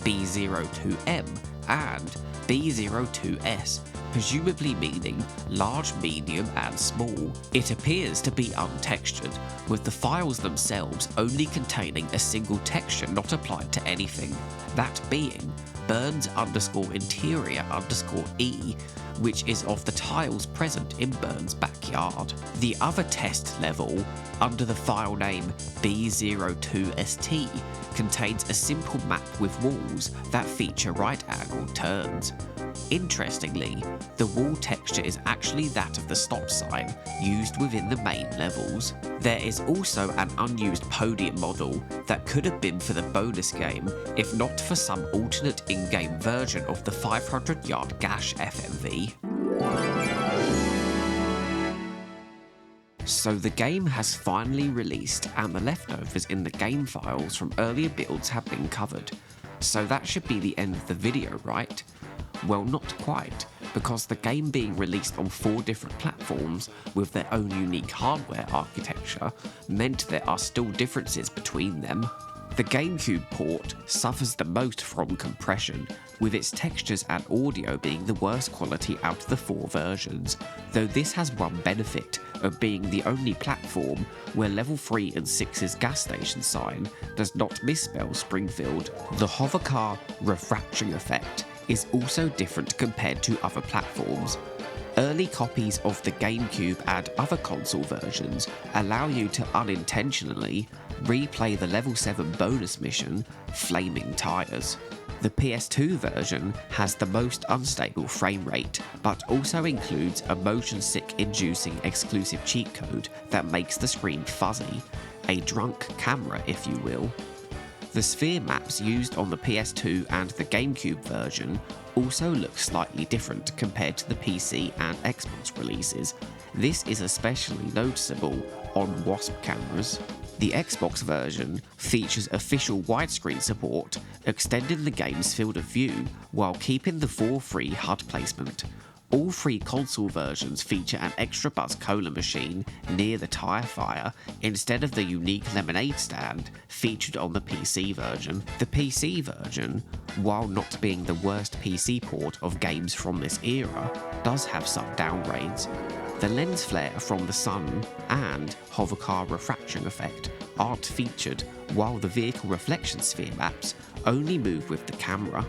B02M, and B02S, presumably meaning large, medium, and small. It appears to be untextured, with the files themselves only containing a single texture not applied to anything, that being Burns_interior_E, which is of the tiles present in Burns' backyard. The other test level, under the file name B02ST, contains a simple map with walls that feature right-angled turns. Interestingly, the wall texture is actually that of the stop sign used within the main levels. There is also an unused podium model that could have been for the bonus game if not for some alternate in-game version of the 500-yard gash FMV. So the game has finally released and the leftovers in the game files from earlier builds have been covered. So that should be the end of the video, right? Well, not quite, because the game being released on 4 different platforms with their own unique hardware architecture meant there are still differences between them. The GameCube port suffers the most from compression, with its textures and audio being the worst quality out of the 4 versions, though this has one benefit of being the only platform where level 3 and 6's gas station sign does not misspell Springfield. The hovercar refraction effect is also different compared to other platforms. Early copies of the GameCube and other console versions allow you to unintentionally replay the level 7 bonus mission, Flaming Tires. The PS2 version has the most unstable frame rate, but also includes a motion-sick-inducing exclusive cheat code that makes the screen fuzzy, a drunk camera if you will. The sphere maps used on the PS2 and the GameCube version also look slightly different compared to the PC and Xbox releases. This is especially noticeable on WASP cameras. The Xbox version features official widescreen support, extending the game's field of view while keeping the 4-free HUD placement. All 3 console versions feature an extra buzz cola machine near the tyre fire instead of the unique lemonade stand featured on the PC version. The PC version, while not being the worst PC port of games from this era, does have some downgrades. The lens flare from the sun and hovercar refraction effect aren't featured, while the vehicle reflection sphere maps only move with the camera.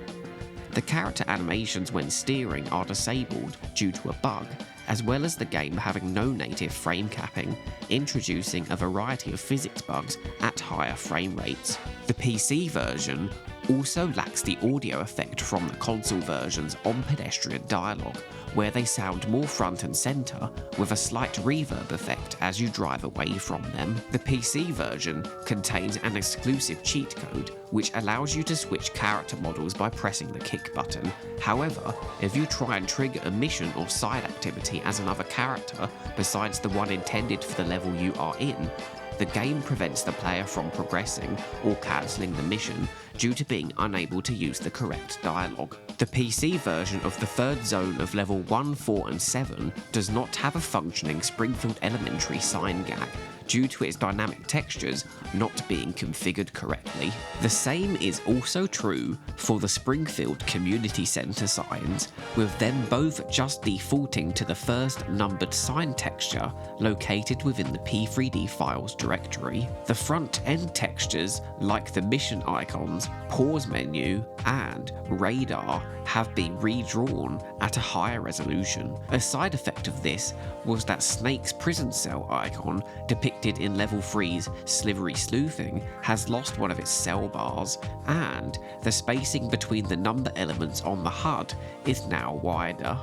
The character animations when steering are disabled due to a bug, as well as the game having no native frame capping, introducing a variety of physics bugs at higher frame rates. The PC version also lacks the audio effect from the console versions on pedestrian dialogue, where they sound more front and centre with a slight reverb effect as you drive away from them. The PC version contains an exclusive cheat code which allows you to switch character models by pressing the kick button. However, if you try and trigger a mission or side activity as another character besides the one intended for the level you are in, the game prevents the player from progressing or cancelling the mission due to being unable to use the correct dialogue. The PC version of the third zone of level 1, 4 and 7 does not have a functioning Springfield Elementary sign gag due to its dynamic textures not being configured correctly. The same is also true for the Springfield Community Centre signs, with them both just defaulting to the first numbered sign texture located within the P3D files directory. The front-end textures, like the mission icons, pause menu, and radar, have been redrawn at a higher resolution. A side effect of this was that Snake's prison cell icon, depicted in level 3's Slivery Sleuthing, has lost one of its cell bars, and the spacing between the number elements on the HUD is now wider.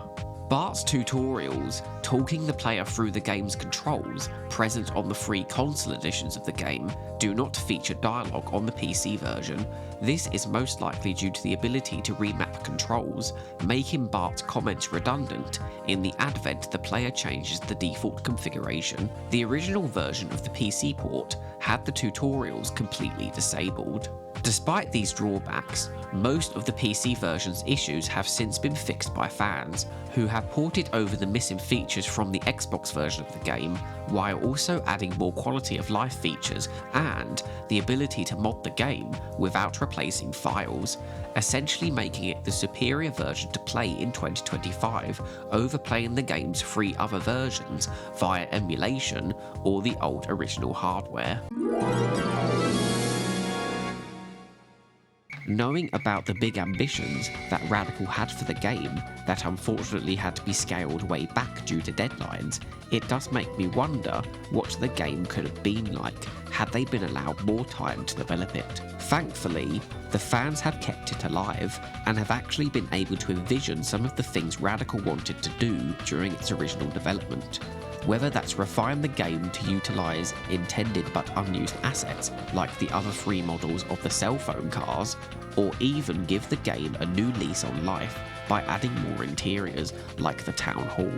Bart's tutorials, talking the player through the game's controls, present on the free console editions of the game, do not feature dialogue on the PC version. This is most likely due to the ability to remap controls, making Bart's comments redundant in the advent the player changes the default configuration. The original version of the PC port had the tutorials completely disabled. Despite these drawbacks, most of the PC version's issues have since been fixed by fans, who have ported over the missing features from the Xbox version of the game, while also adding more quality of life features and the ability to mod the game without replacing files, essentially making it the superior version to play in 2025 over playing the game's 3 other versions via emulation or the old original hardware. Knowing about the big ambitions that Radical had for the game that unfortunately had to be scaled way back due to deadlines, it does make me wonder what the game could have been like had they been allowed more time to develop it. Thankfully, the fans have kept it alive and have actually been able to envision some of the things Radical wanted to do during its original development. Whether that's refine the game to utilise intended but unused assets like the other 3 models of the cell phone cars, or even give the game a new lease on life by adding more interiors like the town hall,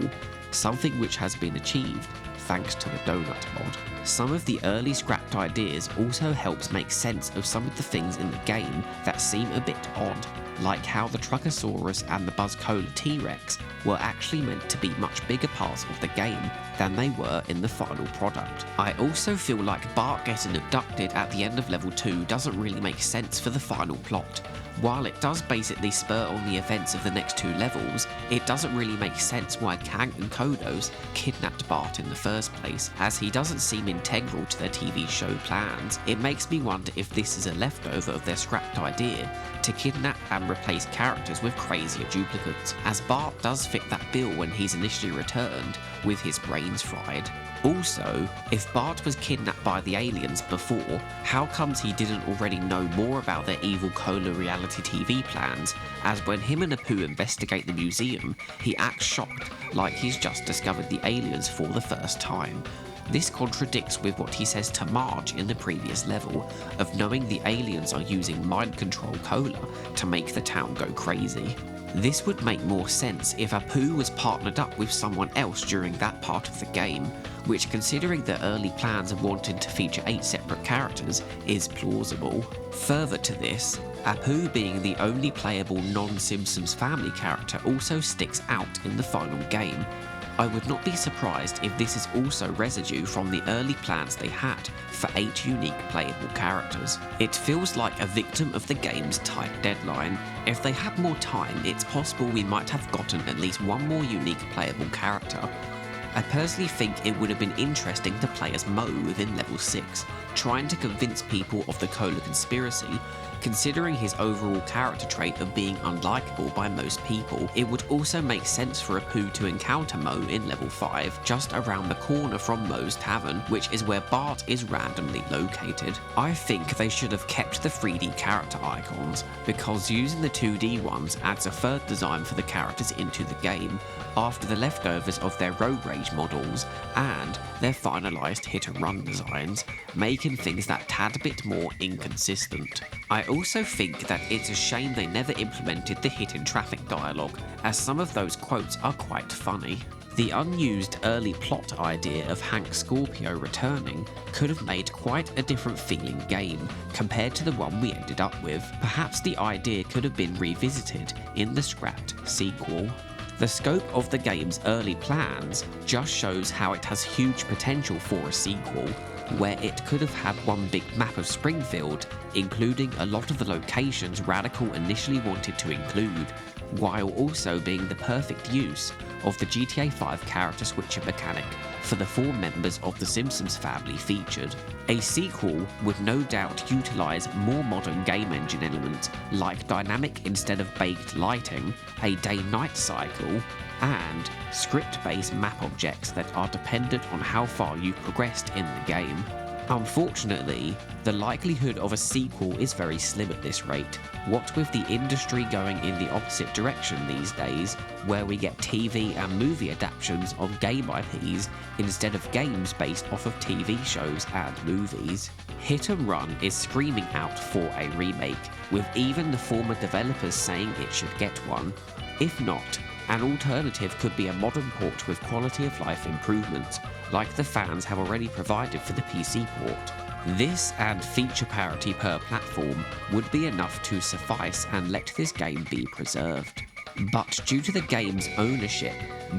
something which has been achieved thanks to the donut mod. Some of the early scrapped ideas also helps make sense of some of the things in the game that seem a bit odd, like how the Truckosaurus and the Buzzcola T-Rex were actually meant to be much bigger parts of the game than they were in the final product. I also feel like Bart getting abducted at the end of level 2 doesn't really make sense for the final plot. While it does basically spur on the events of the next 2 levels, it doesn't really make sense why Kang and Kodos kidnapped Bart in the first place, as he doesn't seem integral to their TV show plans. It makes me wonder if this is a leftover of their scrapped idea to kidnap and replace characters with crazier duplicates, as Bart does fit that bill when he's initially returned with his brains fried. Also, if Bart was kidnapped by the aliens before, how comes he didn't already know more about their evil Cola reality TV plans, as when him and Apu investigate the museum, he acts shocked, like he's just discovered the aliens for the first time. This contradicts with what he says to Marge in the previous level, of knowing the aliens are using mind control Cola to make the town go crazy. This would make more sense if Apu was partnered up with someone else during that part of the game, which, considering the early plans of wanting to feature 8 separate characters, is plausible. Further to this, Apu being the only playable non-Simpsons family character also sticks out in the final game. I would not be surprised if this is also residue from the early plans they had for 8 unique playable characters. It feels like a victim of the game's tight deadline. If they had more time, it's possible we might have gotten at least 1 more unique playable character. I personally think it would have been interesting to play as Mo within level 6, trying to convince people of the Cola conspiracy. Considering his overall character trait of being unlikable by most people, it would also make sense for Apu to encounter Mo in level 5, just around the corner from Mo's tavern, which is where Bart is randomly located. I think they should have kept the 3D character icons, because using the 2D ones adds a third design for the characters into the game, after the leftovers of their Road Rage models and their finalised hit-and-run designs, making things that tad bit more inconsistent. I also think that it's a shame they never implemented the hidden traffic dialogue, as some of those quotes are quite funny. The unused early plot idea of Hank Scorpio returning could have made quite a different feeling game compared to the one we ended up with. Perhaps the idea could have been revisited in the scrapped sequel. The scope of the game's early plans just shows how it has huge potential for a sequel, where it could have had one big map of Springfield, including a lot of the locations Radical initially wanted to include, while also being the perfect use of the GTA 5 character switcher mechanic for the 4 members of the Simpsons family featured. A sequel would no doubt utilise more modern game engine elements like dynamic instead of baked lighting, a day-night cycle, and script-based map objects that are dependent on how far you've progressed in the game. Unfortunately, the likelihood of a sequel is very slim at this rate, what with the industry going in the opposite direction these days, where we get TV and movie adaptations of game IPs instead of games based off of TV shows and movies. Hit and Run is screaming out for a remake, with even the former developers saying it should get one. If not, an alternative could be a modern port with quality of life improvements, like the fans have already provided for the PC port. This and feature parity per platform would be enough to suffice and let this game be preserved. But due to the game's ownership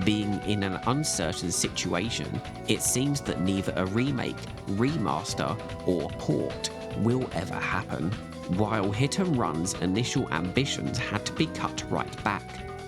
being in an uncertain situation, it seems that neither a remake, remaster, or port will ever happen. While Hit and Run's initial ambitions had to be cut right back,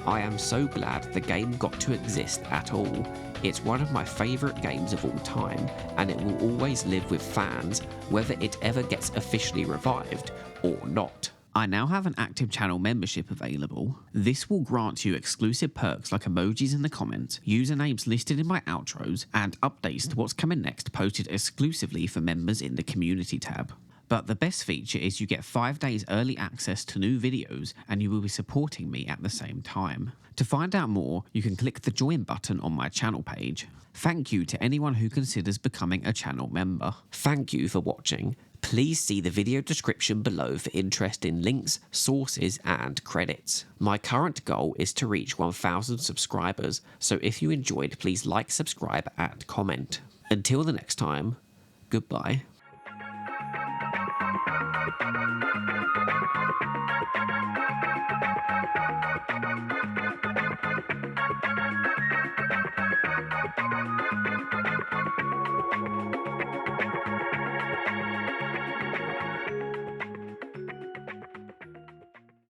I am so glad the game got to exist at all. It's one of my favourite games of all time, and it will always live with fans, whether it ever gets officially revived or not. I now have an active channel membership available. This will grant you exclusive perks like emojis in the comments, usernames listed in my outros, and updates to what's coming next posted exclusively for members in the community tab. But the best feature is you get 5 days early access to new videos, and you will be supporting me at the same time. To find out more, you can click the join button on my channel page. Thank you to anyone who considers becoming a channel member. Thank you for watching. Please see the video description below for interesting links, sources, and credits. My current goal is to reach 1,000 subscribers, so if you enjoyed, please like, subscribe, and comment. Until the next time, goodbye.